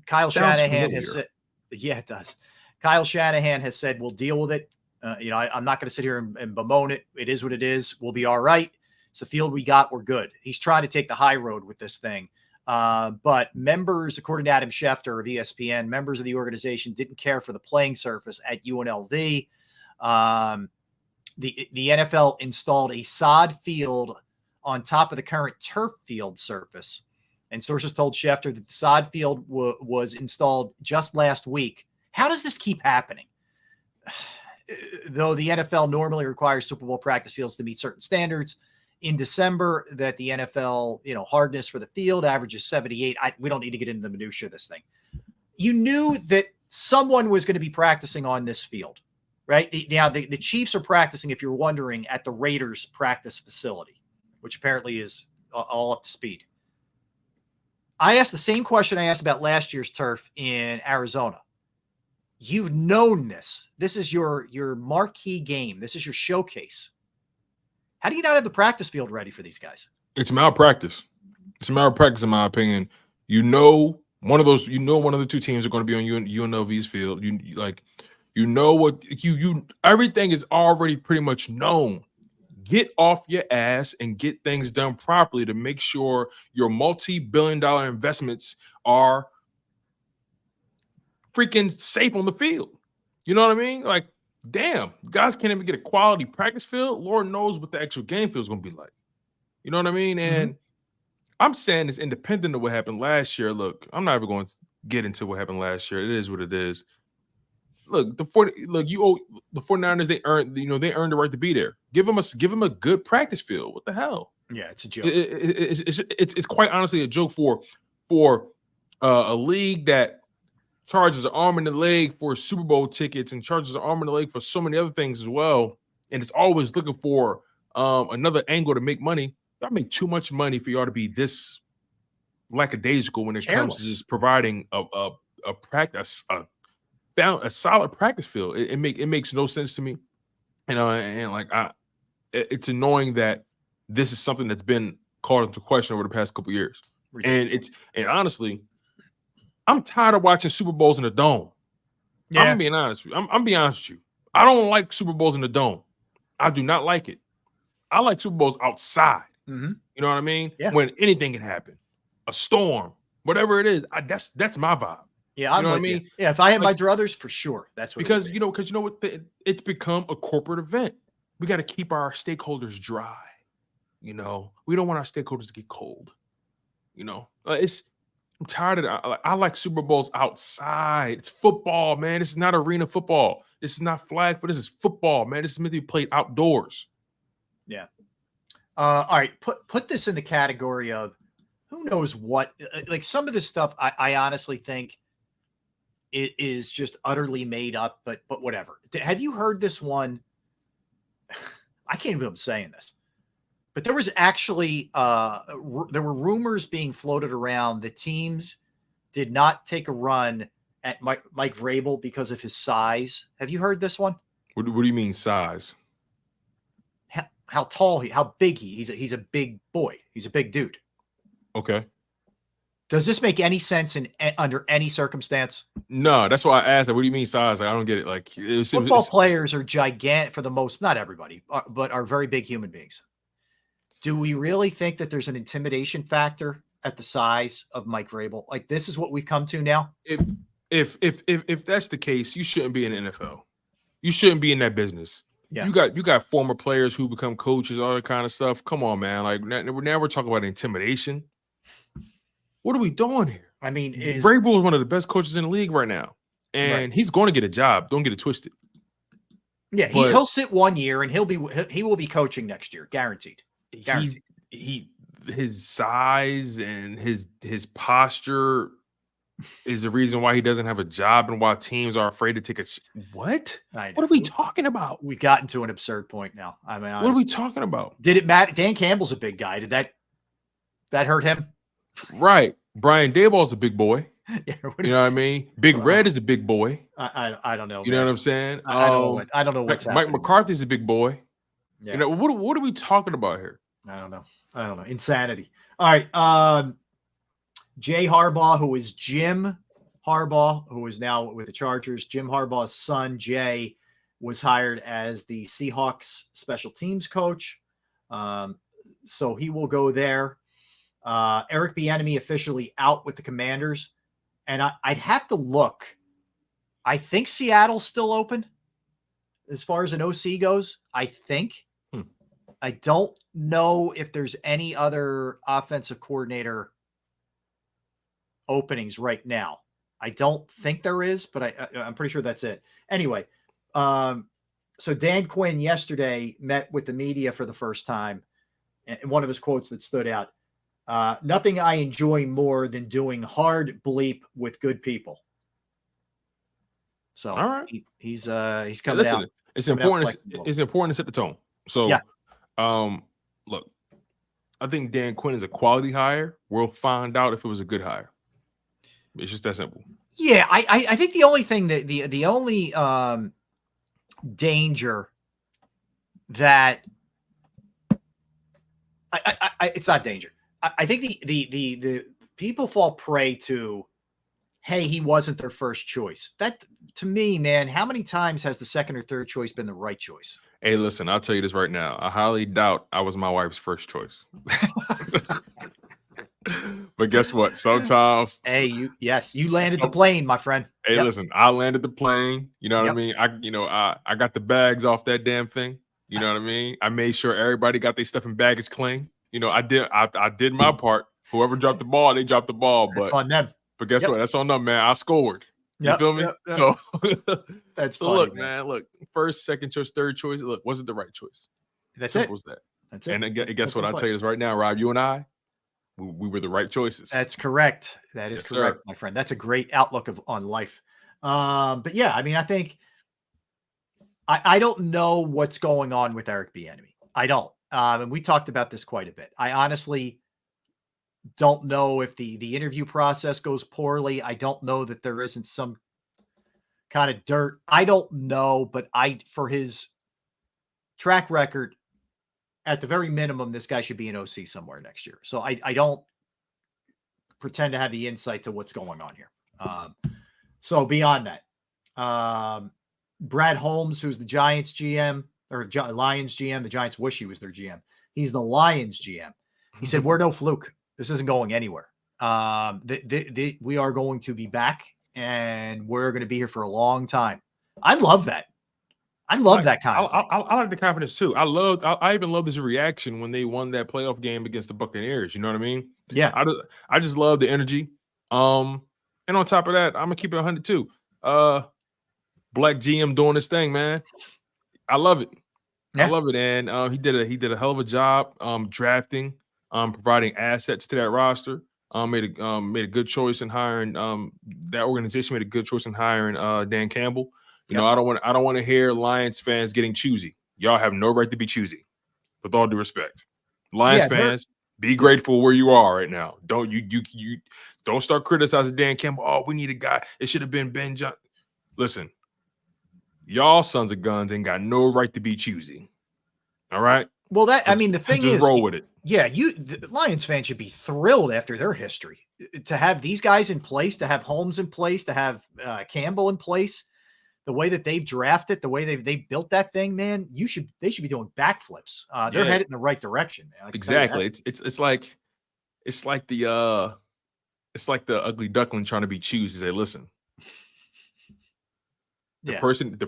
Kyle Shanahan has said, yeah, it does. Kyle Shanahan has said, we'll deal with it. I'm not going to sit here and bemoan it. It is what it is. We'll be all right. It's the field we got. We're good. He's trying to take the high road with this thing. But members, according to Adam Schefter of ESPN, members of the organization didn't care for the playing surface at UNLV. The NFL installed a sod field on top of the current turf field surface. And sources told Schefter that the sod field was installed just last week. How does this keep happening? Though the NFL normally requires Super Bowl practice fields to meet certain standards, in December that the NFL, hardness for the field averages 78. We don't need to get into the minutia of this thing. You knew that someone was going to be practicing on this field, right? The Chiefs are practicing, if you're wondering, at the Raiders practice facility, which apparently is all up to speed. I asked the same question I asked about last year's turf in Arizona. You've known this. This is your marquee game. This is your showcase. How do you not have the practice field ready for these guys? It's malpractice. It's malpractice, in my opinion. One of the two teams are going to be on UNLV's field. Everything is already pretty much known. Get off your ass and get things done properly to make sure your multi-billion-dollar investments are freaking safe on the field. You know what I mean? Like, damn, guys can't even get a quality practice field. Lord knows what the actual game field is going to be like. You know what I mean? And I'm saying it's independent of what happened last year. Look, I'm not even going to get into what happened last year. It is what it is. Look, the 49ers, they earned the right to be there. Give them a good practice field. What the hell? Yeah, it's a joke. It's quite honestly a joke for a league that charges an arm and a leg for Super Bowl tickets and charges an arm and a leg for so many other things as well. And it's always looking for another angle to make money. Y'all make too much money for y'all to be this lackadaisical when it comes to just providing a practice, a solid practice field. It makes no sense to me. It's annoying that this is something that's been called into question over the past couple of years. Ridiculous. And honestly, I'm tired of watching Super Bowls in the dome. Yeah. I'm being honest with you. I'm being honest with you. I don't like Super Bowls in the dome. I do not like it. I like Super Bowls outside. You know what I mean? Yeah. When anything can happen, a storm, whatever it is. That's my vibe. Yeah, you know what I mean? Yeah, if I had my druthers, for sure, that's what. Because you know what? It's become a corporate event. We got to keep our stakeholders dry. We don't want our stakeholders to get cold. I'm tired of it. I like Super Bowls outside. It's football, man. This is not arena football. This is not flag, but this is football, man. This is meant to be played outdoors. Yeah. All right. Put this in the category of who knows what. Like some of this stuff, I honestly think it is just utterly made up. But whatever. Have you heard this one? I can't even believe I'm saying this. But there was actually there were rumors being floated around that teams did not take a run at Mike Vrabel because of his size. Have you heard this one? What do you mean size? How tall how big he's a big boy. He's a big dude. Okay. Does this make any sense under any circumstance? No, that's why I asked. What do you mean size? Like, I don't get it. Football players are gigantic for the most, not everybody, but are very big human beings. Do we really think that there's an intimidation factor at the size of Mike Vrabel? Like, this is what we've come to now? If that's the case, you shouldn't be in the NFL. You shouldn't be in that business. Yeah. You got former players who become coaches, all that kind of stuff. Come on, man. Like now we're talking about intimidation. What are we doing here? I mean, Vrabel is one of the best coaches in the league right now, and he's going to get a job. Don't get it twisted. Yeah, he'll sit 1 year and he will be coaching next year, guaranteed. His size and his posture is the reason why he doesn't have a job and why teams are afraid to take what? What are we talking about? We've gotten to an absurd point now. I mean, what are we talking about? Did it matter? Dan Campbell's a big guy. Did that hurt him? Right. Brian Daboll's a big boy. Yeah, you know what I mean? Big Red is a big boy. I don't know. You know what I'm saying? I don't know what's Mike happening. McCarthy's a big boy. Yeah. You know what are we talking about here? I don't know. Insanity. All right. Jay Harbaugh, who is Jim Harbaugh, who is now with the Chargers. Jim Harbaugh's son, Jay, was hired as the Seahawks special teams coach. So he will go there. Eric Bieniemy officially out with the Commanders. And I'd have to look. I think Seattle's still open as far as an OC goes. I think. I don't know if there's any other offensive coordinator openings right now. I don't think there is, but I'm pretty sure that's it. Anyway, so Dan Quinn yesterday met with the media for the first time. And one of his quotes that stood out, nothing I enjoy more than doing hard bleep with good people. So all right. he's coming out. It's important. It's important to set the tone. So, yeah. Look, I think Dan Quinn is a quality hire. We'll find out if it was a good hire. It's just that simple. Yeah, I think the only thing that the only danger that it's not danger. I think the people fall prey to, hey, he wasn't their first choice. That, to me, man, how many times has the second or third choice been the right choice? Hey, listen, I'll tell you this right now. I highly doubt I was my wife's first choice. But guess what? Sometimes. Hey, you landed the plane, my friend. Hey, listen, I landed the plane. You know what I mean? I got the bags off that damn thing. You know what I mean? I made sure everybody got their stuff in baggage claim. You know, I did my part. Whoever dropped the ball, they dropped the ball. But it's on them. But guess what? That's on them, man. I scored. You feel me? So that's funny, look, man. Look, first, second choice, third choice. Look, was it the right choice? That's Simple it. as that. That's it. And guess what? I'll tell you this right now, Rob. You and I, we were the right choices. That's correct. That is correct, my friend. That's a great outlook on life. But yeah, I mean, I think I don't know what's going on with Eric Bieniemy. I don't. And we talked about this quite a bit. I honestly don't know if the interview process goes poorly. I don't know that there isn't some kind of dirt. I don't know, but for his track record, at the very minimum, this guy should be an OC somewhere next year. So I don't pretend to have the insight to what's going on here. So beyond that, Brad Holmes, who's the Giants GM or Lions GM, the Giants wish he was their GM. He's the Lions GM. He said, we're no fluke. This isn't going anywhere. We are going to be back and we're going to be here for a long time. I love that. I love that kind of thing. I like the confidence too. I even love this reaction when they won that playoff game against the Buccaneers. You know what I mean? Yeah. I just love the energy. And on top of that, I'm gonna keep it 100 too. Black GM doing this thing, man. I love it. Yeah. I love it. And he did a hell of a job drafting, providing assets to that roster. Made a good choice in hiring. That organization made a good choice in hiring Dan Campbell. You know, I don't want to hear Lions fans getting choosy. Y'all have no right to be choosy, with all due respect. Lions fans, be grateful where you are right now. Don't don't start criticizing Dan Campbell. Oh, we need a guy. It should have been Ben Johnson. Listen, y'all sons of guns ain't got no right to be choosy. All right. Well, the thing is, roll with it. Yeah, the Lions fans should be thrilled after their history to have these guys in place, to have Holmes in place, to have Campbell in place. The way that they've drafted, the way they built that thing, man, they should be doing backflips. They're headed in the right direction, man. Exactly. It's like the ugly duckling trying to be choosy. Say, listen, the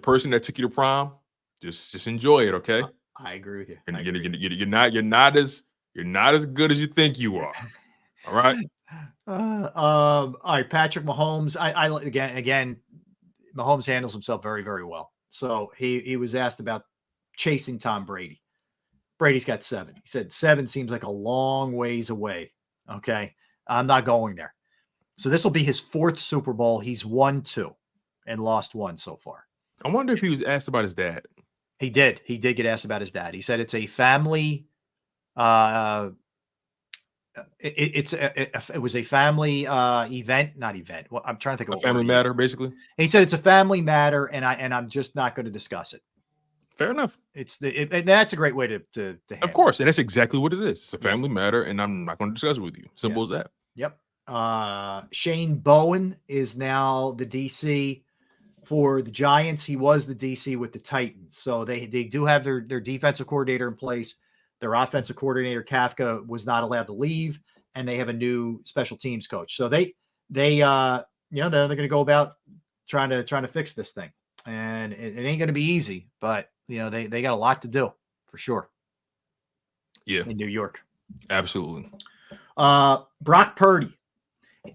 person that took you to prom, just enjoy it, okay? I agree with you. You're not as good as you think you are. All right. All right, Patrick Mahomes. I again. Mahomes handles himself very, very well. So he was asked about chasing Tom Brady. Brady's got 7. He said 7 seems like a long ways away. Okay. I'm not going there. So this will be his 4th Super Bowl. He's won 2 and lost 1 so far. I wonder if he was asked about his dad. He did. He did get asked about his dad. He said it's a family It was a family event, not event. Well, I'm trying to think of a family matter, basically. And he said it's a family matter, and I'm just not going to discuss it. Fair enough. And that's a great way to of course, and that's exactly what it is. It's a family matter, and I'm not going to discuss it with you. Simple as that. Yep. Shane Bowen is now the DC for the Giants. He was the DC with the Titans. So they do have their defensive coordinator in place. Their offensive coordinator, Kafka, was not allowed to leave, and they have a new special teams coach. So they're going to go about trying to fix this thing. And it ain't going to be easy, but they got a lot to do for sure. Yeah. In New York. Absolutely. Brock Purdy.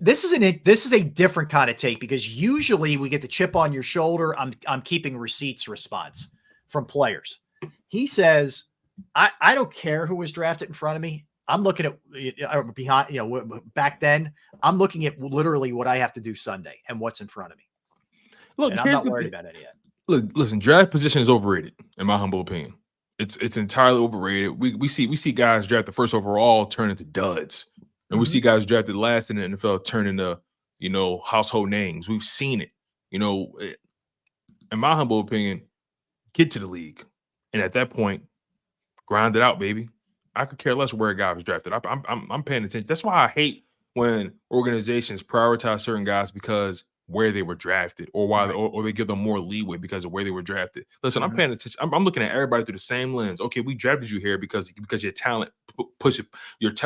This is a different kind of take, because usually we get the chip on your shoulder, I'm keeping receipts response from players. He says, I don't care who was drafted in front of me. I'm looking at behind, back then, I'm looking at literally what I have to do Sunday and what's in front of me. Look, and I'm not worried about it yet. Look, listen, draft position is overrated, in my humble opinion. It's entirely overrated. We see guys drafted first overall turn into duds. And we see guys drafted last in the NFL turn into, household names. We've seen it. In my humble opinion, get to the league. And at that point, grind it out, baby. I could care less where a guy was drafted. I'm paying attention. That's why I hate when organizations prioritize certain guys because where they were drafted, or why, or they give them more leeway because of where they were drafted. Listen, I'm paying attention. I'm looking at everybody through the same lens. Okay, we drafted you here because your talent push it,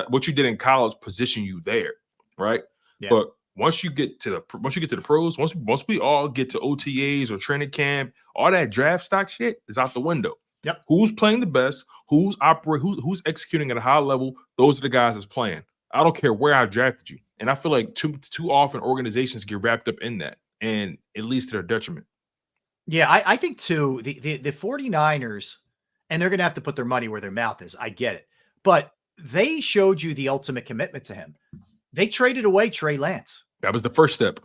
what you did in college position you there, right? Yeah. But once you get to the pros, once we all get to OTAs or training camp, all that draft stock shit is out the window. Yep. Who's playing the best? Who's executing at a high level? Those are the guys that's playing. I don't care where I drafted you. And I feel like too often organizations get wrapped up in that, and it leads to their detriment. Yeah, I think too, the 49ers, and they're going to have to put their money where their mouth is. I get it. But they showed you the ultimate commitment to him. They traded away Trey Lance. That was the first step.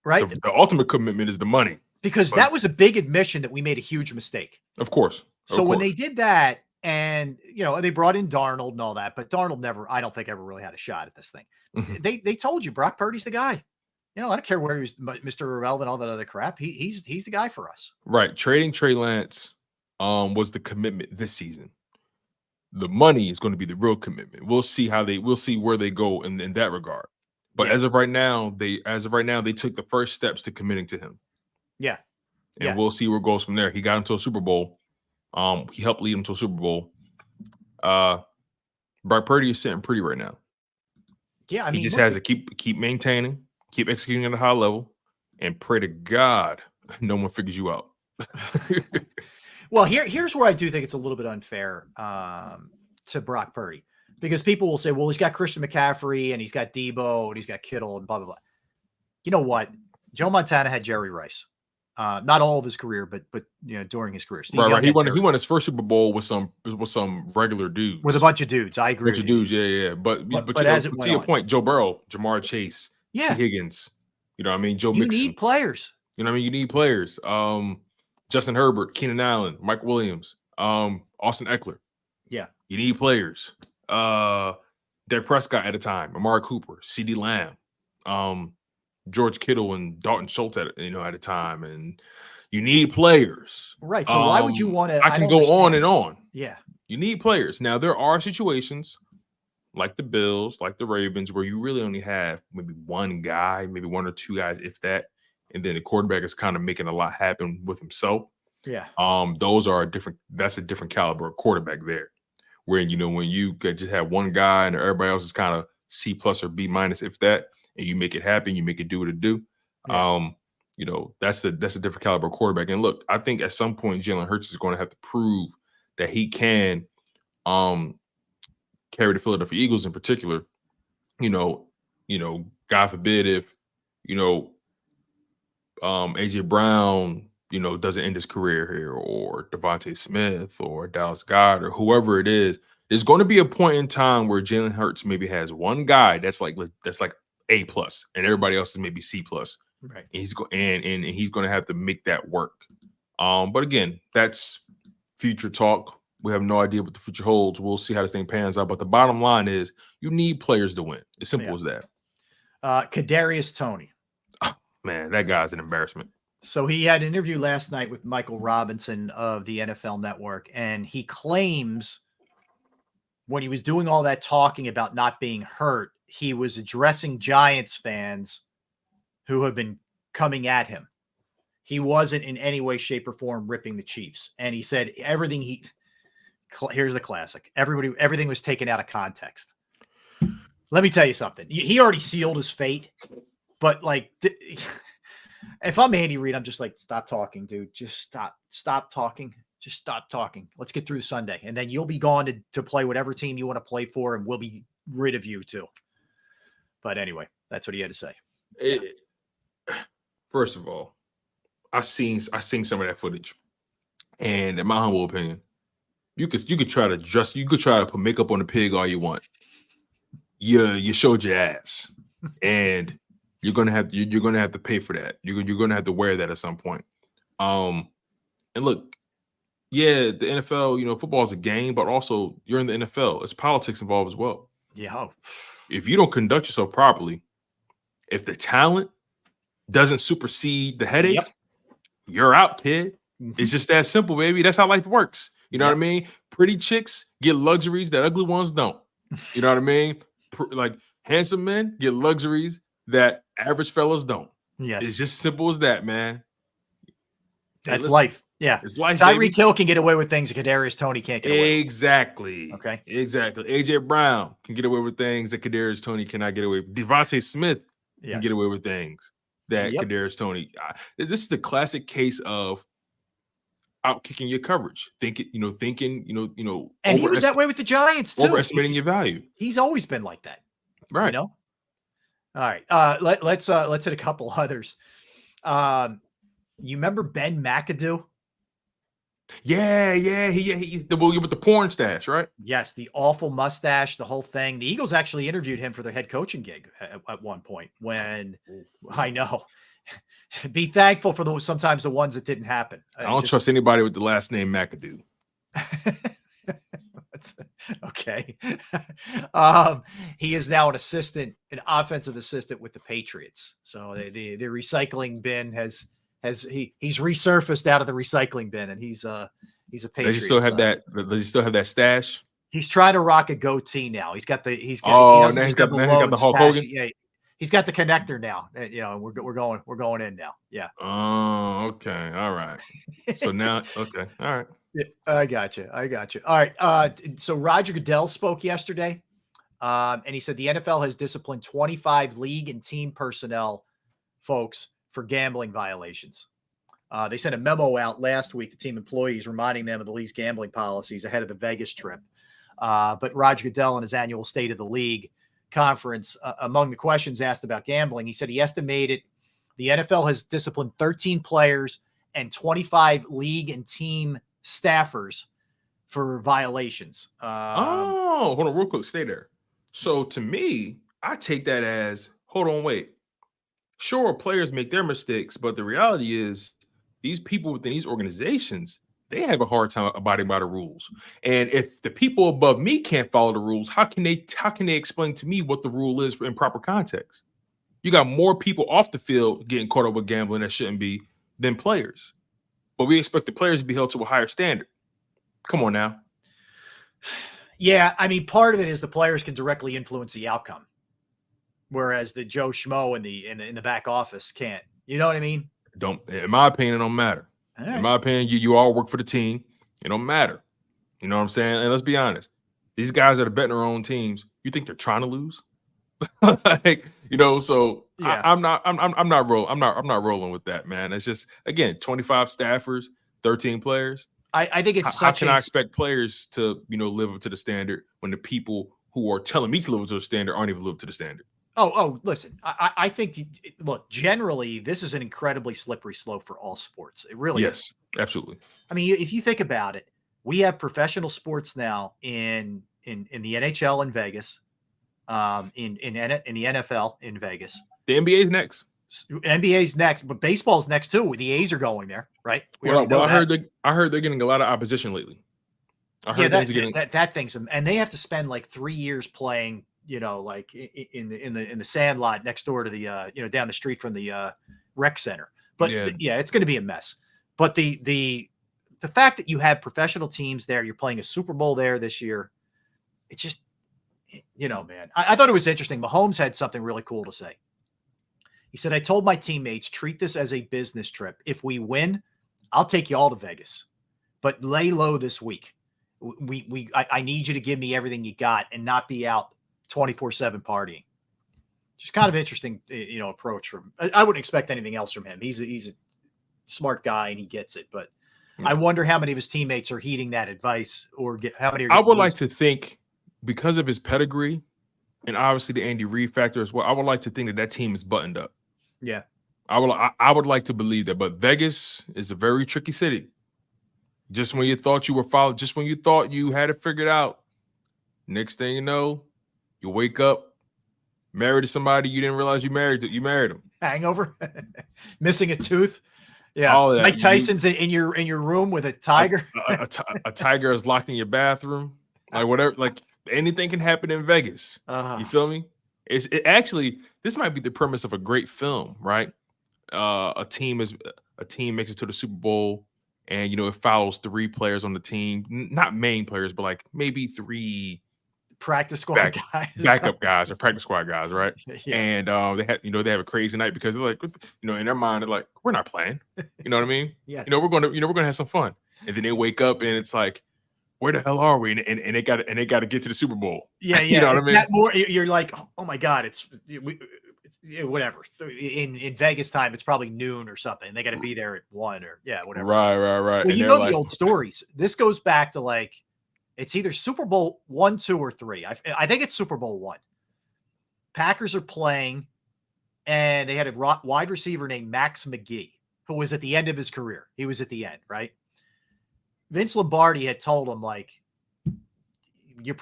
Right? The ultimate commitment is the money. Because that was a big admission that we made a huge mistake. Of course. So when they did that, and they brought in Darnold and all that, but Darnold I don't think ever really had a shot at this thing. They told you Brock Purdy's the guy. I don't care where he was, Mr. Irrelevant, all that other crap. He's the guy for us. Right. Trading Trey Lance was the commitment this season. The money is going to be the real commitment. We'll see where they go in that regard. But as of right now, they took the first steps to committing to him. Yeah. And we'll see where it goes from there. He got into a Super Bowl. He helped lead him to a Super Bowl. Brock Purdy is sitting pretty right now. Yeah, I mean, he just has to keep maintaining, keep executing at a high level, and pray to God no one figures you out. Well, here's where I do think it's a little bit unfair to Brock Purdy, because people will say, well, he's got Christian McCaffrey and he's got Debo and he's got Kittle and blah, blah, blah. You know what? Joe Montana had Jerry Rice. Not all of his career, but during his career. Right. He won his first Super Bowl with some regular dudes. With a bunch of dudes. I agree. Bunch of dudes, yeah. But to your point, Joe Burrow, Jamar Chase, T. Higgins, you know what I mean? Joe Mixon. You need players. You know what I mean? You need players. Justin Herbert, Keenan Allen, Mike Williams, Austin Eckler. Yeah. You need players. Dak Prescott at a time, Amari Cooper, CeeDee Lamb, George Kittle and Dalton Schultz at a time, and you need players. Right. So why would you want to? I can go on and on. Yeah. You need players. Now there are situations like the Bills, like the Ravens, where you really only have maybe one guy, maybe one or two guys, if that, and then the quarterback is kind of making a lot happen with himself. Yeah. That's a different caliber of quarterback there. Where when you just have one guy and everybody else is kind of C+ or B-, if that. And you make it happen, you make it do what it do. Yeah. That's a different caliber quarterback. And look, I think at some point Jalen Hurts is going to have to prove that he can carry the Philadelphia Eagles in particular. God forbid if AJ Brown doesn't end his career here, or Devontae Smith or Dallas Goedert or whoever it is. There's going to be a point in time where Jalen Hurts maybe has one guy that's like A+, and everybody else is maybe C+. Right. And he's going to have to make that work. But again, that's future talk. We have no idea what the future holds. We'll see how this thing pans out. But the bottom line is you need players to win. As simple as that. Kadarius Toney. Oh, man, that guy's an embarrassment. So he had an interview last night with Michael Robinson of the NFL Network, and he claims when he was doing all that talking about not being hurt, he was addressing Giants fans who have been coming at him. He wasn't in any way, shape, or form ripping the Chiefs. And he said here's the classic. Everything was taken out of context. Let me tell you something. He already sealed his fate, but like, if I'm Andy Reid, I'm just like, stop talking, dude. Just stop talking. Just stop talking. Let's get through Sunday. And then you'll be gone to play whatever team you want to play for, and we'll be rid of you too. But anyway, that's what he had to say. First of all, I seen some of that footage. And in my humble opinion, you could try to put makeup on the pig all you want. You showed your ass. And you're gonna have to pay for that. You're gonna have to wear that at some point. And look, yeah, the NFL, football is a game, but also you're in the NFL. There's politics involved as well. Yeah. If you don't conduct yourself properly, if the talent doesn't supersede the headache, you're out, kid. It's just that simple, baby. That's how life works. You know what I mean? Pretty chicks get luxuries that ugly ones don't. You know what I mean? Like handsome men get luxuries that average fellas don't. Yes. It's just simple as that, man. That's life. Yeah. It's life. Tyreek Hill can get away with things that Kadarius Toney can't get away with. Exactly. Okay. Exactly. AJ Brown can get away with things that Kadarius Toney cannot get away with. Devontae Smith can get away with things that Kadarius Toney. This is the classic case of out kicking your coverage. Thinking. And he was that way with the Giants too. Overestimating your value. He's always been like that. Right. All right. Let's hit a couple others. You remember Ben McAdoo? Yeah. He with the porn stash, right? Yes, the awful mustache, the whole thing. The Eagles actually interviewed him for their head coaching gig at one point. When I know, be thankful for sometimes the ones that didn't happen. I don't trust anybody with the last name McAdoo. Okay. He is now an offensive assistant with the Patriots. So the recycling bin he's resurfaced out of the recycling bin, and he's a Patriot. Does he still have that? Does he still have that stash? He's trying to rock a goatee now. He's got the Hulk Hogan. Yeah, he's got the connector now. We're going in now. Yeah. Oh, okay. All right. So now, okay. All right. Yeah, I got you. All right. So Roger Goodell spoke yesterday, and he said the NFL has disciplined 25 league and team personnel folks for gambling violations. They sent a memo out last week to team employees reminding them of the league's gambling policies ahead of the Vegas trip. But Roger Goodell in his annual State of the League conference, among the questions asked about gambling, he said he estimated the NFL has disciplined 13 players and 25 league and team staffers for violations. Hold on real quick. Stay there. So to me, I take that as, hold on, wait. Sure, players make their mistakes, but the reality is these people within these organizations, they have a hard time abiding by the rules. And if the people above me can't follow the rules, how can they explain to me what the rule is in proper context? You got more people off the field getting caught up with gambling that shouldn't be than players. But we expect the players to be held to a higher standard. Come on now. Yeah, I mean, part of it is the players can directly influence the outcome, whereas the Joe Schmo in the back office can't. You know what I mean? In my opinion, it don't matter. Right. In my opinion, you all work for the team. It don't matter. You know what I'm saying? And let's be honest. These guys that are betting their own teams, you think they're trying to lose? So yeah. I'm not rolling with that, man. It's just, again, 25 staffers, 13 players. I think it's how can I expect players to, live up to the standard when the people who are telling me to live up to the standard aren't even live up to the standard? Oh, listen, I think, look, generally, this is an incredibly slippery slope for all sports. It really is. Yes, absolutely. I mean, if you think about it, we have professional sports now in the NHL in Vegas, in the NFL in Vegas. The NBA's next. NBA's next, but baseball's next too. The A's are going there, right? I heard they're getting a lot of opposition lately. I heard that thing's, and they have to spend like 3 years playing, like in the sand lot next door to the, down the street from the rec center. But it's going to be a mess. But the fact that you have professional teams there, you're playing a Super Bowl there this year, it's just, man, I thought it was interesting. Mahomes had something really cool to say. He said, I told my teammates, treat this as a business trip. If we win, I'll take you all to Vegas, but lay low this week. I need you to give me everything you got and not be out 24/7 partying. Just kind of interesting, approach from. I wouldn't expect anything else from him. He's a smart guy and he gets it. But I wonder how many of his teammates are heeding that advice, or how many. I would like to think, because of his pedigree and obviously the Andy Reid factor as well, I would like to think that team is buttoned up. Yeah, I would like to believe that. But Vegas is a very tricky city. Just when you thought you were followed, just when you thought you had it figured out, next thing you know, you wake up married to somebody you didn't realize you married them. Hangover, missing a tooth. Yeah, all of that. Mike Tyson's in your room with a tiger. A tiger is locked in your bathroom. Like whatever, like anything can happen in Vegas. You feel me? Actually, this might be the premise of a great film, right? A team makes it to the Super Bowl. And, it follows 3 players on the team, not main players, but like maybe 3 practice squad guys, backup guys or practice squad guys. Right. Yeah. And they have a crazy night because they're like, in their mind, they're like, we're not playing. You know what I mean? Yeah. We're going to have some fun. And then they wake up and it's like, where the hell are we? And they got to get to the Super Bowl. Yeah. You know what I mean? More, you're like, oh my God, it's whatever. In Vegas time, it's probably noon or something. They got to be there at 1 or whatever. Right. Well, And the old stories. This goes back to like, it's either Super Bowl 1, 2, or 3. I think it's Super Bowl 1. Packers are playing, and they had a wide receiver named Max McGee, who was at the end of his career. He was at the end, right? Vince Lombardi had told him, like, you'll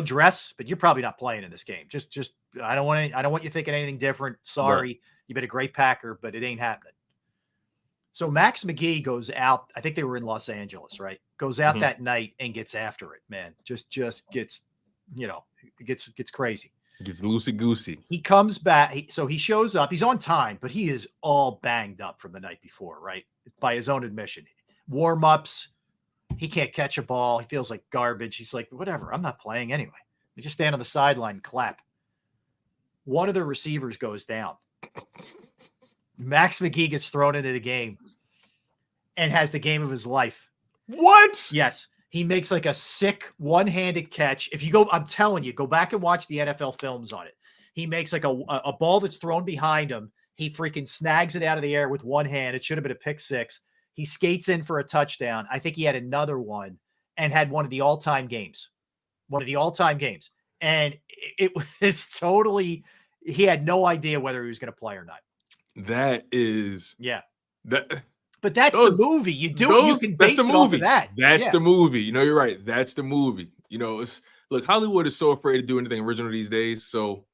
dress, but you're probably not playing in this game. Just I don't want you thinking anything different. Sorry. Right. You've been a great Packer, but it ain't happening. So Max McGee goes out. I think they were in Los Angeles, right? Goes out that night and gets after it, man. Just gets, gets crazy. Gets loosey-goosey. He comes back. So he shows up. He's on time, but he is all banged up from the night before, right? By his own admission. Warm-ups. He can't catch a ball. He feels like garbage. He's like, whatever, I'm not playing anyway. We just stand on the sideline and clap. One of the receivers goes down. Max McGee gets thrown into the game and has the game of his life. What? Yes. He makes like a sick one-handed catch. If you go, I'm telling you, go back and watch the NFL films on it. He makes like a ball that's thrown behind him. He freaking snags it out of the air with one hand. It should have been a pick six. He skates in for a touchdown. I think he had another one and had one of the all-time games. And it was totally, he had no idea whether he was going to play or not. That is. Yeah. But that's the movie. You can base it off of that. That's the movie. You're right. That's the movie. Look, Hollywood is so afraid to do anything original these days. So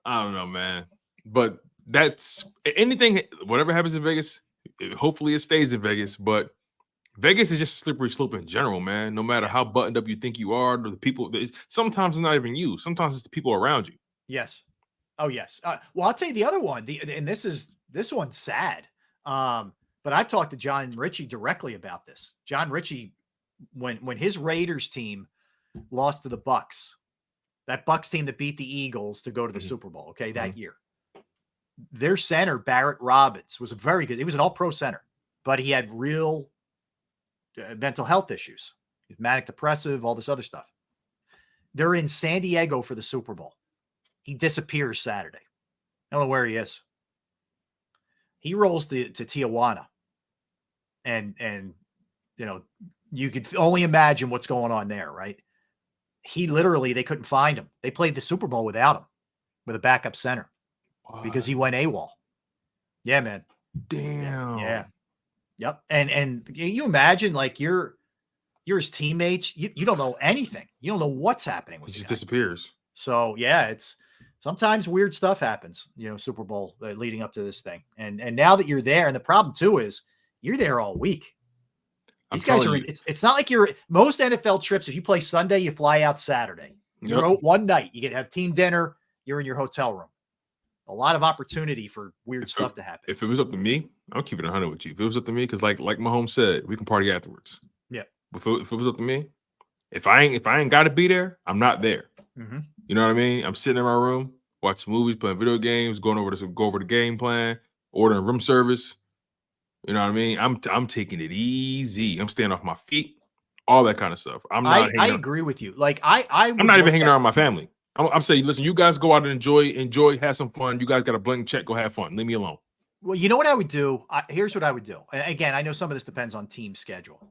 I don't know, man. But that's anything, whatever happens in Vegas, hopefully it stays in Vegas. But Vegas is just a slippery slope in general, man. No matter how buttoned up you think you are, the people, sometimes it's not even you. Sometimes it's the people around you. Yes. Oh, yes. Well, I'll tell you the other one. And this one's sad. But I've talked to John Ritchie directly about this. John Ritchie, when his Raiders team lost to the Bucks, that Bucks team that beat the Eagles to go to the Super Bowl, that year, their center, Barrett Robbins, was very good. He was an all-pro center, but he had real mental health issues, manic depressive, all this other stuff. They're in San Diego for the Super Bowl. He disappears Saturday. I don't know where he is. He rolls to Tijuana. And you could only imagine what's going on there, right? They couldn't find him. They played the Super Bowl without him, with a backup center, because he went AWOL. Yeah, man. Damn. Yeah. Yep. And you imagine, like, you're his teammates. You don't know anything. You don't know what's happening with He just disappears. So yeah, it's sometimes weird stuff happens, Super Bowl leading up to this thing. And now that you're there, and the problem too is you're there all week. These guys are. It's not like most NFL trips. If you play Sunday, you fly out Saturday. You're out one night. You get to have team dinner. You're in your hotel room. A lot of opportunity for weird stuff to happen. If it was up to me, I'll keep it 100 with you. If it was up to me, because like Mahomes said, we can party afterwards. Yeah. If it was up to me, if I ain't got to be there, I'm not there. Mm-hmm. You know what I mean? I'm sitting in my room, watching movies, playing video games, go over the game plan, ordering room service. You know what I mean? I'm taking it easy. I'm staying off my feet, all that kind of stuff. I agree with you. Like I'm not even hanging around my family. I'm saying, listen, you guys go out and enjoy, have some fun. You guys got a blank check, go have fun. Leave me alone. Well, you know what I would do? Here's what I would do. And again, I know some of this depends on team schedule.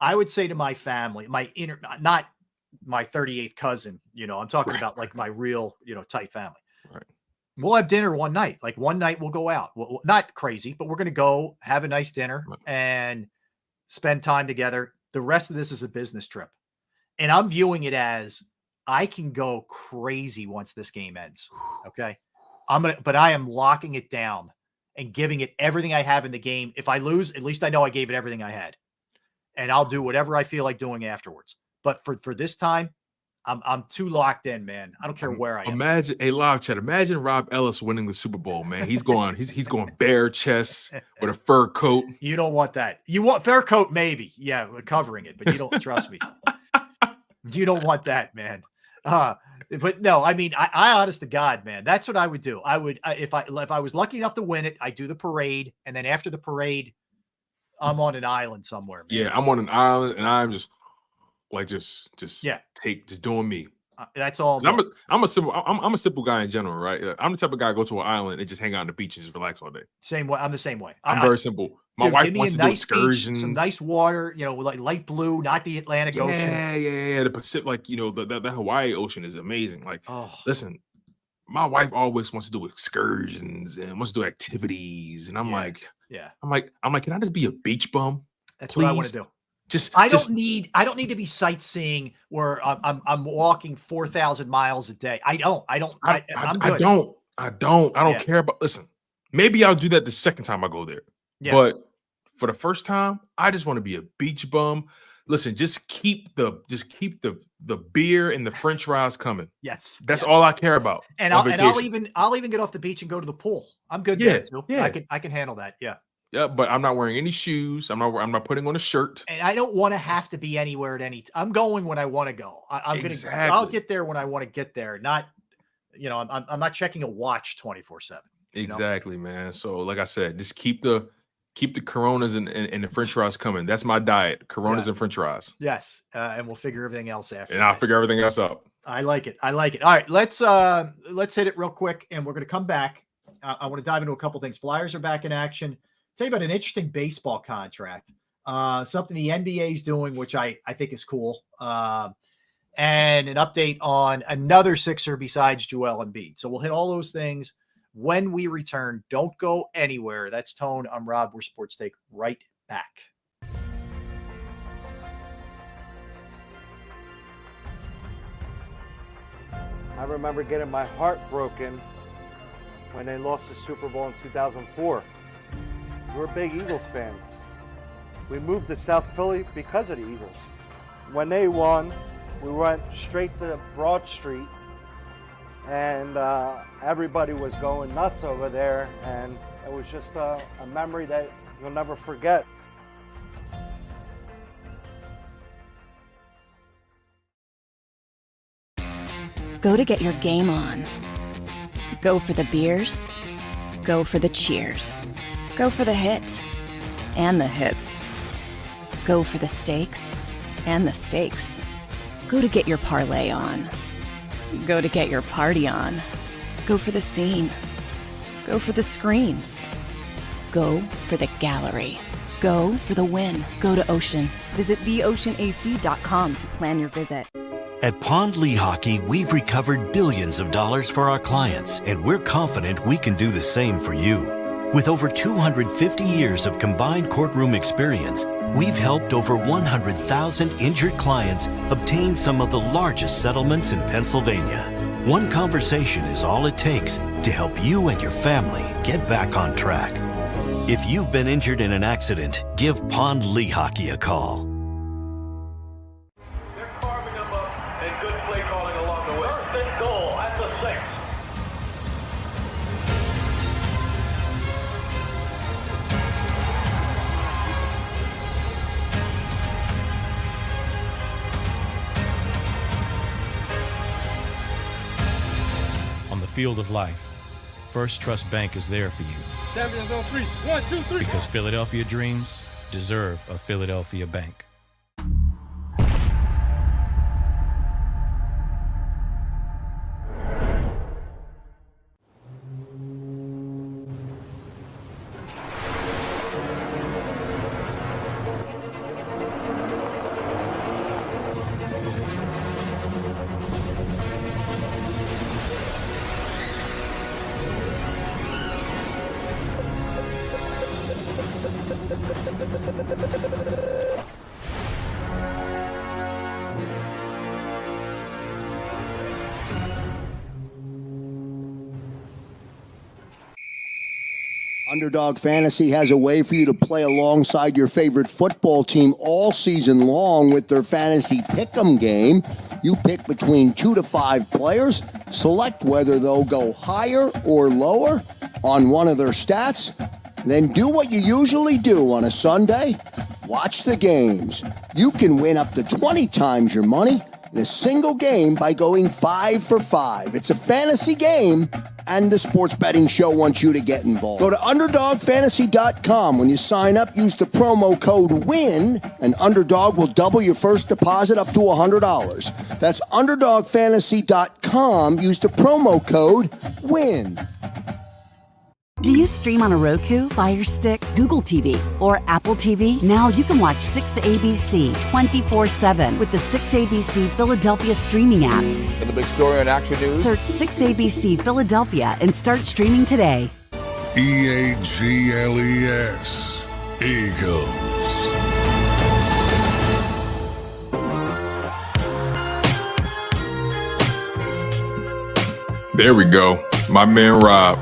I would say to my family, not my 38th cousin, I'm talking about like my real, tight family. Right. We'll have dinner one night. Like one night we'll go out. Well, not crazy, but we're going to go have a nice dinner and spend time together. The rest of this is a business trip. And I'm viewing it as I can go crazy once this game ends. Okay. But I am locking it down and giving it everything I have in the game. If I lose, at least I know I gave it everything I had. And I'll do whatever I feel like doing afterwards. But for this time, I'm too locked in, man. I don't care where I am. Imagine live chat. Imagine Rob Ellis winning the Super Bowl, man. He's going bare chest with a fur coat. You don't want that. You want fur coat, maybe. Yeah, covering it, but you don't trust me. You don't want that, man. But no, I mean, I honest to God, man, that's what I would do. I would, if I was lucky enough to win it, I do the parade. And then after the parade, I'm on an island somewhere, man. Yeah. I'm on an island and I'm just doing me. That's all. I'm a simple guy in general, right? I'm the type of guy to go to an island and just hang out on the beach and just relax all day. Same way. I'm the same way. I'm very simple. My wife wants to do excursions. Some nice water, like light blue, not the Atlantic Ocean. Yeah. The Pacific, like, the Hawaii Ocean is amazing. Like, listen, my wife always wants to do excursions and wants to do activities. And I'm like, can I just be a beach bum? That's please? What I want to do. I don't need to be sightseeing where I'm walking 4,000 miles a day. I'm good. I don't care about. Listen, maybe I'll do that the second time I go there. Yeah. But for the first time, I just want to be a beach bum. Listen, just keep the beer and the French fries coming. Yes, that's all I care about. And I'll even get off the beach and go to the pool. I'm good there too. Yeah, I can handle that. Yeah. Yeah, but I'm not wearing any shoes. I'm not putting on a shirt. And I don't want to have to be anywhere at any time. I'm going when I want to go. I'll get there when I want to get there. Not, I'm not checking a watch 24/7. Exactly, man. So like I said, just keep the Coronas and the French fries coming. That's my diet. Coronas and French fries. Yes. And we'll figure everything else after. And I'll figure everything else out. I like it. All right, let's hit it real quick and we're going to come back. I want to dive into a couple things. Flyers are back in action. Tell you about an interesting baseball contract, something the NBA is doing, which I think is cool, and an update on another Sixer besides Joel Embiid. So we'll hit all those things when we return. Don't go anywhere. That's Tone. I'm Rob. We're Sports Take. Right back. I remember getting my heart broken when they lost the Super Bowl in 2004. We're big Eagles fans. We moved to South Philly because of the Eagles. When they won, we went straight to Broad Street, and everybody was going nuts over there, and it was just a memory that you'll never forget. Go to get your game on. Go for the beers. Go for the cheers. Go for the hit and the hits. Go for the stakes and the stakes. Go to get your parlay on. Go to get your party on. Go for the scene. Go for the screens. Go for the gallery. Go for the win. Go to Ocean. Visit theoceanac.com to plan your visit. At Pond Lehocky, we've recovered billions of dollars for our clients, and we're confident we can do the same for you. With over 250 years of combined courtroom experience, we've helped over 100,000 injured clients obtain some of the largest settlements in Pennsylvania. One conversation is all it takes to help you and your family get back on track. If you've been injured in an accident, give Pond Lehocky a call. They're carving them up and good play calling along the way. First and goal at the 6. On the field of life, First Trust Bank is there for you. Champions on 3. 1, 2, 3. Because Philadelphia dreams deserve a Philadelphia bank. Underdog Fantasy has a way for you to play alongside your favorite football team all season long with their fantasy pick'em game. You pick between 2 to 5 players, select whether they'll go higher or lower on one of their stats, then do what you usually do on a Sunday, watch the games. You can win up to 20 times your money in a single game by going 5 for 5. It's a fantasy game, and the Sports Betting Show wants you to get involved. Go to UnderdogFantasy.com. When you sign up, use the promo code WIN, and Underdog will double your first deposit up to $100. That's UnderdogFantasy.com. Use the promo code WIN. Do you stream on a Roku, Fire Stick, Google TV, or Apple TV? Now you can watch 6ABC 24/7 with the 6ABC Philadelphia streaming app. And the big story on Action News? Search 6ABC Philadelphia and start streaming today. EAGLES. Eagles. There we go. My man Rob.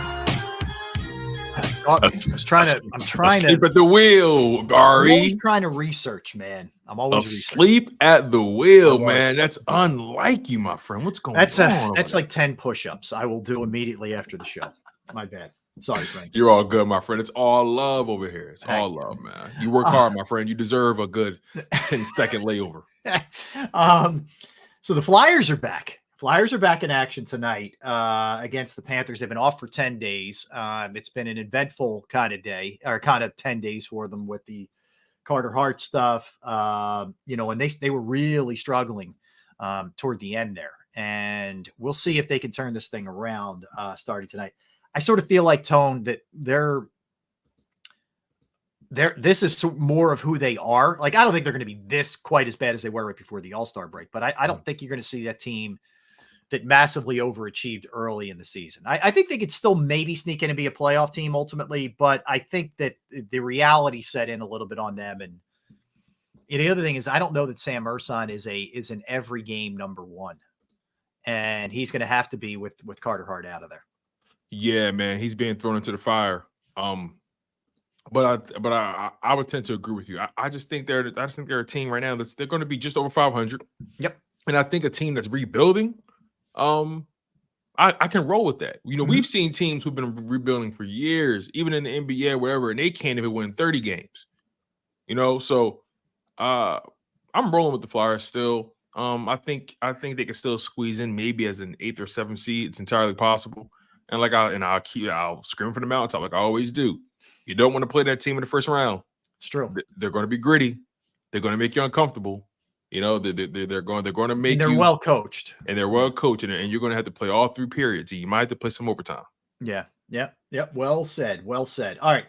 I'm trying to sleep at the wheel, I'm Ari. always trying to research, man. I'm always Asleep at the wheel, man. That's unlike you, my friend. What's going on? That's like 10 push-ups I will do immediately after the show. My bad. Sorry, friends. You're all good, my friend. It's all love over here. It's all love, man. You work hard, my friend. You deserve a good 10-second layover. So the Flyers are back. Flyers are back in action tonight against the Panthers. They've been off for 10 days. It's been an eventful kind of day, or kind of 10 days for them with the Carter Hart stuff. And they were really struggling toward the end there. And we'll see if they can turn this thing around starting tonight. I sort of feel like, Tone, that this is more of who they are. Like, I don't think they're going to be this quite as bad as they were right before the All-Star break, but I don't think you're going to see that team that massively overachieved early in the season. I think they could still maybe sneak in and be a playoff team ultimately, but I think that the reality set in a little bit on them. And the other thing is, I don't know that Sam Ersson is an every game number one, and he's going to have to be with Carter Hart out of there. Yeah, man, he's being thrown into the fire. But I would tend to agree with you. I just think they're a team right now they're going to be just over 500. Yep. And I think a team that's rebuilding, I can roll with that. We've seen teams who've been rebuilding for years, even in the NBA or whatever, and they can't even win 30 games. So I'm rolling with the Flyers still. I think they can still squeeze in maybe as an 8th or 7th seed. It's entirely possible. And I'll scream for the mountaintop like I always do. You don't want to play that team in the first round. It's true. They're going to be gritty. They're going to make you uncomfortable. They're going to make you. They're well coached. And they're well coached, and you're going to have to play all 3 periods. You might have to play some overtime. Yeah. Well said. All right.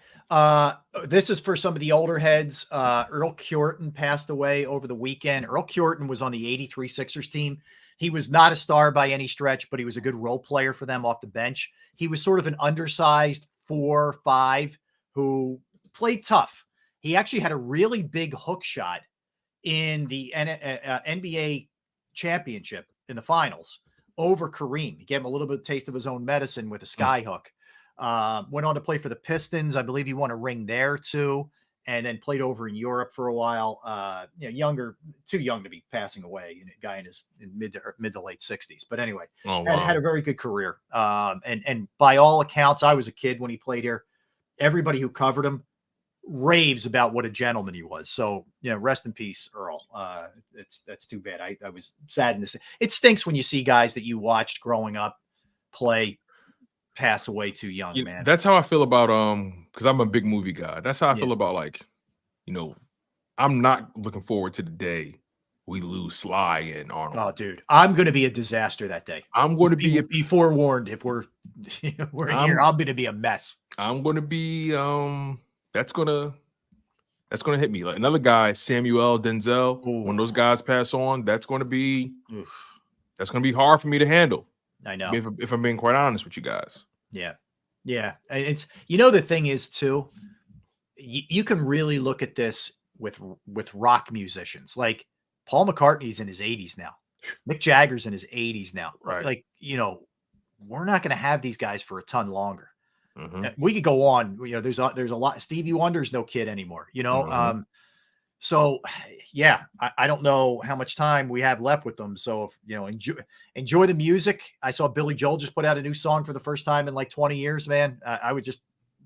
This is for some of the older heads. Earl Cureton passed away over the weekend. Earl Cureton was on the 83 Sixers team. He was not a star by any stretch, but he was a good role player for them off the bench. He was sort of an undersized 4-5 who played tough. He actually had a really big hook shot in the NBA championship in the finals over Kareem. He gave him a little bit of taste of his own medicine with a sky hook. Went on to play for the Pistons. I believe he won a ring there too, and then played over in Europe for a while. Too young to be passing away. A guy in his mid to late 60s. But anyway, had a very good career. And by all accounts, I was a kid when he played here. Everybody who covered him raves about what a gentleman he was. So, rest in peace, Earl. That's too bad. I was saddened to see. It stinks when you see guys that you watched growing up play pass away too young, man. That's how I feel about because I'm a big movie guy. That's how I feel about, like, I'm not looking forward to the day we lose Sly and Arnold. Oh, dude, I'm going to be a disaster that day. I'm going to be forewarned. If we're we're here, I'm going to be a mess. I'm going to be that's gonna hit me. Like another guy, Samuel Denzel. Ooh. When those guys pass on, that's gonna be hard for me to handle. I know. If I'm being quite honest with you guys. Yeah. It's the thing is too, you can really look at this with rock musicians. Like Paul McCartney's in his 80s now. Mick Jagger's in his 80s now. Right. Like, we're not going to have these guys for a ton longer. Mm-hmm. We could go on. There's a lot. Stevie Wonder's no kid anymore. Mm-hmm. So yeah, I don't know how much time we have left with them. So if enjoy the music. I saw Billy Joel just put out a new song for the first time in like 20 years. Man, I would just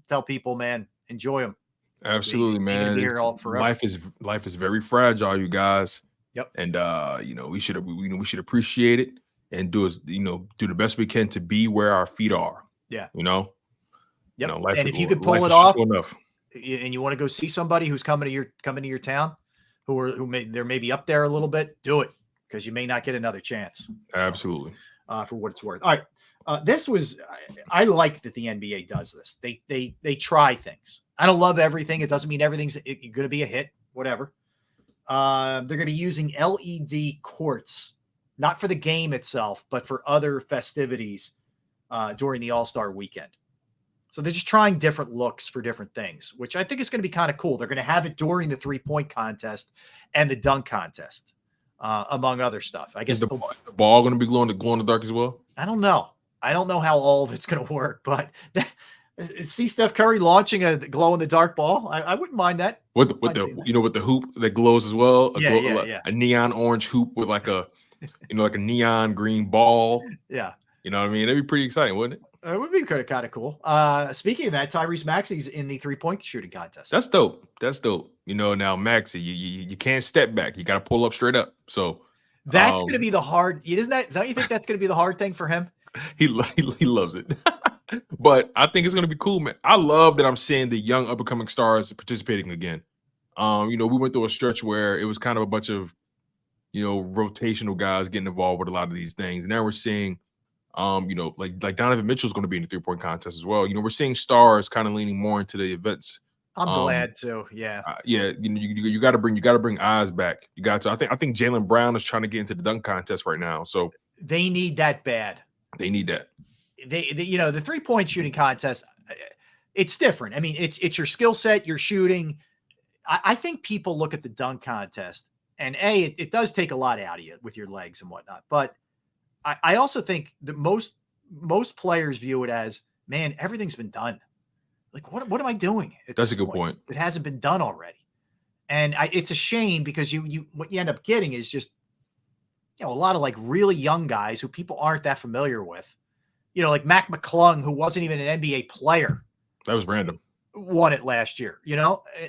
tell people, man, enjoy them. Absolutely, man. Life is very fragile, you guys. Yep. And we should appreciate it and do the best we can to be where our feet are. Yeah. Yep. And if you could pull it off, and you want to go see somebody who's coming to your town, who may be up there a little bit, do it, because you may not get another chance. Absolutely. For what it's worth. All right. I like that the NBA does this. They try things. I don't love everything. It doesn't mean everything's going to be a hit, whatever. They're going to be using LED courts, not for the game itself, but for other festivities during the All-Star weekend. So they're just trying different looks for different things, which I think is going to be kind of cool. They're going to have it during the 3-point contest and the dunk contest, among other stuff. I guess the ball going to be glow in the dark as well? I don't know. I don't know how all of it's going to work, but see Steph Curry launching a glow in the dark ball. I wouldn't mind that. With the hoop that glows as well. A neon orange hoop with like a like a neon green ball. Yeah. You know what I mean? That'd be pretty exciting, wouldn't it? It would be kind of cool. Speaking of that, Tyrese Maxey's in the 3-point shooting contest. That's dope. Now Maxey, you can't step back. You got to pull up straight up. So that's going to be the hard. Don't you think that's going to be the hard thing for him? He loves it. But I think it's going to be cool, man. I love that I'm seeing the young up and coming stars participating again. We went through a stretch where it was kind of a bunch of rotational guys getting involved with a lot of these things. And now we're seeing like Donovan Mitchell's going to be in the 3-point contest as well. We're seeing stars kind of leaning more into the events. I'm glad to. Yeah. You got to bring eyes back. You got to. I think Jaylen Brown is trying to get into the dunk contest right now. So they need that bad. They need that. The 3-point shooting contest, it's different. I mean, it's your skill set, your shooting. I think people look at the dunk contest, and it does take a lot out of you with your legs and whatnot. But I also think that most players view it as, man, everything's been done. Like, what am I doing? That's a good point. It hasn't been done already. And it's a shame because what you end up getting is just, a lot of like really young guys who people aren't that familiar with, like Mac McClung, who wasn't even an NBA player. That was random. Won it last year,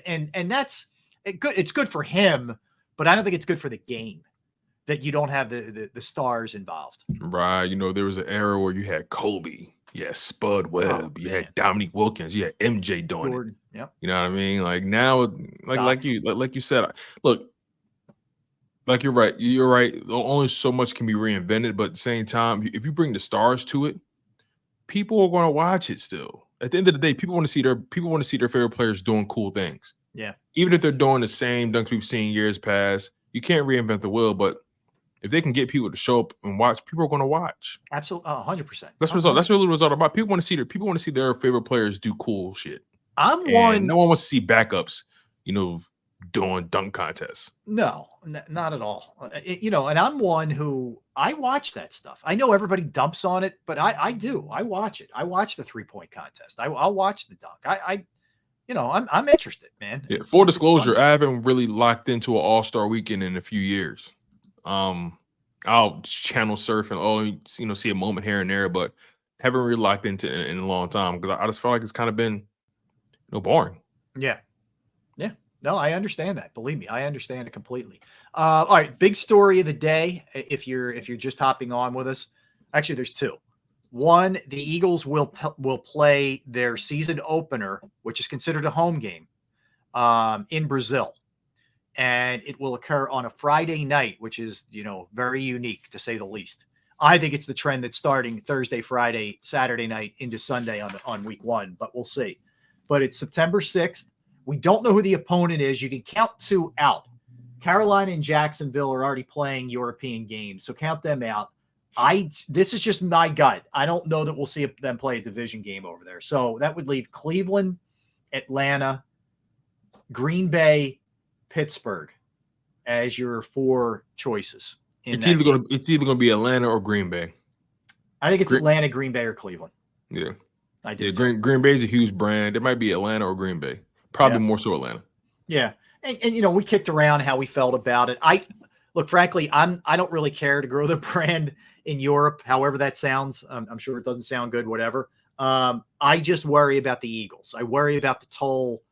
and that's good. It's good for him, but I don't think it's good for the game that you don't have the stars involved. Right. There was an era where you had Kobe, you had Spud Webb, you had Dominique Wilkins, you had MJ doing Jordan. It. Yep. You know what I mean? Like now, like you said, look, like you're right. You're right. Only so much can be reinvented, but at the same time, if you bring the stars to it, people are going to watch it still. At the end of the day, people want to see their favorite players doing cool things. Yeah. Even if they're doing the same dunks we've seen years past, you can't reinvent the wheel, but if they can get people to show up and watch, people are going to watch. Absolutely, 100%. That's really what it's all about. People want to see their favorite players do cool shit. No one wants to see backups, doing dunk contests. No, not at all. And I'm one who I watch that stuff. I know everybody dumps on it, but I do. I watch it. I watch the 3-point contest. I'll watch the dunk. I'm interested, man. Yeah. Full disclosure, I haven't really locked into an All-Star weekend in a few years. I'll channel surf and see a moment here and there, but haven't really locked into it in a long time because I just feel like it's kind of been boring. Yeah. No, I understand that. Believe me, I understand it completely. All right, big story of the day. If you're just hopping on with us, actually, there's two. One, the Eagles will play their season opener, which is considered a home game, in Brazil, and it will occur on a Friday night, which is very unique to say the least. I think it's the trend that's starting Thursday, Friday, Saturday night into Sunday on week one, but we'll see. But it's September 6th. We don't know who the opponent is. You can count two out. Carolina and Jacksonville are already playing European games, so count them out. This is just my gut. I don't know that we'll see them play a division game over there. So that would leave Cleveland, Atlanta, Green Bay, Pittsburgh as your four choices. It's either gonna be Atlanta or Green Bay. I think it's Atlanta, Green Bay, or Cleveland. Yeah, I do. Yeah, Green Bay is a huge brand. It might be Atlanta or Green Bay. Probably more so Atlanta. Yeah. And we kicked around how we felt about it. Frankly, I don't really care to grow the brand in Europe, however that sounds. I'm sure it doesn't sound good, whatever. I just worry about the Eagles. I worry about the toll.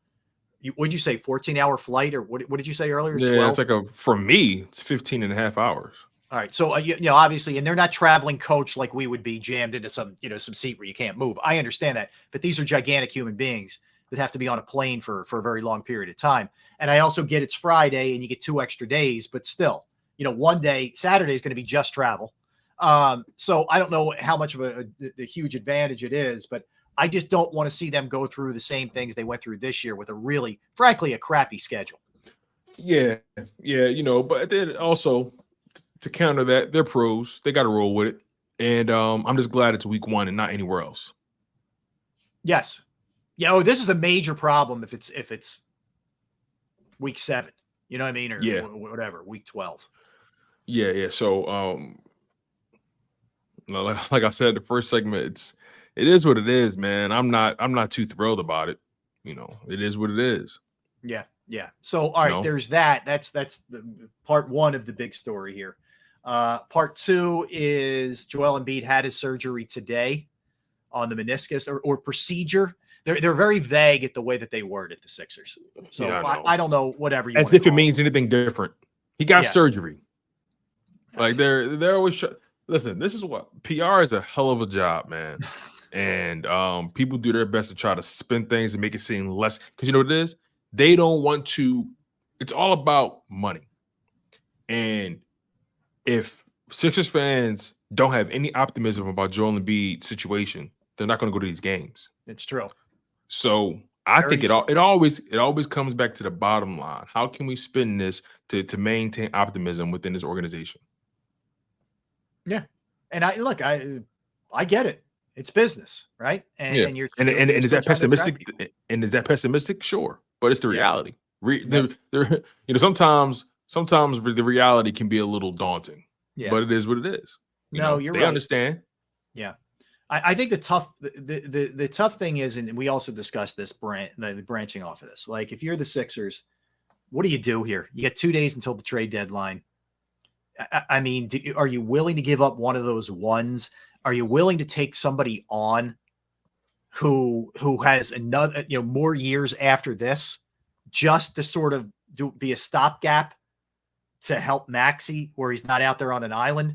What'd you say, 14-hour flight? Or what did you say earlier? Yeah, 12? For me, it's 15 and a half hours. All right. So, obviously, and they're not traveling coach like we would be jammed into some seat where you can't move. I understand that. But these are gigantic human beings that have to be on a plane for a very long period of time. And I also get it's Friday and you get 2 extra days, but still, one day, Saturday is going to be just travel. So I don't know how much of a huge advantage it is, but I just don't want to see them go through the same things they went through this year with frankly, a crappy schedule. Yeah. But then also to counter that, they're pros. They got to roll with it. And I'm just glad it's week one and not anywhere else. Yes. Yeah. Oh, this is a major problem if it's week 7, you know what I mean? Or whatever, week 12. Yeah. So, like I said, the first segment, it is what it is, man. I'm not too thrilled about it. It is what it is. Yeah. So, all right, there's that. That's the part one of the big story here. Part two is Joel Embiid had his surgery today on the meniscus or procedure. They're very vague at the way that they word it, the Sixers. So I don't know, whatever you as if it means anything different. He got surgery. Like they're always listen, this is what PR is a hell of a job, man. And people do their best to try to spin things and make it seem less, because you know what it is? They don't want to, it's all about money. And if Sixers fans don't have any optimism about Joel Embiid's situation, they're not going to go to these games. It's true. So I think it always comes back to the bottom line. How can we spin this to maintain optimism within this organization? Yeah. And I get it. It's business, right? And you're is that pessimistic? And is that pessimistic? Sure, but it's the reality. Sometimes the reality can be a little daunting. Yeah. But it is what it is. You're right. They understand. Yeah. I think the tough thing is, and we also discussed this the branching off of this. Like, if you're the Sixers, what do you do here? You get 2 days until the trade deadline. I mean, are you willing to give up one of those ones? Are you willing to take somebody on who has another, more years after this, just to sort of be a stopgap to help Maxey where he's not out there on an island?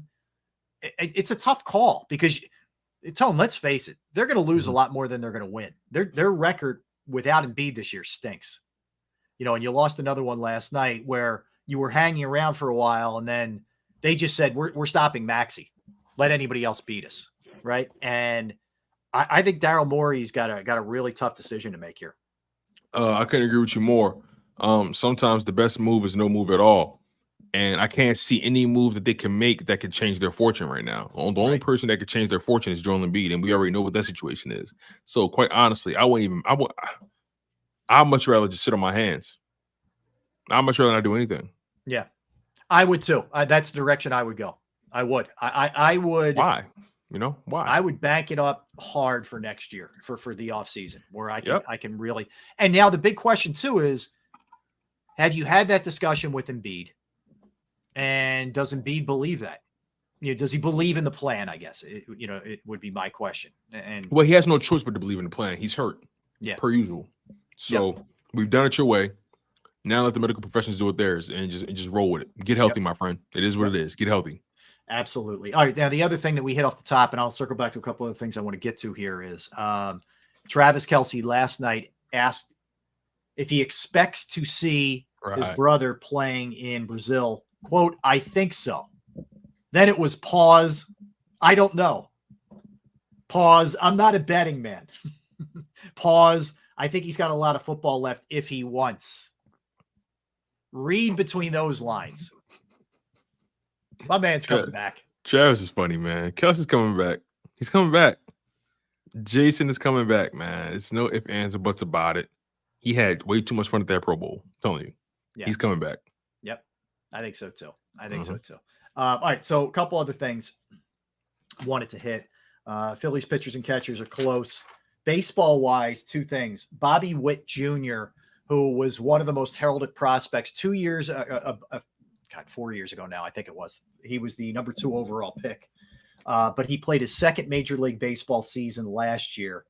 It's a tough call because, Tone, let's face it, they're going to lose a lot more than they're going to win. Their record without Embiid this year stinks. And you lost another one last night where you were hanging around for a while and then they just said, we're stopping Maxey. Let anybody else beat us, right? And I think Daryl Morey's got a really tough decision to make here. I couldn't agree with you more. Sometimes the best move is no move at all. And I can't see any move that they can make that could change their fortune right now. The only person that could change their fortune is Joel Embiid, and we already know what that situation is. So quite honestly, I'd much rather just sit on my hands. I'd much rather not do anything. Yeah, I would too. That's the direction I would go. I would. I would. Why? You know, why? I would bank it up hard for next year for the offseason where I can really. And now the big question too is, have you had that discussion with Embiid? And does Embiid believe that? Does he believe in the plan? I guess it would be my question. And well, he has no choice but to believe in the plan. He's hurt, per usual. So we've done it your way. Now let the medical professionals do it theirs and just roll with it. Get healthy, my friend. It is what it is. Get healthy. Absolutely. All right. Now the other thing that we hit off the top, and I'll circle back to a couple of things I want to get to here, is Travis Kelce last night asked if he expects to see his brother playing in Brazil. Quote, I think so. Then it was pause. I don't know. Pause. I'm not a betting man. Pause. I think he's got a lot of football left if he wants. Read between those lines. My man's coming back. Travis is funny, man. Kelsey's coming back. He's coming back. Jason is coming back, man. It's no ifs, ands, or buts about it. He had way too much fun at that Pro Bowl. I'm telling you. Yeah. He's coming back. Yep. I think so too. So too. All right. So a couple other things wanted to hit. Phillies pitchers and catchers are close. Baseball wise, two things. Bobby Witt Jr., who was one of the most heralded prospects 2 years, 4 years ago now, I think it was. He was the number 2 overall pick. But he played his second Major League Baseball season last year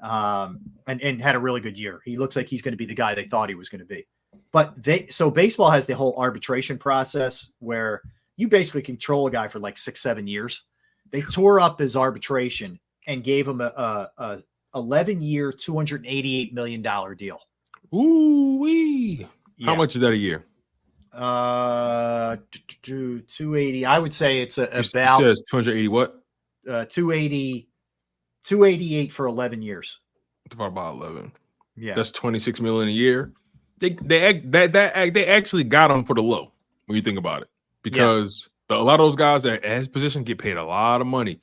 and had a really good year. He looks like he's going to be the guy they thought he was going to be. But so baseball has the whole arbitration process where you basically control a guy for like 6-7 years. They tore up his arbitration and gave him a 11-year, $288 million deal. Ooh-wee. How much is that a year? 280. I would say it's about. It says 280 what? 288 for 11 years. About 11. Yeah, that's 26 million a year. They actually got him for the low when you think about it, because a lot of those guys at his position get paid a lot of money.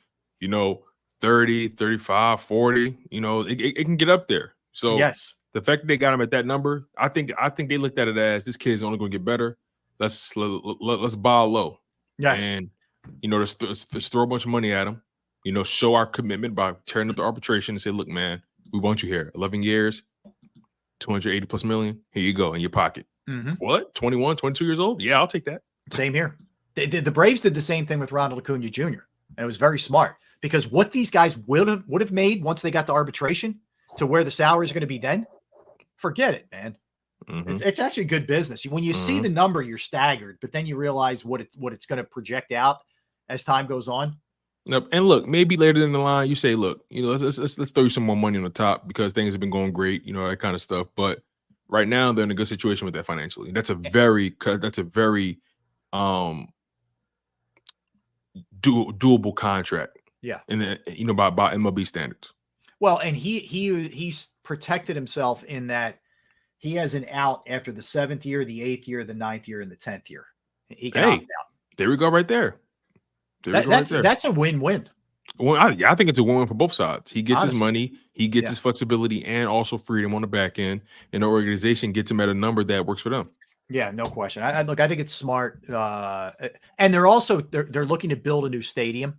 30, 35, 40. It can get up there. So yes. The fact that they got him at that number, I think they looked at it as this kid's only going to get better. Let's buy low. Yes. And let's throw a bunch of money at him. Show our commitment by tearing up the arbitration and say, look, man, we want you here. 11 years, 280 plus million. Here you go in your pocket. Mm-hmm. What? 21, 22 years old? Yeah, I'll take that. Same here. The Braves did the same thing with Ronald Acuna Jr. And it was very smart, because what these guys would have made once they got to arbitration to where the salary is going to be then, forget it, man. Mm-hmm. It's actually good business. When you see the number, you're staggered, but then you realize what it's going to project out as time goes on. Nope. And look, maybe later in the line, you say, look, let's throw you some more money on the top because things have been going great, that kind of stuff. But right now, they're in a good situation with that financially. That's a very doable contract. Yeah. And by MLB standards. Well, and he's protected himself in that he has an out after the 7th year, the 8th year, the 9th year, and the 10th year. He can opt out. There we go, right there. That's a win-win. Well, I think it's a win-win for both sides. He gets his money, he gets his flexibility, and also freedom on the back end, and the organization gets him at a number that works for them. Yeah, no question. I think it's smart, and they're looking to build a new stadium,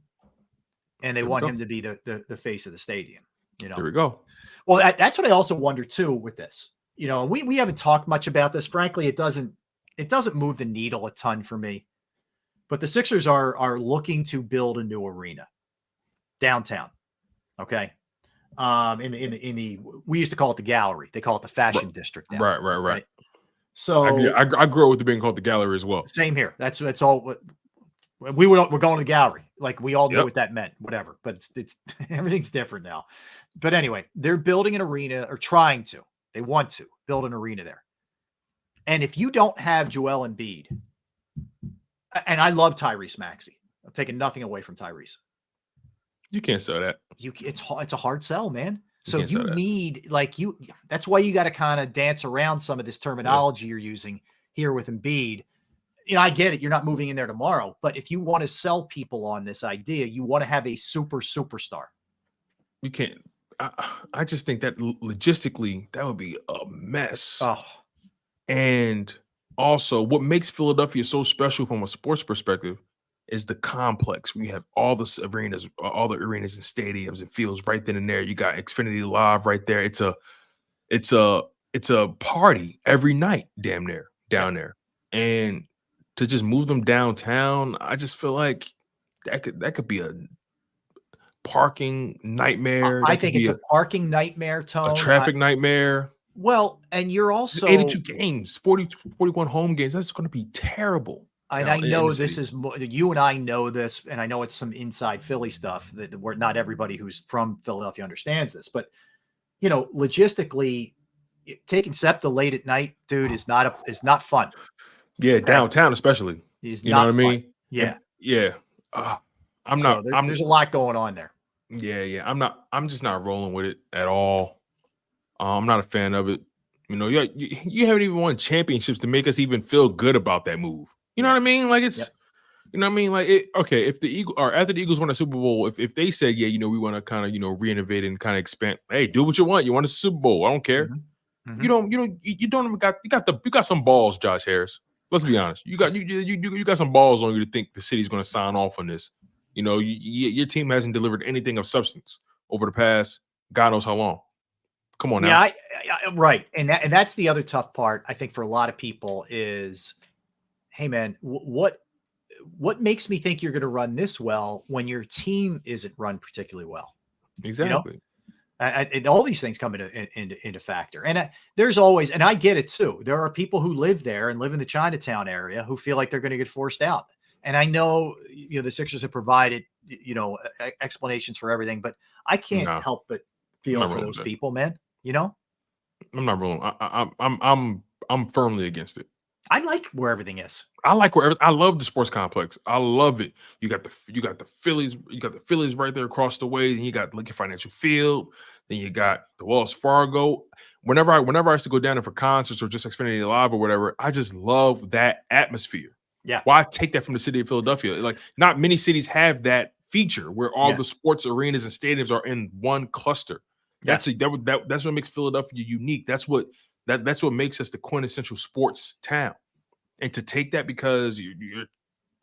and they want him to be the face of the stadium. There we go. Well, that's what I also wonder too with this. We haven't talked much about this. Frankly, it doesn't move the needle a ton for me. But the Sixers are looking to build a new arena downtown. Okay. We used to call it the Gallery. They call it the Fashion District now. Right. So I grew up with it being called the Gallery as well. Same here. That's all. We're going to the Gallery. Like we all knew what that meant, whatever. But it's everything's different now. But anyway, they're building an arena, or trying to. They want to build an arena there. And if you don't have Joel Embiid, and I love Tyrese Maxey, I'm taking nothing away from Tyrese. You can't sell that. It's a hard sell, man. So you need that's why you got to kind of dance around some of this terminology you're using here with Embiid. I get it. You're not moving in there tomorrow, but if you want to sell people on this idea, you want to have a superstar. You can't. I just think that logistically that would be a mess. Oh, and also, what makes Philadelphia so special from a sports perspective is the complex. We have all the arenas and stadiums and fields right then and there. You got Xfinity Live right there. It's a party every night, damn near down there. And to just move them downtown, I just feel like that could be a parking nightmare. I think it's a parking nightmare, Tone. A traffic nightmare. Well, and you're also 82 games, 41 home games. That's going to be terrible. And I know this is you and I know this, and I know it's some inside Philly stuff that where not everybody who's from Philadelphia understands this, but logistically, taking SEPTA late at night, dude, is not fun. Yeah, downtown especially. Is you not know what fun. I mean? Yeah, yeah. There's a lot going on there. Yeah. I'm just not rolling with it at all. I'm not a fan of it. You haven't even won championships to make us even feel good about that move. You know what I mean? Like it's, you know what I mean? Like okay, if the Eagles or after the Eagles won a Super Bowl, if they said, yeah, we want to kind of reinnovate and kind of expand. Hey, do what you want. You want a Super Bowl? I don't care. Mm-hmm. You got some balls, Josh Harris. Let's be honest. You got some balls on you to think the city's going to sign off on this. Your team hasn't delivered anything of substance over the past God knows how long. Come on now. Yeah, right. And that's the other tough part, I think, for a lot of people is, hey, man, what makes me think you're going to run this well when your team isn't run particularly well? Exactly. And all these things come into factor. And there's always, and I get it too. There are people who live there and live in the Chinatown area who feel like they're going to get forced out. And I know, the Sixers have provided, explanations for everything, but I can't help but feel for those people, man. I'm not rolling. I'm firmly against it. I like where everything is. I love the sports complex. I love it. You got the Phillies right there across the way. Then you got Lincoln Financial Field. Then you got the Wells Fargo. Whenever I used to go down there for concerts or just Xfinity Live or whatever, I just love that atmosphere. Yeah. Why take that from the city of Philadelphia? Like, not many cities have that feature where all the sports arenas and stadiums are in one cluster. That's what makes Philadelphia unique. That's what makes us the quintessential sports town. And to take that because you're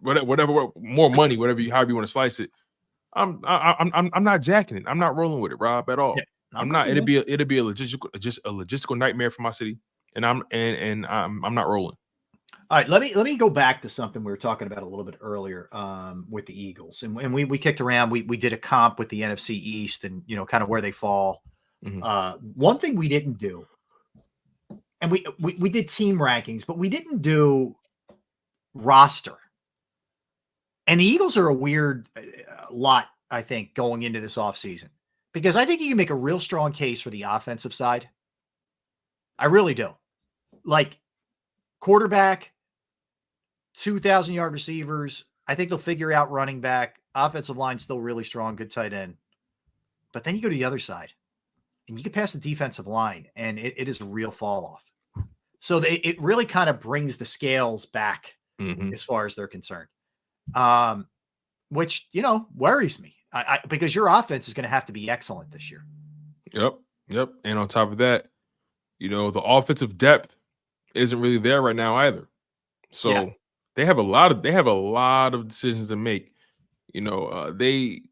whatever more money, however you want to slice it, I'm not jacking it. I'm not rolling with it, Rob, at all. Yeah, I'm not. It'd be a logistical nightmare for my city, and I'm not rolling. All right, let me go back to something we were talking about a little bit earlier with the Eagles, and we kicked around. We did a comp with the NFC East and kind of where they fall. Mm-hmm. One thing we didn't do, and we did team rankings, but we didn't do roster. And the Eagles are a weird lot, I think, going into this offseason, because I think you can make a real strong case for the offensive side. I really do. Like quarterback, 2,000-yard receivers. I think they'll figure out running back. Offensive line still really strong, good tight end. But then you go to the other side, and you can pass the defensive line, and it is a real fall off. So it really kind of brings the scales back as far as they're concerned, which, worries me because your offense is going to have to be excellent this year. Yep. And on top of that, the offensive depth isn't really there right now either. So they have a lot of decisions to make. They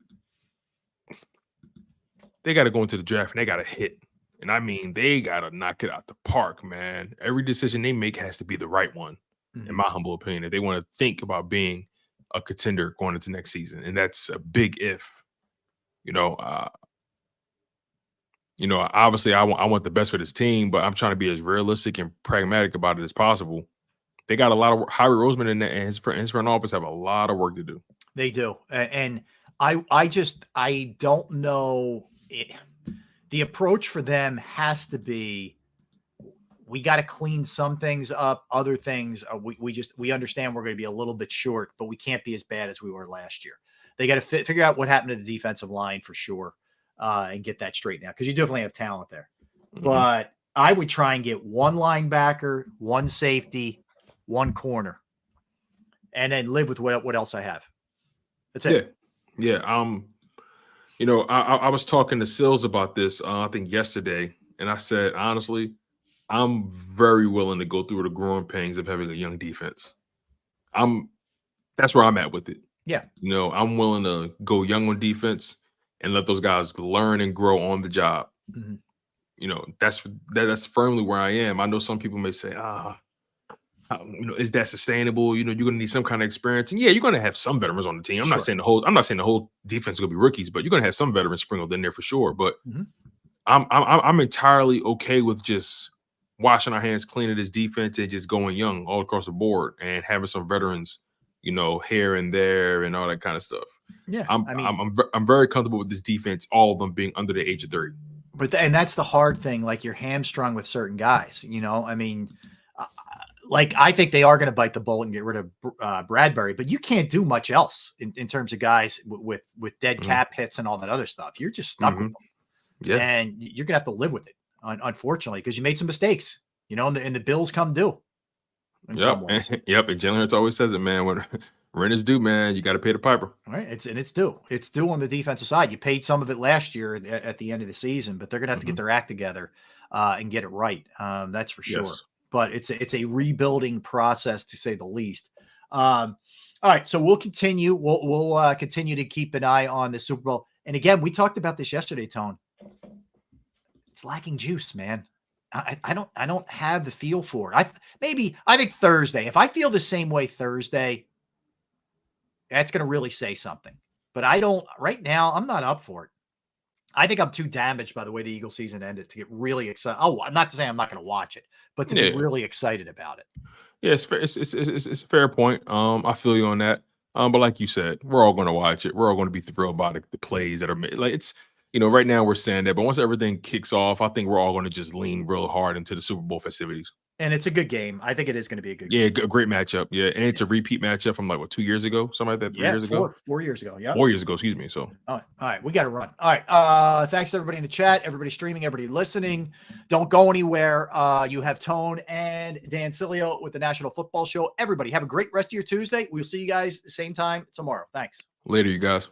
got to go into the draft and they got to hit. And I mean, they got to knock it out the park, man. Every decision they make has to be the right one, in my humble opinion, if they want to think about being a contender going into next season. And that's a big if. Obviously I want the best for this team, but I'm trying to be as realistic and pragmatic about it as possible. They got a lot of work. Howie Roseman and his front office have a lot of work to do. They do. And I don't know. The approach for them has to be, we got to clean some things up. Other things, we understand we're going to be a little bit short, but we can't be as bad as we were last year. They got to figure out what happened to the defensive line for sure, and get that straightened out, because you definitely have talent there. Mm-hmm. But I would try and get one linebacker, one safety, one corner, and then live with what else I have. That's it. Yeah. I was talking to Sills about this, I think yesterday, and I said, honestly, I'm very willing to go through the growing pains of having a young defense. That's where I'm at with it. Yeah. You know, I'm willing to go young on defense and let those guys learn and grow on the job. Mm-hmm. You know, that's firmly where I am. I know some people may say, is that sustainable? You know, you're gonna need some kind of experience. And yeah, you're gonna have some veterans on the team. I'm not saying the whole defense is gonna be rookies, but you're gonna have some veterans sprinkled in there for sure. But I'm entirely okay with just washing our hands clean of this defense and just going young all across the board and having some veterans, you know, here and there and all that kind of stuff. Yeah, I'm very comfortable with this defense, all of them being under the age of 30. But and that's the hard thing. Like, you're hamstrung with certain guys. You know, I mean, like, I think they are going to bite the bullet and get rid of Bradbury, but you can't do much else in terms of guys with dead cap hits and all that other stuff. You're just stuck with them. Yeah. And you're going to have to live with it, unfortunately, because you made some mistakes, you know, and the bills come due. Yep. And Jalen Hurts always says it, man. When rent is due, man, you got to pay the piper. All right. It's due. It's due on the defensive side. You paid some of it last year at the end of the season, but they're going to have to get their act together and get it right. That's for sure. Yes. But it's a rebuilding process, to say the least. All right. So we'll continue. We'll continue to keep an eye on the Super Bowl. And again, we talked about this yesterday, Tone. It's lacking juice, man. I don't have the feel for it. I think Thursday. If I feel the same way Thursday, that's going to really say something. But I don't right now. I'm not up for it. I think I'm too damaged by the way the Eagles season ended to get really excited. Oh, I'm not to say I'm not going to watch it, but to be really excited about it. Yeah, it's fair. It's a fair point. I feel you on that. But like you said, we're all going to watch it. We're all going to be thrilled by the plays that are made. Like, it's, you know, right now we're saying that, but once everything kicks off, I think we're all going to just lean real hard into the Super Bowl festivities. And it's a good game. I think it is going to be a good game. Yeah, a great matchup. Yeah, and it's a repeat matchup from, like, 2 years ago? Something like that, 3 years ago? 4 years ago, yeah. 4 years ago, excuse me. So, all right, we got to run. All right, thanks to everybody in the chat, everybody streaming, everybody listening. Don't go anywhere. You have Tone and Dan Cilio with the National Football Show. Everybody, have a great rest of your Tuesday. We'll see you guys same time tomorrow. Thanks. Later, you guys.